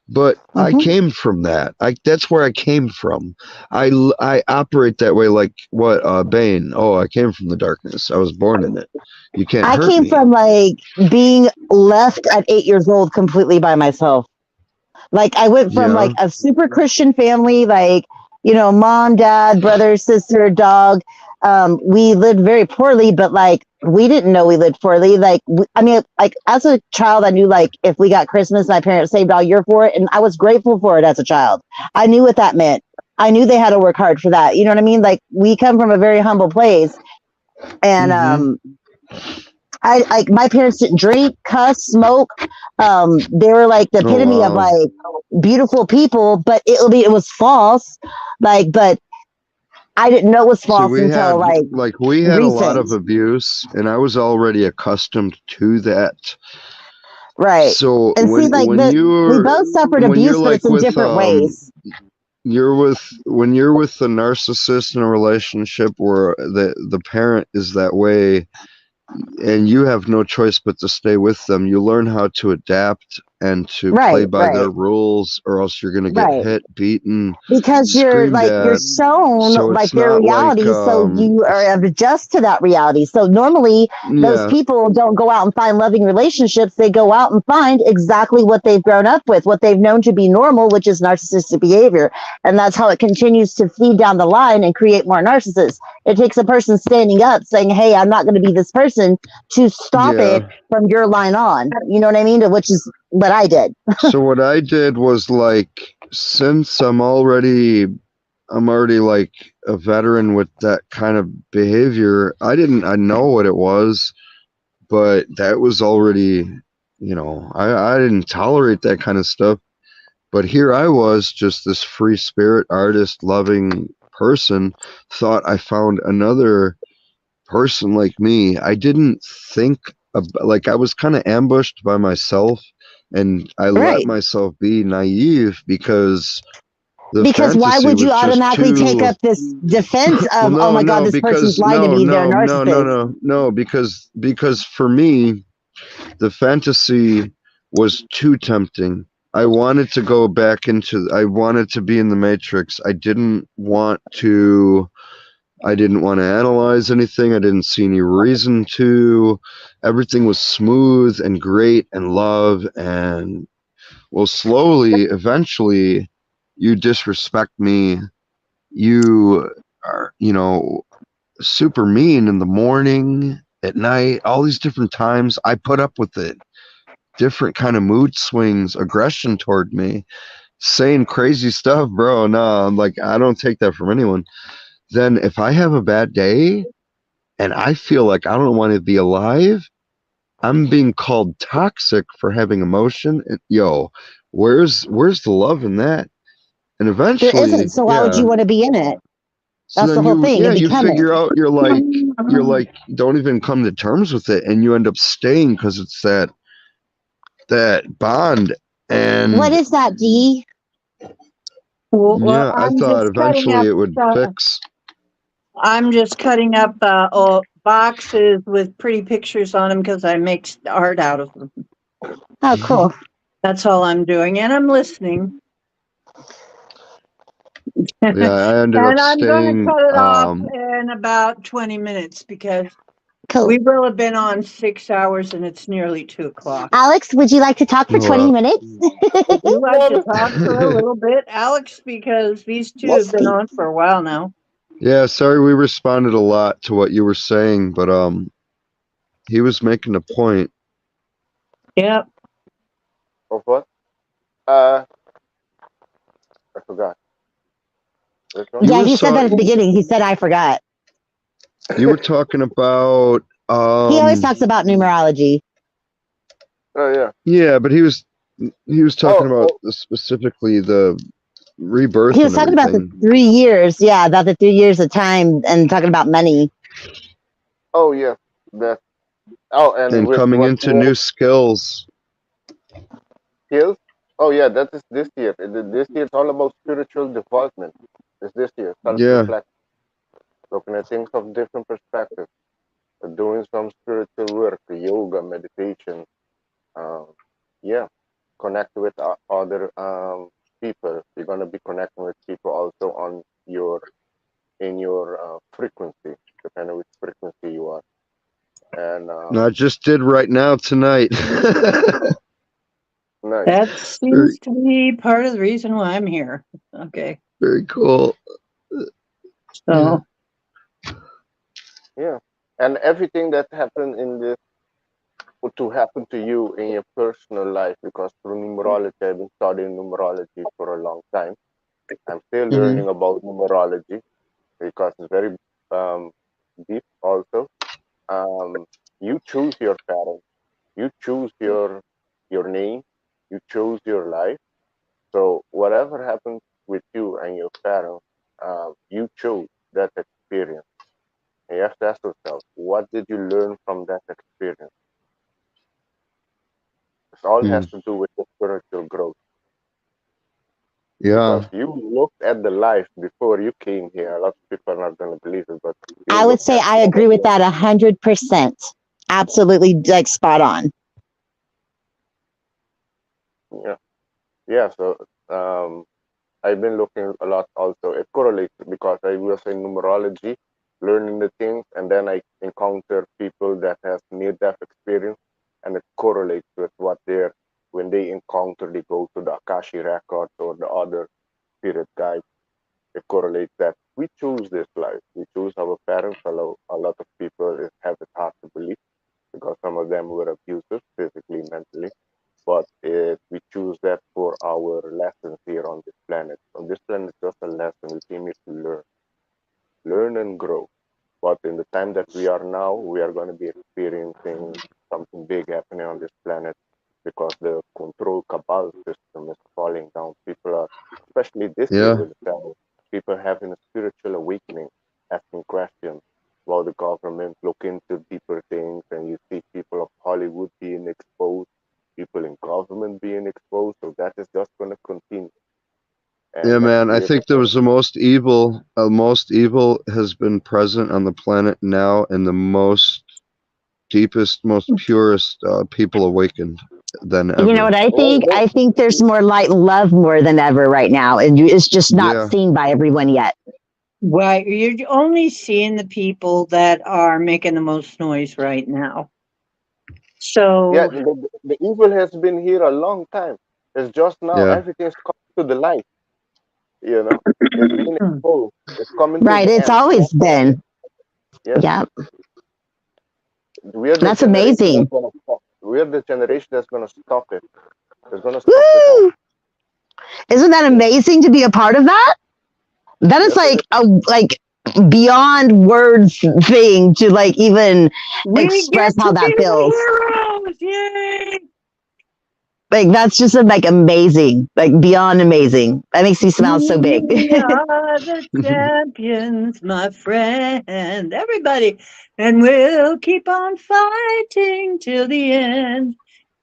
But I came from that. That's where I came from. I operate that way, like what Bane. Oh, I came from the darkness. I was born in it. You can't I hurt came me. from like being left at 8 years old completely by myself. Like I went from Yeah. like a super Christian family, like, mom, dad, brother, sister, dog. We lived very poorly, but like we didn't know we lived poorly. Like, like as a child, I knew like if we got Christmas, my parents saved all year for it. And I was grateful for it as a child. I knew what that meant. I knew they had to work hard for that. You know what I mean? Like we come from a very humble place. And I like my parents didn't drink, cuss, smoke. They were like the Oh epitome of wow. like beautiful people, but it was false. Like, but I didn't know it was See, false until we had a lot recent. of abuse, and I was already accustomed to that. Right. So And see, like we both suffered when you're abuse, but like it's in different ways. when you're with the narcissist in a relationship where the parent is that way and you have no choice but to stay with them, you learn how to adapt and to play Right, by right, their rules, or else you're going to get right. hit, beaten, Because screamed you're at. shown So like it's their not like reality, so you are adjust to that reality. So normally those yeah, people don't go out and find loving relationships, they go out and find exactly what they've grown up with, what they've known to be normal, which is narcissistic behavior. And that's how it continues to feed down the line and create more narcissists. It takes a person standing up saying, hey, I'm not going to be this person, to stop it yeah. from your line on, you know what I mean, which is what I did. So what I did was like, since I'm already like a veteran with that kind of behavior. I know what it was, but that was already, I didn't tolerate that kind of stuff. But here I was, just this free spirit artist loving person, thought I found another person like me. I didn't think like I was kind of ambushed by myself and I let Right. myself be naive because the Because why fantasy would you was just automatically take too. up this defense Well, of, oh no, my God, no, this person's because lying to no, me, they're a no, no, no, narcissist? no, no, because for me, the fantasy was too tempting. I wanted to go back into. I wanted to be in the Matrix. I didn't want to analyze anything. I didn't see any reason to. Everything was smooth and great and love. And well, slowly, eventually, you disrespect me. You are, super mean in the morning, at night, all these different times. I put up with it. Different kind of mood swings, aggression toward me, saying crazy stuff, bro. No, I'm like, I don't take that from anyone. Then if I have a bad day, and I feel like I don't want to be alive, I'm being called toxic for having emotion. And, yo, where's the love in that? And There isn't. eventually, So why would yeah. you want to be in it? So That's the then whole thing, and you become it. figure out you're like don't even come to terms with it, and you end up staying because it's that bond. What And is that, D? Well, yeah, I I'm thought just cutting eventually up. it would Uh, fix. I'm just cutting up boxes with pretty pictures on them because I make art out of them. Oh, cool. That's all I'm doing, and I'm listening. Yeah, And I ended up I'm going to staying. cut it off in about 20 minutes because Cool. we will have been on 6 hours and it's nearly 2 o'clock. Alex, would you like to talk for 20 Well, minutes? Would you like to talk for a little bit, Alex? Because these two have Yes, been please. on for a while now. yeah, sorry we responded a lot to what you were saying, but he was making a point. Yep. Of what? I forgot. Which one? You Yeah, were he said that at the talking beginning. He said, I forgot. you were talking about He always talks about numerology. Oh yeah. yeah, but he was talking Oh, about oh, specifically the rebirth He was and talking about the everything, 3 years. Yeah, about the 3 years of time and talking about money. oh yeah. That. Oh, and and with coming what into more new skills. skills? Oh yeah, that is this year. This year it's all about spiritual development. It's this year Yeah, self-reflect, looking at things from different perspectives, doing some spiritual work, yoga, meditation. Um, yeah, connect with other people. You're gonna be connecting with people also on your in your frequency, depending which frequency you are. And I just did right now tonight. nice. That seems very, to be part of the reason why I'm here. Okay. very cool. Yeah, So, Yeah, and everything that happened in this to happen to you in your personal life, because through numerology, I've been studying numerology for a long time. I'm still hmm learning about numerology because it's very um, deep also. Um, you choose your parents, you choose your name, you choose your life. So whatever happens with you and your parents, you chose that experience. And you have to ask yourself, what did you learn from that experience? It all has to do with the spiritual growth. Because yeah. you looked at the life before you came here. A lot of people are not going to believe it, but you I would looked say at I some agree of with them. that 100%. Absolutely, like spot on. Yeah, yeah. So um, I've been looking a lot also. It correlates because I was in numerology, learning the things, and then I encounter people that has near-death experience, and it correlates with what they're when they encounter, they go to the Akashi records or the other spirit guides. It correlates that we choose this life. We choose our parents. A lot of people have it hard to believe because some of them were abusive physically, mentally. But we choose that for our lessons here on this planet. On this planet, it's just a lesson. We came here to learn and grow. But in the time that we are now, we are going to be experiencing something big happening on this planet because the control cabal system is falling down. People are, especially this year Yeah. with the family, people having a spiritual awakening, asking questions while the government look into deeper things, and you see people of Hollywood being exposed, people in government isn't being exposed, so that is just going to continue. Yeah, And let's man. I create a think there whole. was the most evil has been present on the planet now, and the most deepest, most purest people awakened than You know what ever. I Well, think? I think there's more light and love more than ever right now, and it's just not Yeah, seen by everyone yet. Right. You're only seeing the people that are making the most noise right now. yeah, So, the evil has been here a long time. It's just now yeah. everything's coming to the light. You know, it's being exposed. It's coming to Right? the It's end. always been. Yes, Yeah, we're the that's generation that's amazing. gonna stop. We're the generation that's gonna stop it. It's gonna stop it all. Woo! Isn't that Yes, amazing to be a part of that? That is yes, it is. like a beyond words thing to like even we express get how to be that feels. the heroes. Yay! Like that's just like amazing, like beyond amazing. That makes me smile so big. We are the champions, my friend. Everybody. And we'll keep on fighting till the end.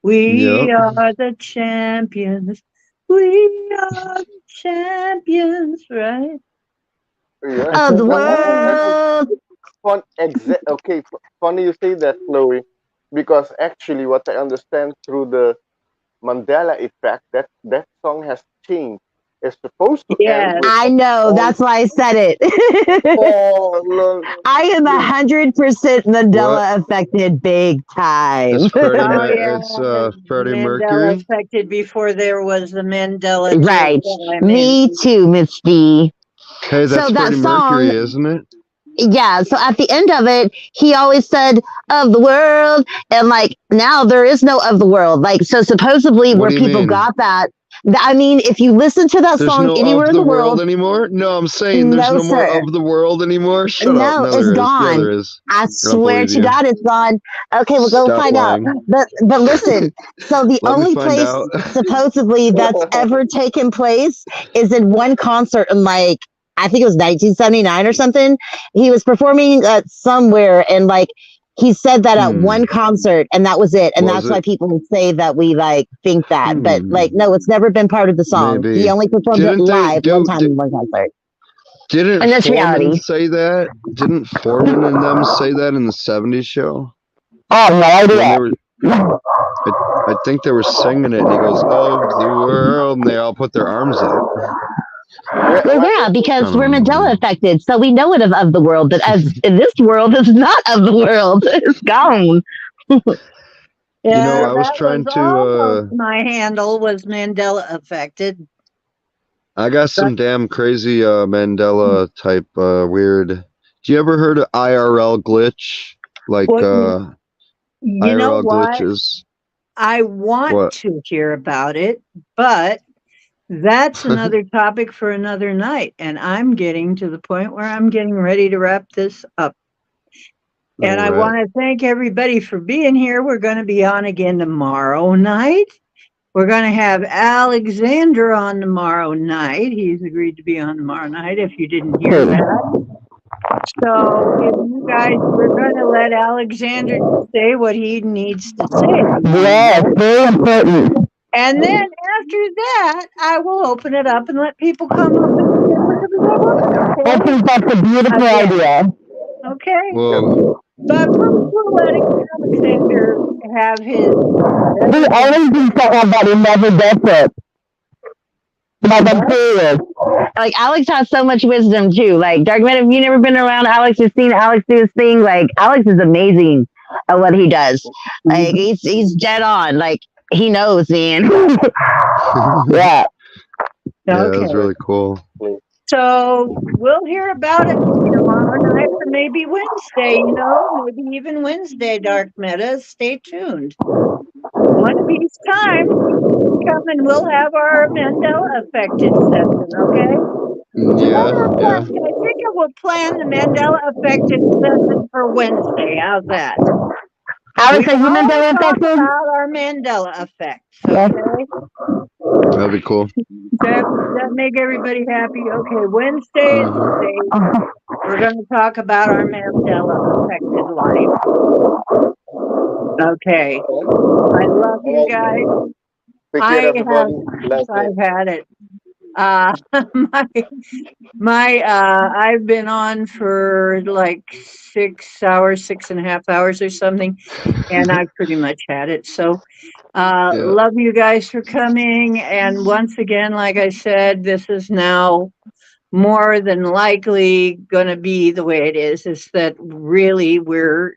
We Yep. are the champions. We are the champions, right? Yes, Of the and it's world. fun. Okay, funny you say that, Chloe, because actually, what I understand through the Mandela effect, that song has changed. It's supposed to end Yes. with I know. all That's why I said it. all I am the 100% What? Mandela affected, big It's time. Oh, yeah. It's The Freddie Mandela Mercury. affected before there was the Mandela to Right. climb Me in. too, Miss D. Hey, So that's that Freddie Mercury, song, isn't it? yeah. So at the end of it, he always said of the world, and like now there is no of the world. Like so, supposedly What where do you people mean? got that. I mean, if you listen to that There's song no anywhere of in the the world world, anymore? No, I'm saying there's no no more sir, of the world anymore. Shut up. no, No, it's there is. Yeah, gone. there is. I I don't swear believe to you. God, it's gone. Okay, we'll go Stop find out. lying. But listen. So the Let me only find place out. supposedly that's ever taken place is in one concert in like I think it was 1979 or something. He was performing somewhere and like he said that at Hmm. one concert and that was it. And Was that's why it? people say that we like think that. But like Hmm. no, it's never been part of the song. He Maybe. only performed it Didn't they live one do? time in one concert. Didn't And that's Foreman reality. say that? Didn't Foreman and them say that in the '70s show Oh, no when idea. they were? I, I think they were singing it, and he goes, "Of the world," and they all put their arms up. yeah, Well, well, yeah, I because we're don't know, Mandela man. affected, so we know it of the world. But as this world is not of the world, it's gone. Yeah, I was that was trying to. almost my handle was Mandela affected. I got But some damn crazy Mandela type weird. Do you ever heard of IRL glitch? Like well, you know IRL what? glitches? I want What? to hear about it, but that's another topic for another night. And I'm getting to the point where I'm getting ready to wrap this up. And All I right. want to thank everybody for being here. We're going to be on again tomorrow night. We're going to have Alexander on tomorrow night. He's agreed to be on tomorrow night if you didn't hear that. So, if you guys, we're going to let Alexander say what he needs to say tomorrow Yes, night. very important. And then after that, I will open it up and let people come up and say whatever they want. I Okay? think that's a beautiful Again. idea. Okay? yes. Whoa. But first, we'll let Alexander have his He everything. always do something that he never does it. Like I'm What? serious. Like Alex has so much wisdom too. Like Dark Man, if you never been around Alex or seen Alex do his thing, like Alex is amazing at what he does. Like Mhm. he's dead on. Like he knows, man. Yeah, Yeah. it was Okay. really cool. So we'll hear about it tomorrow night or maybe Wednesday, maybe even Wednesday, Dark Meta. Stay tuned. One of these times, we come and we'll have our Mandela affected session, okay? As a matter Yeah, of yeah. fact, I think I will plan the Mandela affected session for Wednesday. How's that? We Alex, are you all Mandela talk affected? about our Mandela effects, Yes. okay? That'd be cool. That make everybody happy. Okay, Wednesday is the Hmm. date. We're going to talk about our Mandela affected life. Okay. Okay. I love you Well, guys. Take care, I have, everybody. Blessings. I've had it. Uh, my, I've been on for like 6 hours, 6.5 hours or something, and I've pretty much had it. So, Yeah. love you guys for coming. And once again, like I said, this is now more than likely going to be the way it is that really we're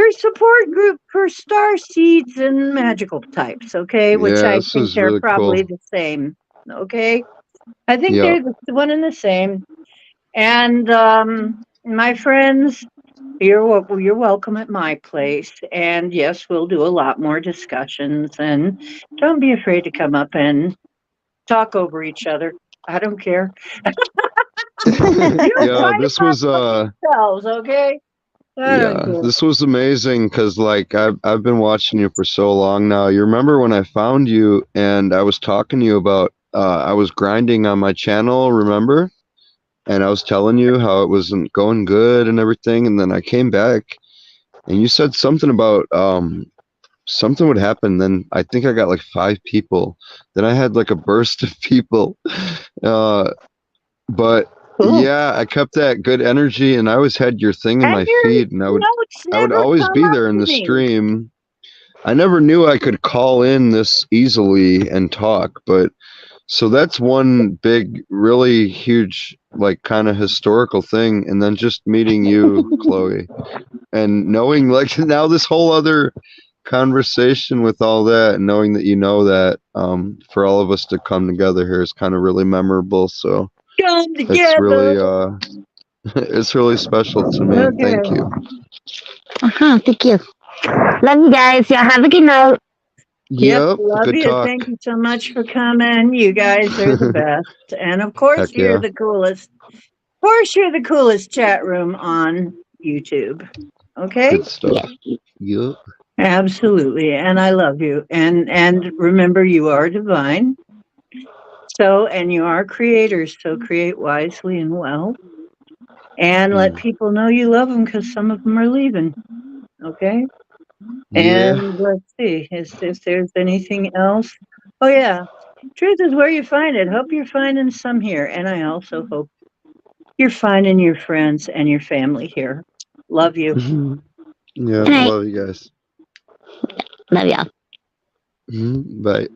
a support group for star seeds and magical types, okay? Which Yeah, I this think is they're really probably cool. the same, okay? I think Yeah. they're the one and the same. And my friends, you're welcome at my place. And yes, we'll do a lot more discussions. And don't be afraid to come up and talk over each other. I don't care. You Yeah, fight this among was yourselves, okay? I don't yeah, care. this was amazing because like I've been watching you for so long now. You remember when I found you and I was talking to you about I was grinding on my channel, remember? And I was telling you how it wasn't going good and everything, and then I came back and you said something about something would happen. Then I think I got like 5 people. Then I had like a burst of people. Uh but Cool. yeah, I kept that good energy and I always had your thing in And my your feed and notes I would never always come be up there in to the me. stream. I never knew I could call in this easily and talk, but so that's one big, really huge, like kind of historical thing. And then just meeting you, Chloe, and knowing like now this whole other conversation with all that and knowing that you know that for all of us to come together here is kind of really memorable. So Come it's together. really it's really special to me. Thank Okay. you. Thank you. Love you guys. Y'all have a good night. Yep. Yep, Love good you. talk. Thank you so much for coming. You guys are the best. And of course, Heck you're yeah. the coolest. Of course, you're the coolest chat room on YouTube. Okay? Good stuff. Yep. Absolutely. And I love you. And remember, you are divine. So, and you are creators. So create wisely and well. And let Mm. people know you love them because some of them are leaving. Okay? Yeah. And let's see, if there's anything else. Oh yeah, truth is where you find it. Hope you're finding some here, and I also hope you're finding your friends and your family here. Love you. Yeah. Good night. Love you guys. Love y'all. Bye.